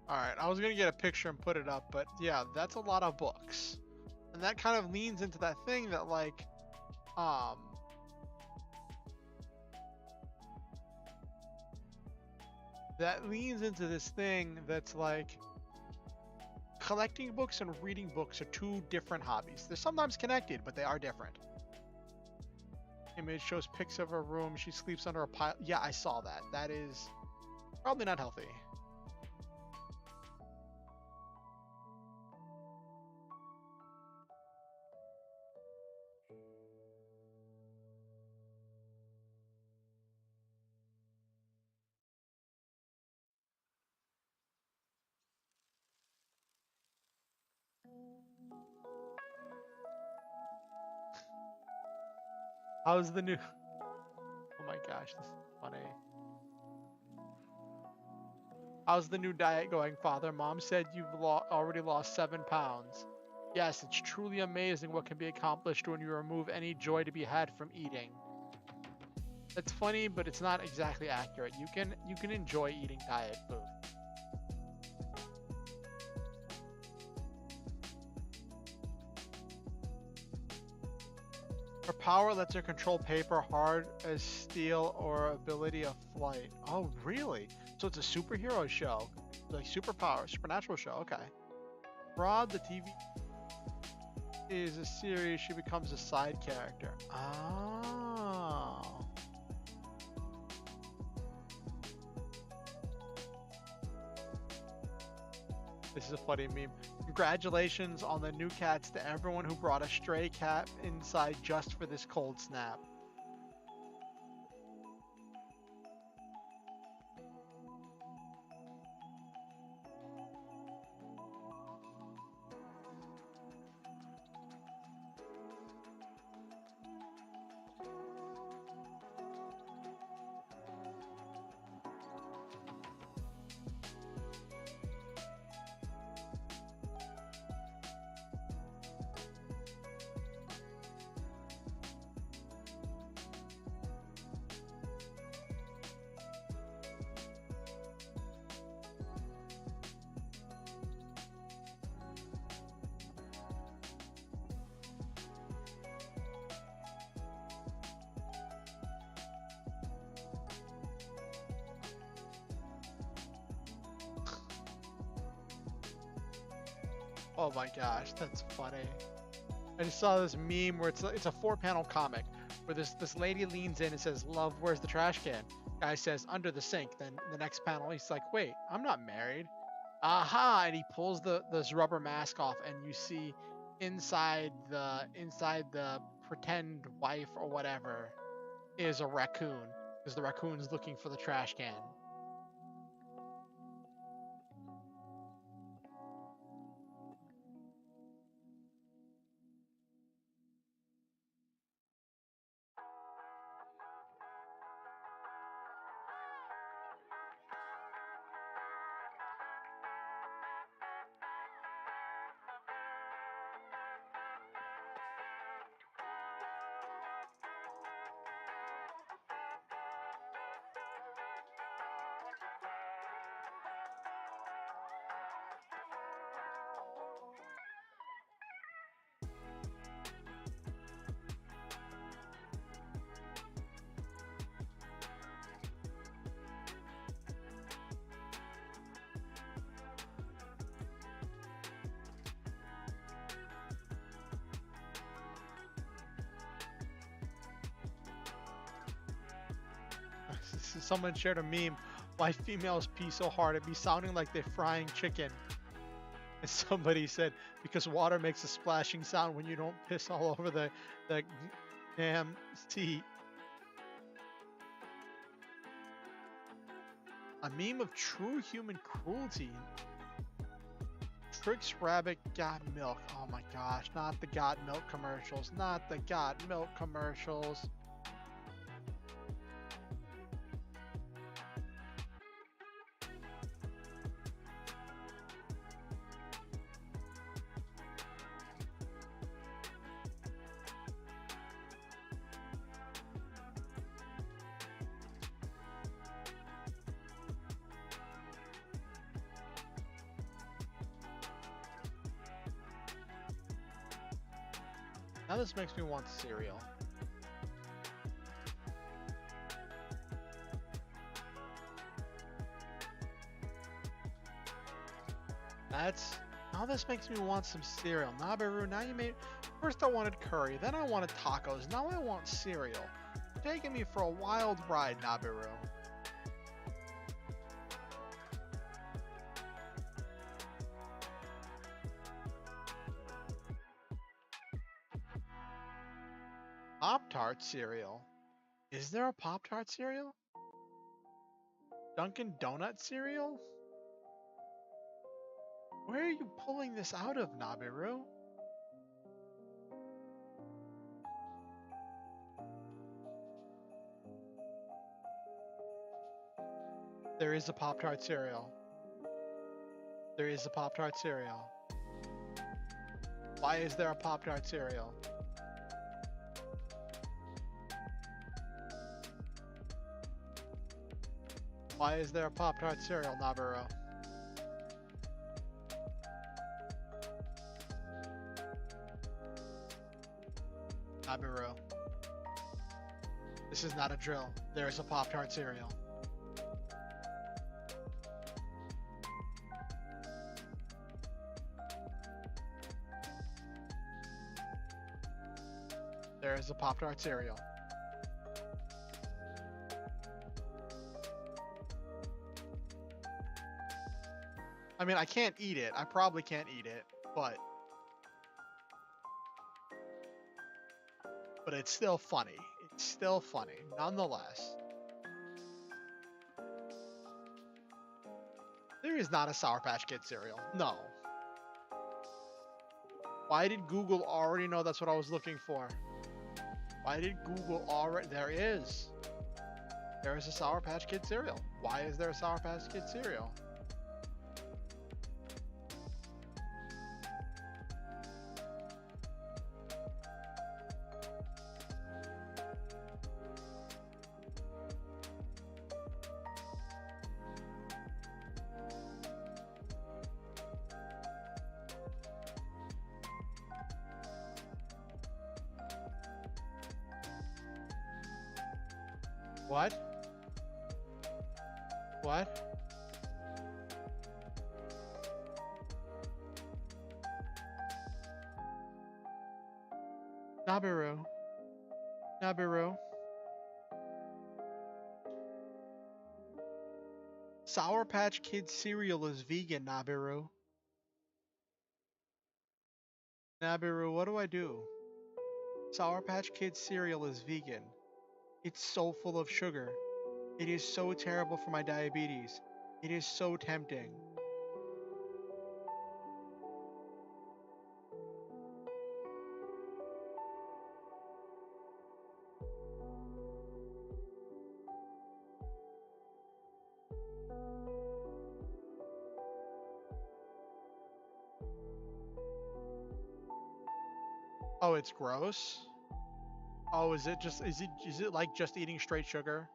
Alright, I was gonna get a picture and put it up, but yeah, that's a lot of books. And that kind of leans into that thing that like, that leans into this thing that's like, collecting books and reading books are two different hobbies. They're sometimes connected, but they are different. Image shows pics of her room. She sleeps under a pile. Yeah, I saw that. That is probably not healthy. How's the new... Oh my gosh, this is funny. How's the new diet going, Father? Mom said you've already lost 7 pounds. Yes, it's truly amazing what can be accomplished when you remove any joy to be had from eating. That's funny, but it's not exactly accurate. You can enjoy eating diet food. Her power lets her control paper hard as steel or ability of flight. Oh, really? So it's a superhero show, like superpower, supernatural show. Okay. Rod, the TV is a series. She becomes a side character. Oh. This is a funny meme. Congratulations on the new cats to everyone who brought a stray cat inside just for this cold snap. Oh my gosh, that's funny. I just saw this meme where it's a 4-panel comic where this lady leans in and says, "Love, where's the trash can?" Guy says, "Under the sink." Then the next panel, he's like, "Wait, I'm not married." Aha! And he pulls this rubber mask off, and you see inside the pretend wife or whatever is a raccoon, because the raccoon's looking for the trash can. Someone shared a meme. Why females pee so hard? It be sounding like they're frying chicken. And somebody said, because water makes a splashing sound when you don't piss all over the damn seat. A meme of true human cruelty. Trix Rabbit got milk. Oh my gosh, not the got milk commercials. Not the got milk commercials. Now this makes me want cereal. Now this makes me want some cereal. Nabiru, now you made... First I wanted curry, then I wanted tacos, now I want cereal. You're taking me for a wild ride, Nabiru. Pop-Tart cereal? Is there a Pop-Tart cereal? Dunkin' Donut cereal? Where are you pulling this out of, Nabiru? There is a Pop-Tart cereal. There is a Pop-Tart cereal. Why is there a Pop-Tart cereal? Why is there a Pop-Tart cereal, Nabiru? Nabiru. This is not a drill. There is a Pop-Tart cereal. There is a Pop-Tart cereal. I mean, I can't eat it. I probably can't eat it, but it's still funny. It's still funny, nonetheless. There is not a Sour Patch Kid cereal. No. Why did Google already know that's what I was looking for? Why did Google already... There is. There is a Sour Patch Kid cereal. Why is there a Sour Patch Kid cereal? What? What? Nabiru. Nabiru. Sour Patch Kids cereal is vegan, Nabiru. Nabiru, what do I do? Sour Patch Kids cereal is vegan. It's so full of sugar. It is so terrible for my diabetes. It is so tempting. Oh, it's gross? Oh, is it like just eating straight sugar?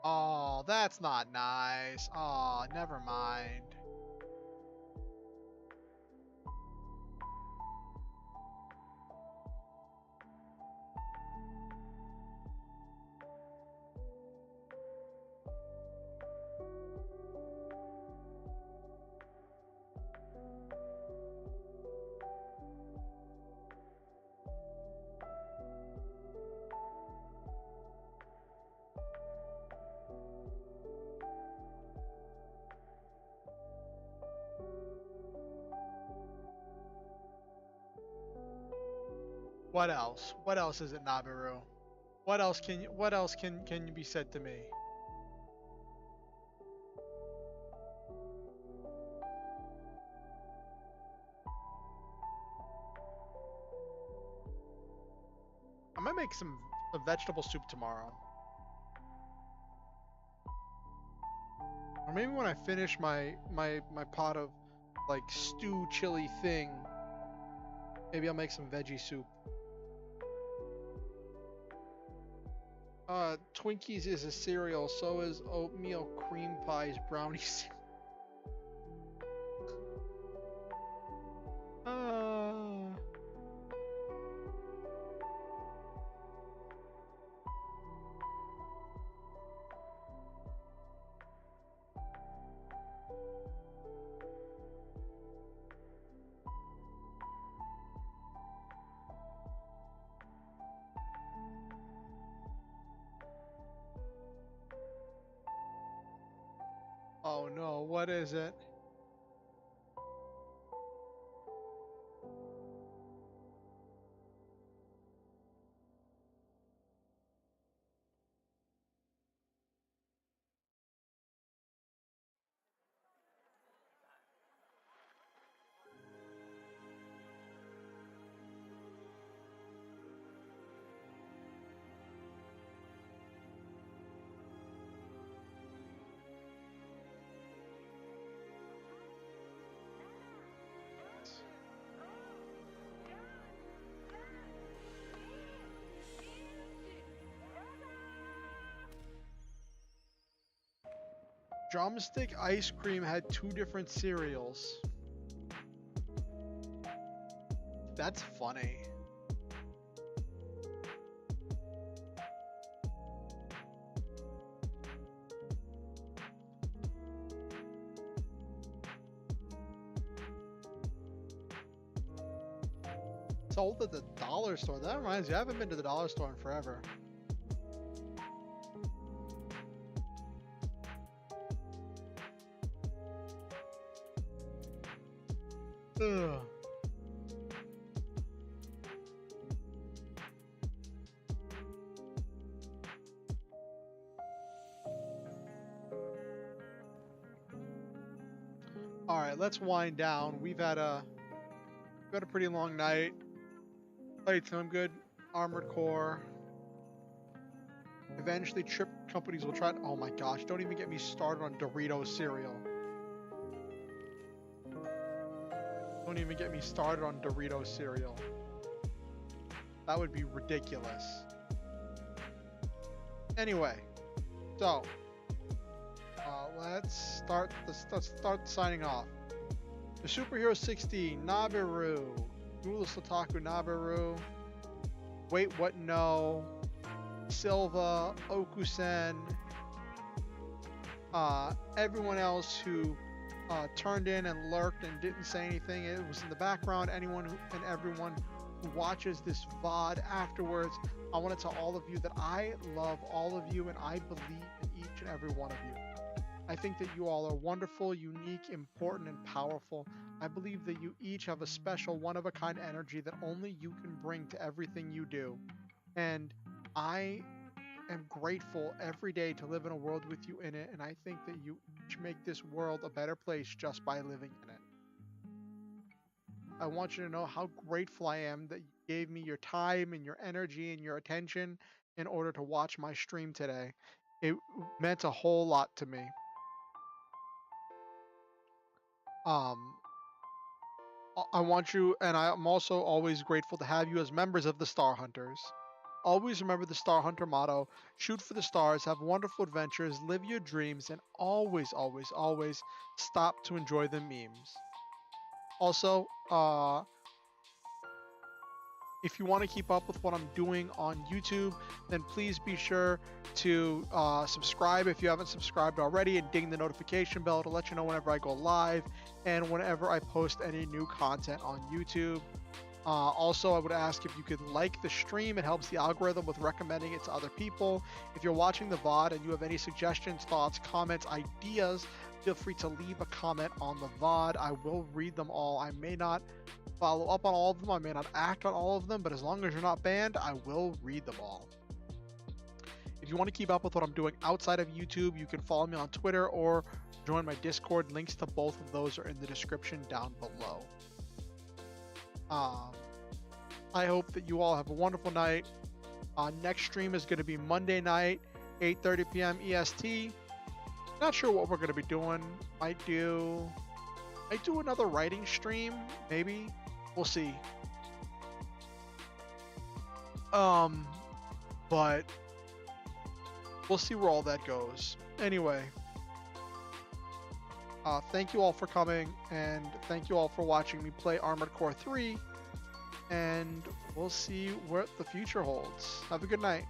Oh, that's not nice. Oh, never mind. What else? What else is it, Nabiru? What else can be said to me? I might make some vegetable soup tomorrow. Or maybe when I finish my pot of like stew chili thing, maybe I'll make some veggie soup. Twinkies is a cereal, so is oatmeal cream pies, brownies. Oh no, what is it? Drumstick ice cream had 2 different cereals. That's funny. Sold at the dollar store. That reminds me, I haven't been to the dollar store in forever. Ugh. All right, let's wind down. We've had a pretty long night. Played some good Armored Core. Eventually, chip companies will try. Oh my gosh! Don't even get me started on Doritos cereal. Don't even get me started on Doritos cereal. That would be ridiculous. Anyway, so let's start signing off. The Superhero 16, Nabiru, Gula Sotaku Nabiru, Wait What No, Silva, Okusen, everyone else who turned in and lurked and didn't say anything. It was in the background. Anyone and everyone who watches this VOD afterwards. I want to tell all of you that I love all of you and I believe in each and every one of you. I think that you all are wonderful, unique, important, and powerful. I believe that you each have a special, one-of-a-kind energy that only you can bring to everything you do. And I am grateful every day to live in a world with you in it, and I think that you each make this world a better place just by living in it. I want you to know how grateful I am that you gave me your time and your energy and your attention in order to watch my stream today. It meant a whole lot to me. I want you, and I'm also always grateful to have you as members of the Star Hunters. Always remember the Star Hunter motto: shoot for the stars, have wonderful adventures, live your dreams, and always, always, always stop to enjoy the memes. Also, if you want to keep up with what I'm doing on YouTube, then please be sure to subscribe if you haven't subscribed already, and ding the notification bell to let you know whenever I go live and whenever I post any new content on YouTube. Also, I would ask if you could like the stream. It helps the algorithm with recommending it to other people. If you're watching the VOD and you have any suggestions, thoughts, comments, ideas, feel free to leave a comment on the VOD. I will read them all. I may not follow up on all of them. I may not act on all of them, but as long as you're not banned, I will read them all. If you want to keep up with what I'm doing outside of YouTube, you can follow me on Twitter or join my Discord. Links to both of those are in the description down below. I hope that you all have a wonderful night. Next stream is going to be Monday night, 8:30 p.m. EST. Not sure what we're going to be doing. Might do another writing stream, maybe. We'll see. But we'll see where all that goes. Anyway, thank you all for coming, and thank you all for watching me play Armored Core 3, and we'll see what the future holds. Have a good night.